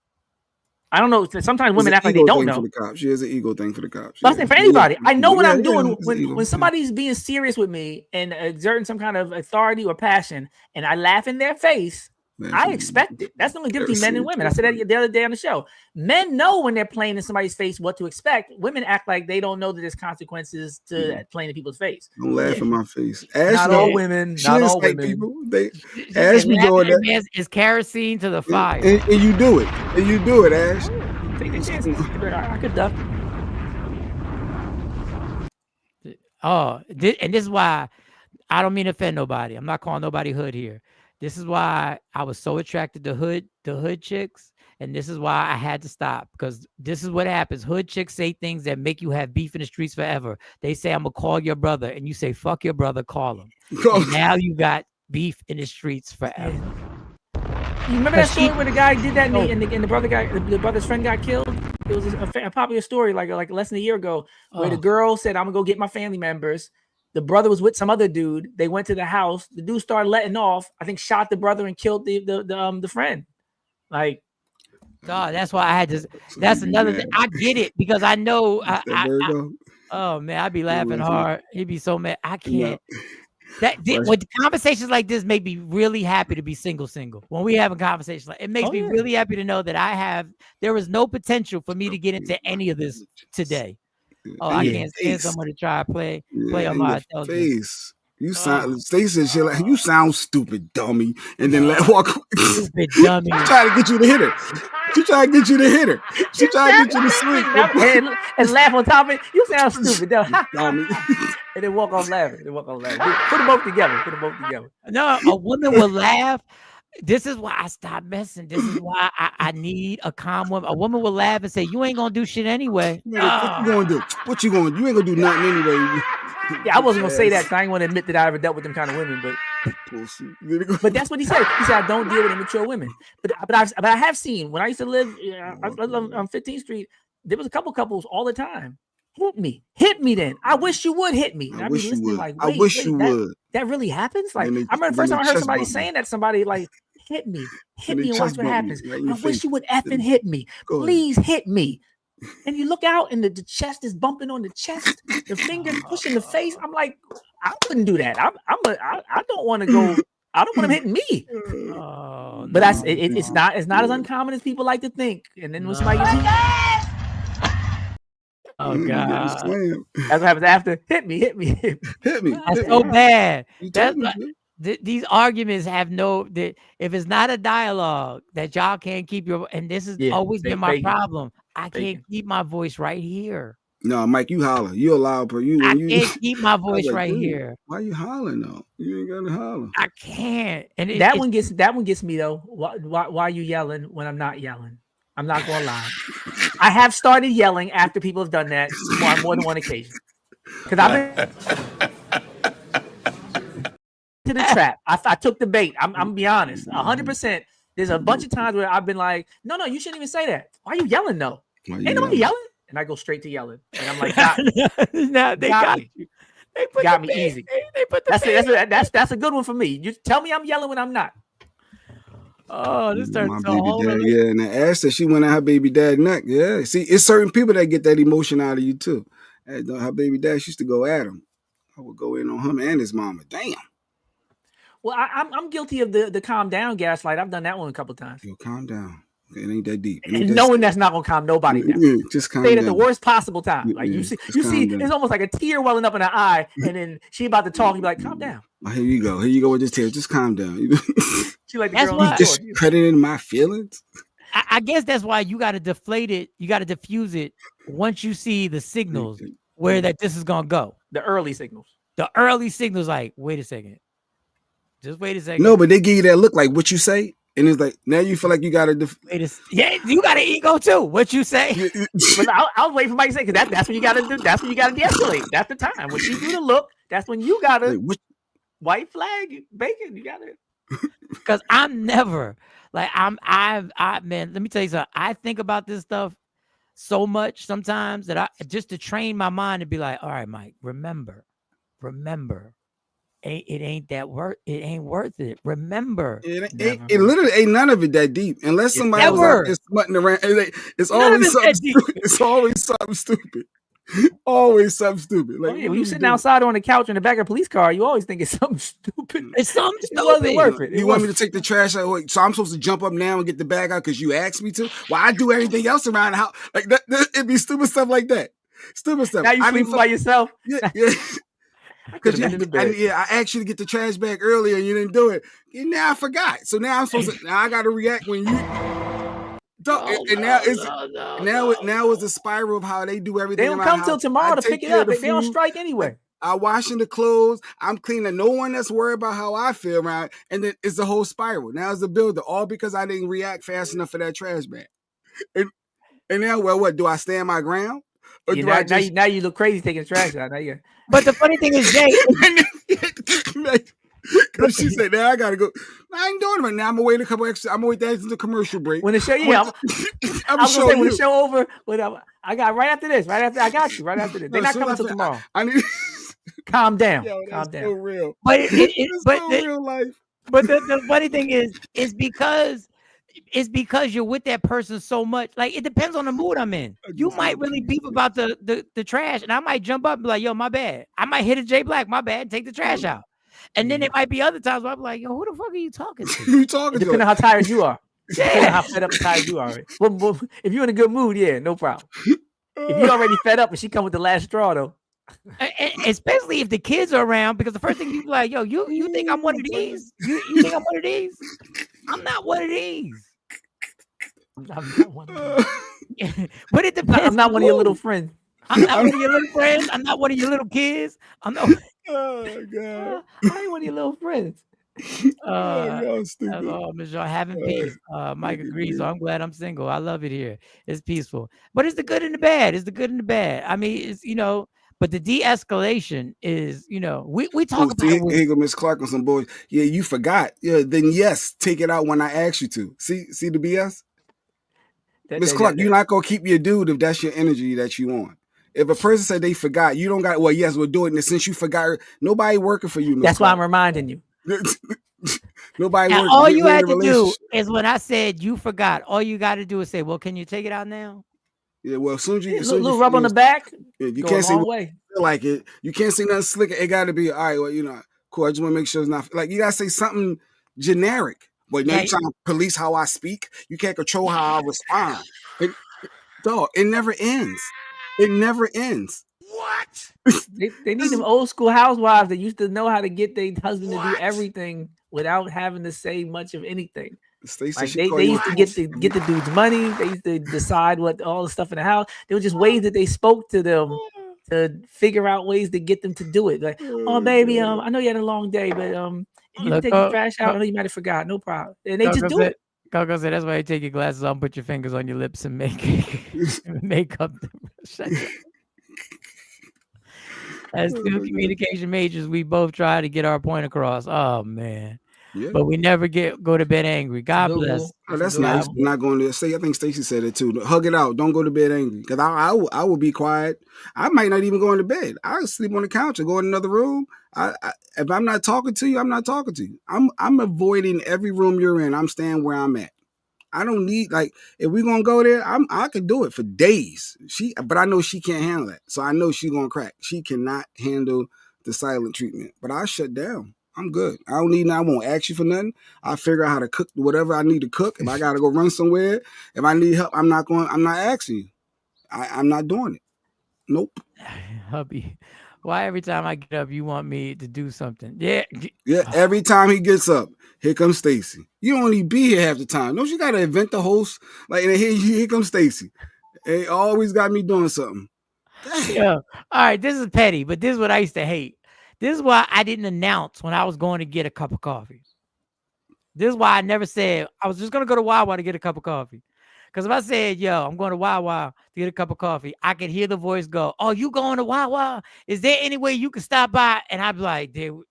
I don't know. Sometimes women act like they don't know. For the cops. She has an ego thing for the cops. But I'm saying for anybody. I know what I'm doing when somebody's being serious with me and exerting some kind of authority or passion, and I laugh in their face. I expect it. That's the only difference between men and women. I said that the other day on the show. Men know when they're playing in somebody's face what to expect. Women act like they don't know that there's consequences to playing in people's face. Don't laugh in my face. Not all women. Not all women. People, Ash be doing that. It's kerosene to the fire. And you do it. And you do it, Ash. Take the chances. I could duck. And this is why I don't mean to offend nobody. I'm not calling nobody hood here. This is why I was so attracted to hood chicks. And this is why I had to stop, because this is what happens. Hood chicks say things that make you have beef in the streets forever. They say, I'm going to call your brother. And you say, fuck your brother, call him. And now you got beef in the streets forever. You remember that story where the guy did that and the brother's friend got killed? It was a popular story like less than a year ago where the girl said, I'm going to go get my family members. The brother was with some other dude. They went to the house. The dude started letting off. I think shot the brother and killed the friend. Like, God, that's why I had to. That's another thing. I get it because I know. Oh man, I'd be laughing hard. He'd be so mad. I can't. When conversations like this make me really happy to be single. When we have a conversation like it makes me really happy to know that there is no potential for me to get into any of this today. Oh, I can't stand someone to try to play on my face. You sound Stacey shit like you sound stupid, dummy, and then let walk. Stupid dummy. She trying to get you to hit her. She trying to get you to hit her. She trying to get you to sleep and laugh on top of it. You sound stupid, dummy. And then walk on laughing. Put them both together. No, a woman will laugh. This is why I stopped messing. This is why I need a calm woman. A woman will laugh and say, you ain't gonna do shit anyway. What you gonna do? What you gonna do? You ain't gonna do nothing anyway. Yeah, I wasn't gonna say that because I didn't want to admit that I ever dealt with them kind of women, but that's what he said. He said I don't deal with immature women. But I have seen when I used to live on 15th Street, there was a couple couples all the time. Hit me then. I wish you would hit me. I wish you would. Like, I wish you would. That really happens? Like, I remember the first time I heard somebody saying that, somebody like, hit me and watch what happens. I wish you would effing hit me. Please hit me. And you look out and the chest is bumping on the chest, the fingers pushing the face. I'm like, I wouldn't do that. I don't want to go. I don't want him hitting me. But it's not as uncommon as people like to think. And then when somebody gets oh God! That's what happens after. Hit me. That's so bad. That's like, these arguments have no. If it's not a dialogue that y'all can't keep your, and this has always been my problem. I can't keep my voice right here. No, Mike, you holler. You allow per you. I can't keep my voice right here. Why you hollering though? You ain't gotta holler. I can't. And that one gets me though. Why are you yelling when I'm not yelling? I'm not gonna lie. I have started yelling after people have done that on more than one occasion. Because I've been to the trap. I took the bait. I'm gonna be honest. 100%. There's a bunch of times where I've been like, no, you shouldn't even say that. Why are you yelling though? Ain't nobody yelling. And I go straight to yelling. And I'm like, got me. Now they got me. You. They put got the me bait. easy. They put the That's a good one for me. You tell me I'm yelling when I'm not. Oh, this turns my into a baby whole dad. other... Yeah, and I asked her, she went at her baby dad neck. Yeah, see, it's certain people that get that emotion out of you too. And her baby dad, she used to go at him. I would go in on him and his mama. Damn. Well, I'm guilty of the calm down gaslight. I've done that one a couple of times. Yo, calm down. It ain't that deep. And knowing that's not gonna calm nobody down. Yeah, just calm Say it down. at the worst possible time. Like Yeah, you see, down. It's almost like a tear welling up in her eye, and then she about to talk. You be like, calm down. Oh, here you go with this tear. Just calm down. She like the that's girl why discrediting my feelings. I guess that's why you got to deflate it. You got to diffuse it once you see the signals where that this is gonna go. The early signals. The early signals, like, wait a second. Just wait a second. No, but they give you that look like what you say, and it's like now you feel like you got to. Yeah, you got an ego too. What you say? But I was waiting for Mike to say, because that's when you got to do. That's when you got to de-escalate. That's the time when she do the look. That's when you got to white flag bacon. You got to. Because I'm never like man. Let me tell you something. I think about this stuff so much sometimes that I just to train my mind to be like, all right, Mike, remember. It ain't that worth. It ain't worth it. Remember, it literally ain't none of it that deep unless somebody was out there smutting around. It's always something stupid. It's always something stupid. Always something stupid. Like when you sitting outside on the couch in the back of a police car, you always think it's something stupid. It's something stupid. It wasn't worth it. You want me to take the trash out? So I'm supposed to jump up now and get the bag out because you asked me to? Well, I do everything else around the house. Like that, it'd be stupid stuff like that. Stupid stuff. Now you sleeping by yourself. Yeah. Because I asked you to get the trash bag earlier and you didn't do it. And now I forgot. So now I'm supposed to. Now I got to react when you. Now it's a spiral of how they do everything. They don't come till tomorrow to pick it up. They don't strike anyway. I washing the clothes. I'm cleaning. No one that's worried about how I feel around. And then it's the whole spiral. Now it's a builder, all because I didn't react fast enough for that trash bag. And now, well, what do I stand my ground? Or now you look crazy taking the trash out. But the funny thing is, Jay, because she said, "Now I gotta go." I ain't doing it right now. I'm gonna wait a couple extra. I'm gonna wait that into commercial break. When the show, I'm gonna say when the show over. I got right after this. Right after I got you. Right after this. They're not coming till tomorrow. I need. Calm down. Yo, calm down. So real. But real life. But the funny thing is, it's because you're with that person so much. Like, it depends on the mood I'm in. You might really beef about the trash, and I might jump up and be like, yo, my bad. I might hit a J Black, my bad, take the trash out. And then it might be other times where I'm like, yo, who the fuck are you talking to? You talking to? Depending on how tired you are. Depending on how fed up and tired you are. Right? Well, if you're in a good mood, yeah, no problem. If you're already fed up and she come with the last straw, though. And especially if the kids are around, because the first thing you be like, yo, you think I'm one of these? You think I'm one of these? I'm not one of these. I'm not one of these. But it depends. I'm not one of your little friends. I'm not one of your little friends. I'm not one of your little kids. I'm not. Oh God! I ain't one of your little friends. Michelle, having peace. Mike agrees. So I'm glad I'm single. I love it here. It's peaceful. But it's the good and the bad. It's the good and the bad. I mean, it's but the de-escalation is, we talk about it. Here go Miss Clark on some boys. Yeah, you forgot. Yeah, then yes, take it out when I ask you to. See the BS? Miss Clark, you're not gonna keep your dude if that's your energy that you want. If a person said they forgot, you don't got. Well, yes, we'll do it. And since you forgot, nobody working for you. Ms. That's Clark. why I'm reminding you. Nobody. And all you had to do is when I said you forgot. All you got to do is say, "Well, can you take it out now?" Yeah. Well, as soon as you little rub on the back. Yeah, you can't say like it. You can't say nothing slick. It got to be all right. Well, cool. I just want to make sure it's not like you got to say something generic. But now you're trying to police how I speak. You can't control how I respond. It never ends. It never ends. What? They need them old school housewives that used to know how to get their husband to do everything without having to say much of anything. Like they used to get the dude's money. They used to decide what all the stuff in the house. There were just ways that they spoke to them to figure out ways to get them to do it. Like, oh baby, I know you had a long day, but if you take the trash out, I know you might have forgot. No problem. And they just do it. Coco said that's why you take your glasses off, put your fingers on your lips, and make up the. As two communication majors, we both try to get our point across. Oh man. Yeah. But we never go to bed angry. God bless. Oh, that's nice. Not going to say. I think Stacey said it too. Hug it out. Don't go to bed angry. Because I will be quiet. I might not even go into bed. I'll sleep on the couch or go in another room. If I'm not talking to you, I'm not talking to you. I'm avoiding every room you're in. I'm staying where I'm at. I don't need, like, if we're gonna go there, I could do it for days. But I know she can't handle that. So I know she's gonna crack. She cannot handle the silent treatment. But I shut down. I'm good. I won't ask you for nothing. I'll figure out how to cook whatever I need to cook. If I gotta go run somewhere, if I need help, I'm not asking you. I'm not doing it. Nope. Hubby, why every time I get up, you want me to do something? Yeah. Every time he gets up, here comes Stacey. You don't even be here half the time. Don't you gotta invent the host? Like, and here comes Stacey. It always got me doing something. Yeah. All right, this is petty, but this is what I used to hate. This is why I didn't announce when I was going to get a cup of coffee. This is why I never said I was just going to go to Wawa to get a cup of coffee. Because if I said, yo, I'm going to Wawa to get a cup of coffee, I could hear the voice go, oh, you going to Wawa? Is there any way you can stop by? And I'd be like, dude,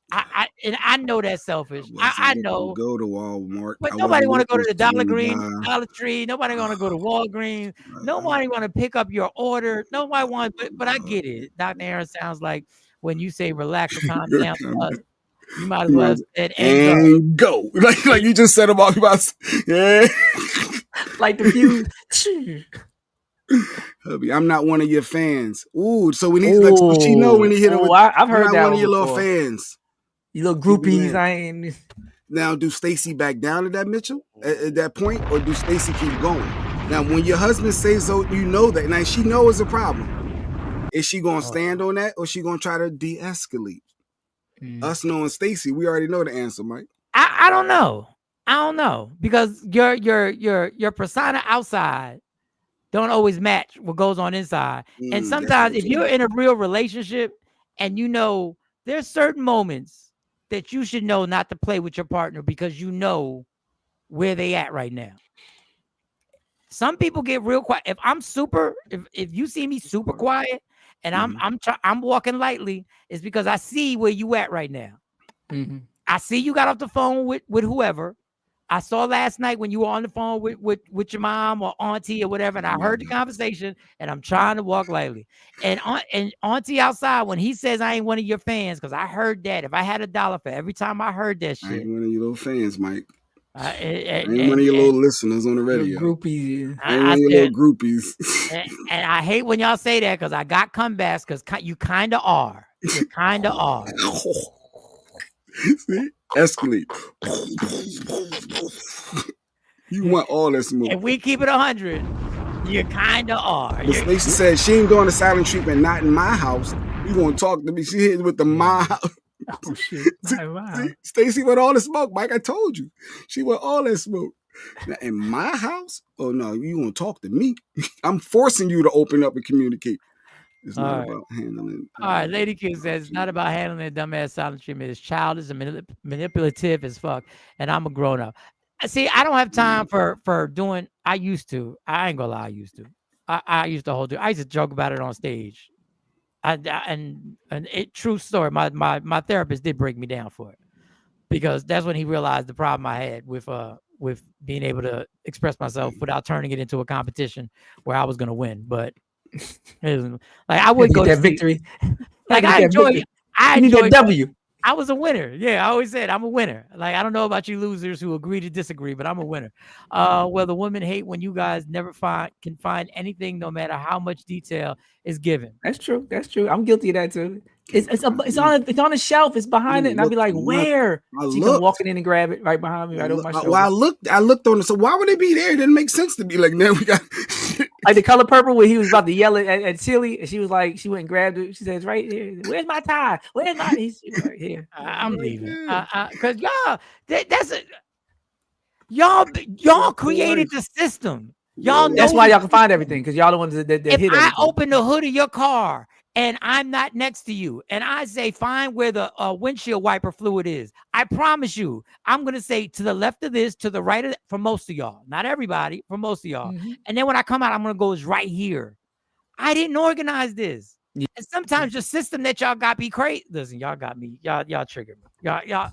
I know that's selfish. I know. Go to Walmart. But nobody want to go to the Dollar Green, Dollar Tree. Nobody want to go to Walgreens. Nobody want to pick up your order. Nobody want, but I get it. Dr. Aaron sounds like when you say relax or calm down to us, you might as well have said and go. Like you just said about yeah. Like the fuse. Hubby, I'm not one of your fans. Ooh, so when he's like, so she know when he hit her with, I've heard that one of your little fans. You little groupies. I ain't. Now, do Stacey back down to that Mitchell at that point, or do Stacey keep going? Now, when your husband says so, you know that. Now, she knows a problem. Is she gonna stand on that, or she gonna try to de-escalate? Us knowing Stacey, we already know the answer, Mike. I don't know. I don't know, because your persona outside don't always match what goes on inside. And sometimes if you're in a real relationship and you know there's certain moments that you should know not to play with your partner because you know where they at right now. Some people get real quiet. If I'm if you see me super quiet and I'm walking lightly, it's because I see where you at right now. I see you got off the phone with whoever. I saw last night when you were on the phone with your mom or auntie or whatever, and I heard the conversation, and I'm trying to walk lightly. And auntie outside, when he says I ain't one of your fans, because I heard that. If I had $1 for every time I heard that shit. I ain't one of your little fans, Mike. I ain't one of your little listeners on the radio. Groupies. I ain't one of your little groupies. And I hate when y'all say that, because I got comebacks, because you kind of are. You kind of are. See? Escalate. You want all that smoke. If we keep it 100, you kind of are. But Stacey said she ain't doing the silent treatment, not in my house. You gonna talk to me? She hit with the my house. Oh shit! Stacey went all the smoke, Mike. I told you, she went all that smoke. Now, in my house? Oh no, you gonna talk to me? I'm forcing you to open up and communicate. It's not about handling. All right, Lady Q says it's not about handling a dumbass silent treatment. It's childish and manipulative as fuck. And I'm a grown up. See, I don't have time for doing. I used to. I ain't gonna lie. I used to. I used to hold it. I used to joke about it on stage. True story. My therapist did break me down for it, because that's when he realized the problem I had with being able to express myself without turning it into a competition where I was gonna win, but. Like I would go that victory. Like I enjoy that W. I was a winner. Yeah, I always said I'm a winner. Like I don't know about you losers who agree to disagree, but I'm a winner. Well, the women hate when you guys never can find anything, no matter how much detail is given. That's true. That's true. I'm guilty of that too. It's on a shelf. It's behind it, and I'll be like, "Where?" She come walking in and grab it right behind me, right over my shoulder. Well, I looked on it. So why would they be there? It didn't make sense to me. Like now we got like the color purple when he was about to yell at Tilly, and she was like, she went and grabbed it. She says, "Right here. Where's my tie? Where's my?" He's right here. I'm leaving. Cause y'all created the system. Y'all know that's why y'all can find everything, because y'all the ones that hit everything. everything. I open the hood of your car and I'm not next to you, and I say, find where the windshield wiper fluid is, I promise you, I'm going to say to the left of this, to the right of that, for most of y'all, not everybody, for most of y'all. And then when I come out, I'm going to go, it's right here. I didn't organize this. Yeah. And sometimes your system that y'all got be crazy. Listen, y'all got me. Y'all triggered me. Y'all,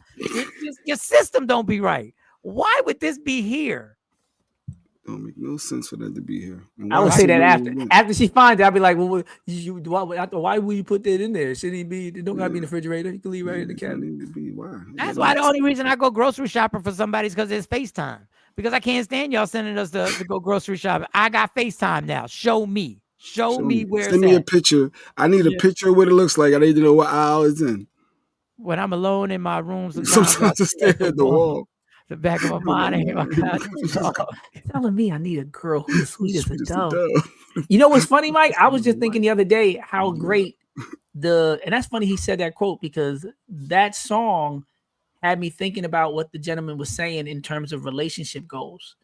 your system don't be right. Why would this be here? Don't make no sense for that to be here. I would say that after she finds it, I'd be like, well, why would you put that in there? Shouldn't it be? It don't gotta be in the refrigerator. You can leave right in the cabinet. That's why the only reason I go grocery shopping for somebody is because it's FaceTime. Because I can't stand y'all sending us to go grocery shopping. I got FaceTime now. Show me where Send me a picture. I need a picture of what it looks like. I need to know what aisle it's in. When I'm alone in my room, sometimes I stare at the wall. The back of my mind, I hear my telling me I need a girl who's sweet as a dove. You know what's funny, Mike? I was just thinking the other day how great and that's funny he said that quote, because that song had me thinking about what the gentleman was saying in terms of relationship goals.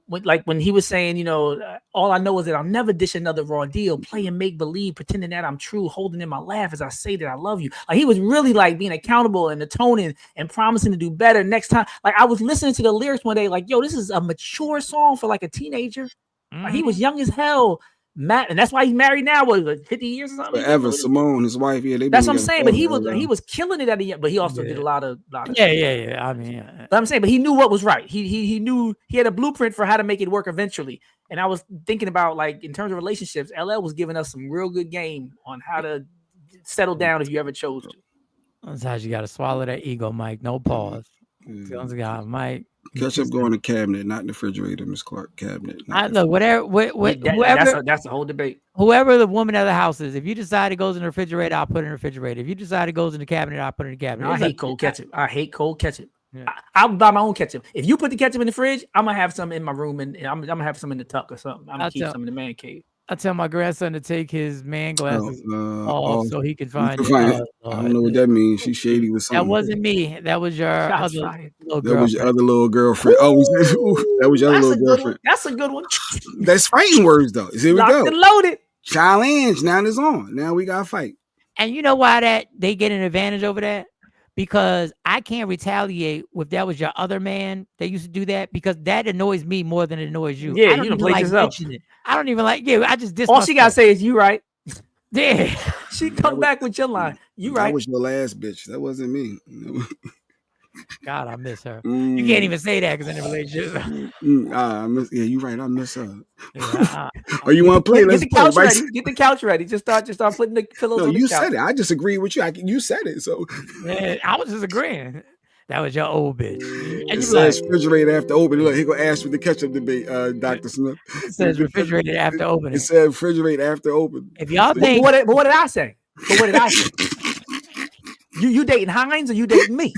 When he was saying, you know, all I know is that I'll never dish another raw deal, playing make believe, pretending that I'm true, holding in my laugh as I say that I love you. Like, he was really like being accountable and atoning and promising to do better next time. Like, I was listening to the lyrics one day, like, yo, this is a mature song for like a teenager. Like, he was young as hell. And that's why he's married now. What, 50 years or something? Forever. Simone, his wife. Yeah, that's what I'm saying. But he was killing it at the end. But he also did a lot of yeah. I mean, but I'm saying, but he knew what was right. He knew he had a blueprint for how to make it work eventually. And I was thinking about, like, in terms of relationships, LL was giving us some real good game on how to settle down if you ever chose to. Sometimes you got to swallow that ego, Mike. No pause. Mike. Ketchup go in the cabinet, not in the refrigerator, Miss Clark. Cabinet. Look, whoever. That's the whole debate. Whoever the woman of the house is, if you decide it goes in the refrigerator, I'll put it in the refrigerator. If you decide it goes in the cabinet, I'll put it in the cabinet. No, I hate cold ketchup. Yeah. I'll buy my own ketchup. If you put the ketchup in the fridge, I'm gonna have some in my room, and I'm gonna have some in the tuck or something. I'm gonna keep some in the man cave. I tell my grandson to take his man glasses off so he can find it. I don't know what that means. She's shady with something. That wasn't me. That was your other little girlfriend. That was your other little girlfriend. Oh, that was your other little girlfriend. That's a good one. That's fighting words, though. Here we go. Locked and loaded. Challenge. Now it's on. Now we got to fight. And you know why they get an advantage over that? Because I can't retaliate if that was your other man that used to do that, because that annoys me more than it annoys you. Yeah, you don't play yourself. I don't even like. Yeah, I just all she gotta say is you right. Yeah, she come back with your line. You right. That was your last bitch. That wasn't me. God, I miss her. You can't even say that because in a relationship. You right. I miss her. Or you want to play? Get the couch ready. Get the couch ready. Just start putting the pillows on the couch. You said it. I disagree with you. You said it. So man, I was just agreeing. That was your old bitch. And it says refrigerator after open. Look, he gonna ask for the ketchup debate, Dr. Smith. It says refrigerator after open. It said refrigerator after open. If y'all think, what did I say? But what did I say? You dating Heinz or you dating me?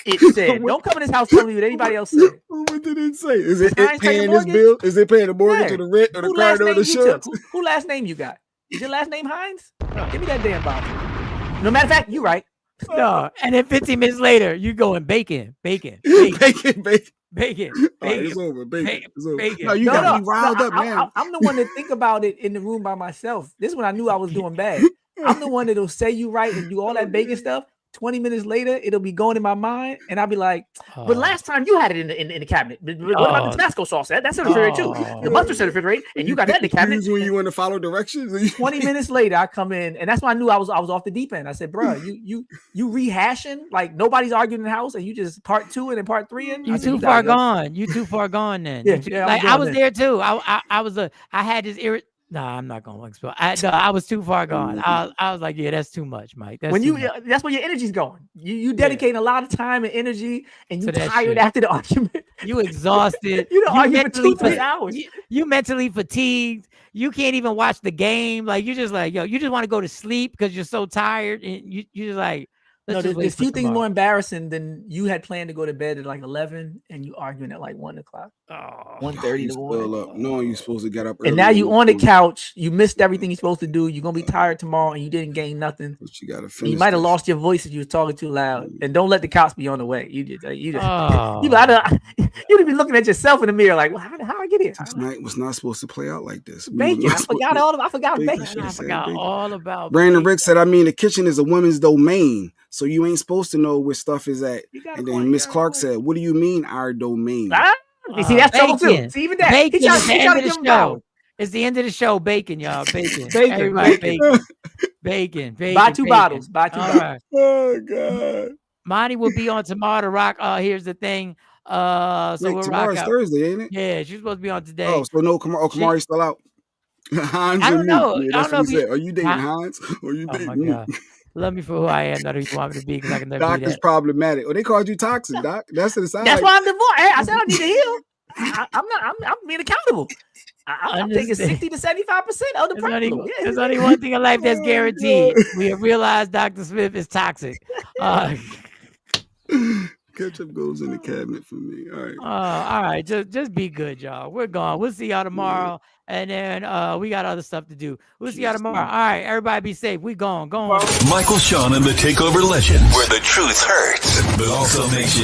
It said, don't come in this house telling me what anybody else said. What did it say? Is it paying this bill? Is it paying the mortgage or the rent or the car or the insurance? Who last name you got? Is your last name Heinz? Give me that damn bottle. No matter of fact, you right. No, and then 15 minutes later, you going bacon. Bacon. It's over. Bacon. No, you got me riled up now. I'm the one that think about it in the room by myself. This is when I knew I was doing bad. I'm the one that'll say you right and do all that bacon stuff. 20 minutes later, it'll be going in my mind, and I'll be like, but last time you had it in the cabinet. But what about the Tabasco sauce? That's in the refrigerator too. The mustard's in the refrigerator, and you got that in the cabinet. When you want to follow directions. 20 minutes later, I come in, and that's when I knew I was off the deep end. I said, bro, you rehashing like nobody's arguing in the house, and you just part 2 and then part 3 in. You too far gone. You too far gone then. Yeah, like I was there too. I had this No, I'm not gonna explode. I was too far gone. I was like, yeah, that's too much, Mike. That's where your energy's going. You dedicate a lot of time and energy, and you tired after the argument. You exhausted. You don't argue for 2-3 hours. You mentally fatigued. You can't even watch the game. Like you just like, yo, you just want to go to sleep because you're so tired, and you just like, No, just wait there's for few things tomorrow. more embarrassing than you had planned to go to bed at like 11 and you arguing at like 1 o'clock. Oh, 1:30 in the morning. Still up, knowing you're supposed to get up early. And now you on the couch. You missed everything you're supposed to do. You're gonna be tired tomorrow, and you didn't gain nothing. But you gotta And finish. you might have this. lost your voice if you was talking too loud. And don't let the cops be on the way. You just you be looking at yourself in the mirror like, well, how I get here? This night was not supposed to play out like this. Bacon. I forgot bacon. I forgot all about Brandon bacon. Rick said, I mean, the kitchen is a woman's domain, so you ain't supposed to know where stuff is at. And then Miss Clark said, what do you mean our domain? You see, that's trouble too. See, even that. Bacon He is the end of give the him show. power. It's the end of the show. Bacon, y'all. Bacon. Bacon. Everybody, Bacon. Bacon. Buy two bottles. Buy two All bottles. right. Oh, God. Monty will be on tomorrow to rock. Here's the thing. So Wait, we'll tomorrow's rock out. Thursday, ain't it? Yeah, she's supposed to be on today. Oh, so no, Kamari's still out. Hines I don't and know. me. Yeah, I that's don't what he know said. Are you dating Hines or are you Oh dating my me? God. Love me for who I am, not who you want me to be, because I can never Doc be is that. problematic. Oh, they called you toxic, Doc. That's the side. That's why I'm divorced. Hey, I said I need to heal. I'm being accountable. I'm taking 60 to 75% of the problem. There's only one thing in life that's guaranteed. We have realized Dr. Smith is toxic. Ketchup goes in the cabinet for me. All right. All right. Just be good, y'all. We're gone. We'll see y'all tomorrow. And then we got other stuff to do. We'll see y'all tomorrow. All right. Everybody be safe. We gone. Go on. Michael Sean and the Takeover Legends, where the truth hurts, but also makes you